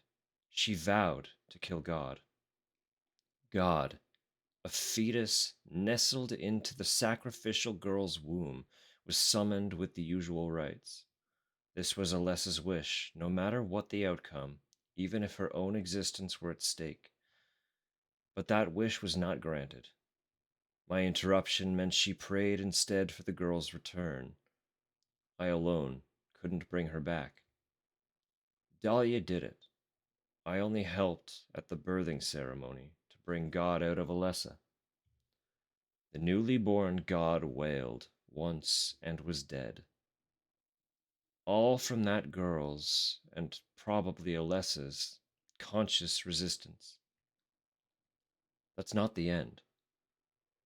she vowed to kill God. God, a fetus nestled into the sacrificial girl's womb, was summoned with the usual rites. This was Alessa's wish, no matter what the outcome, even if her own existence were at stake. But that wish was not granted. My interruption meant she prayed instead for the girl's return. I alone couldn't bring her back. Dahlia did it. I only helped at the birthing ceremony to bring God out of Alessa. The newly born god wailed once and was dead. All from that girl's, and probably Alessa's, conscious resistance. That's not the end.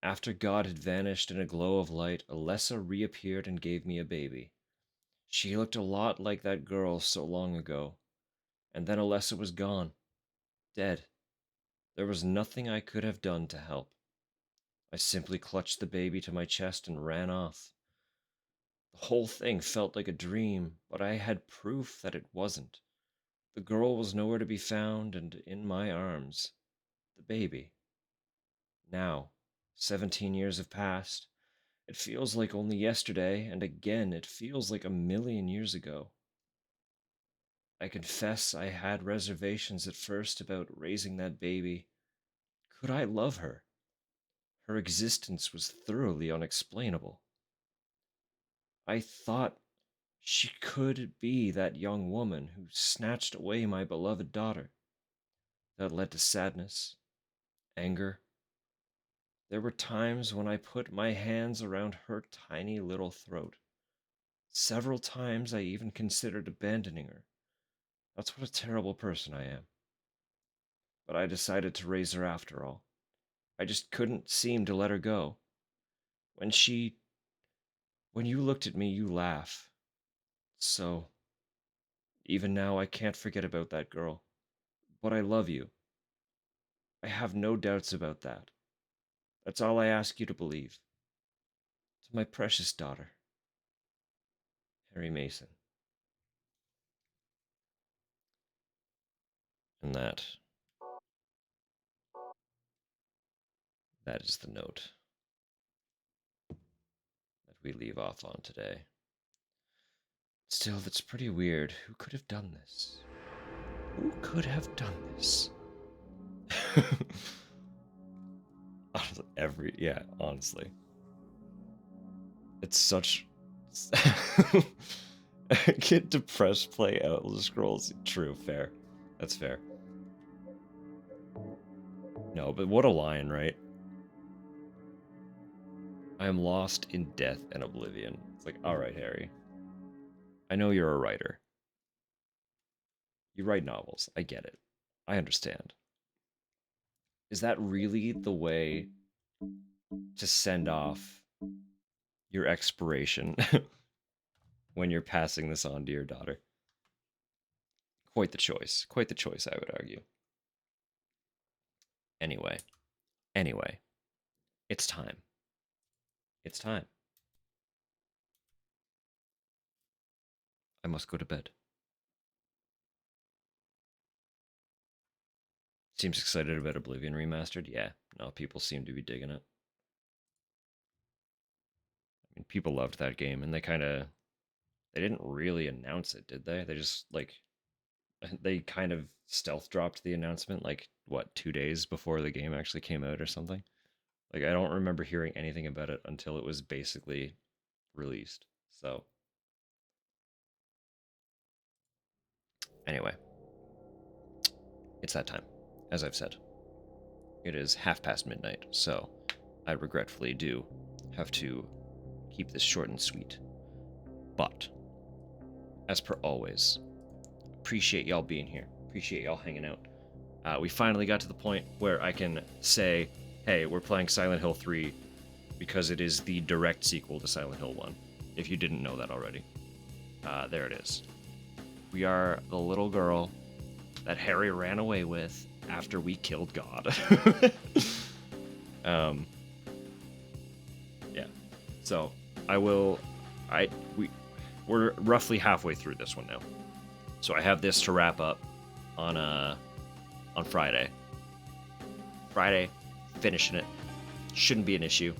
After God had vanished in a glow of light, Alessa reappeared and gave me a baby. She looked a lot like that girl so long ago. And then Alessa was gone. Dead. There was nothing I could have done to help. I simply clutched the baby to my chest and ran off. The whole thing felt like a dream, but I had proof that it wasn't. The girl was nowhere to be found, and in my arms, the baby. Now, 17 years have passed. It feels like only yesterday, and again, it feels like a million years ago. I confess I had reservations at first about raising that baby. Could I love her? Her existence was thoroughly unexplainable. I thought she could be that young woman who snatched away my beloved daughter. That led to sadness, anger. There were times when I put my hands around her tiny little throat. Several times I even considered abandoning her. That's what a terrible person I am. But I decided to raise her after all. I just couldn't seem to let her go. When you looked at me, you laugh. So, even now I can't forget about that girl. But I love you. I have no doubts about that. That's all I ask you to believe. To my precious daughter, Harry Mason. And that is the note that we leave off on today. Still, that's pretty weird. Who could have done this? Who could have done this? Honestly. It's such... Get depressed, play Elder Scrolls. True, fair. That's fair. No, but what a line, right? I am lost in death and oblivion. It's like, alright, Harry. I know you're a writer. You write novels. I get it. I understand. Is that really the way to send off your expiration when you're passing this on to your daughter? Quite the choice. Quite the choice, I would argue. Anyway. It's time. It's time. I must go to bed. Seems excited about Oblivion Remastered? Yeah. No, people seem to be digging it. I mean, people loved that game, and they didn't really announce it, did they? They just, they kind of stealth dropped the announcement, 2 days before the game actually came out or something? I don't remember hearing anything about it until it was basically released. So, anyway, it's that time, as I've said. It is midnight, so I regretfully do have to keep this short and sweet. But, as per always, appreciate y'all being here. Appreciate y'all hanging out. We finally got to the point where I can say, hey, we're playing Silent Hill 3 because it is the direct sequel to Silent Hill 1, if you didn't know that already. There it is. We are the little girl that Harry ran away with after we killed God. Yeah. So, we're roughly halfway through this one now. So I have this to wrap up on Friday. Finishing it. Shouldn't be an issue.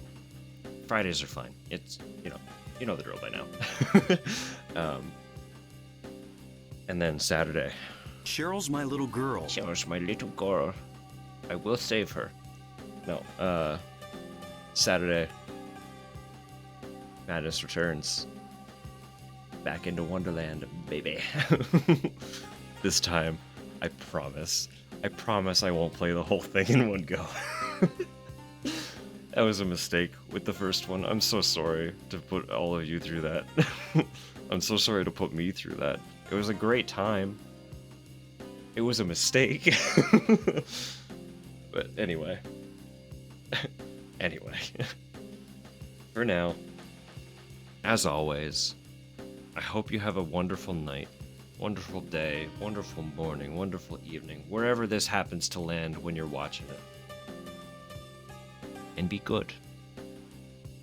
Fridays are fine. It's, you know the drill by now. And then Saturday. Cheryl's my little girl. Cheryl's my little girl. I will save her. No, Saturday. Madness returns. Back into Wonderland, baby. This time, I promise I won't play the whole thing in one go. That was a mistake with the first one. I'm so sorry to put all of you through that. I'm so sorry to put me through that. It was a great time. It was a mistake. But anyway. Anyway. For now, as always, I hope you have a wonderful night, wonderful day, wonderful morning, wonderful evening, wherever this happens to land when you're watching it. And be good.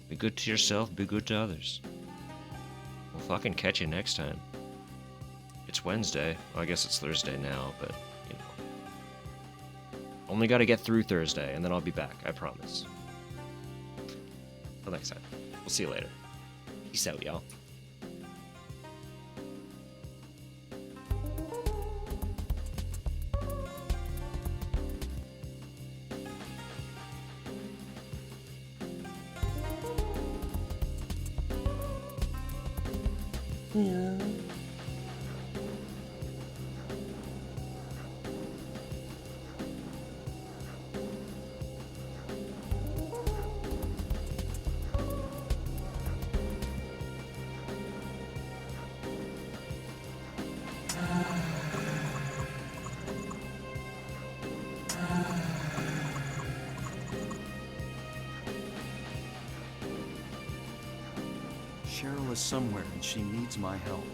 Be good to yourself, be good to others. We'll fucking catch you next time. It's Wednesday. Well, I guess it's Thursday now, but, you know. Only gotta get through Thursday, and then I'll be back, I promise. Till next time. We'll see you later. Peace out, y'all. Cheryl is somewhere and she needs my help.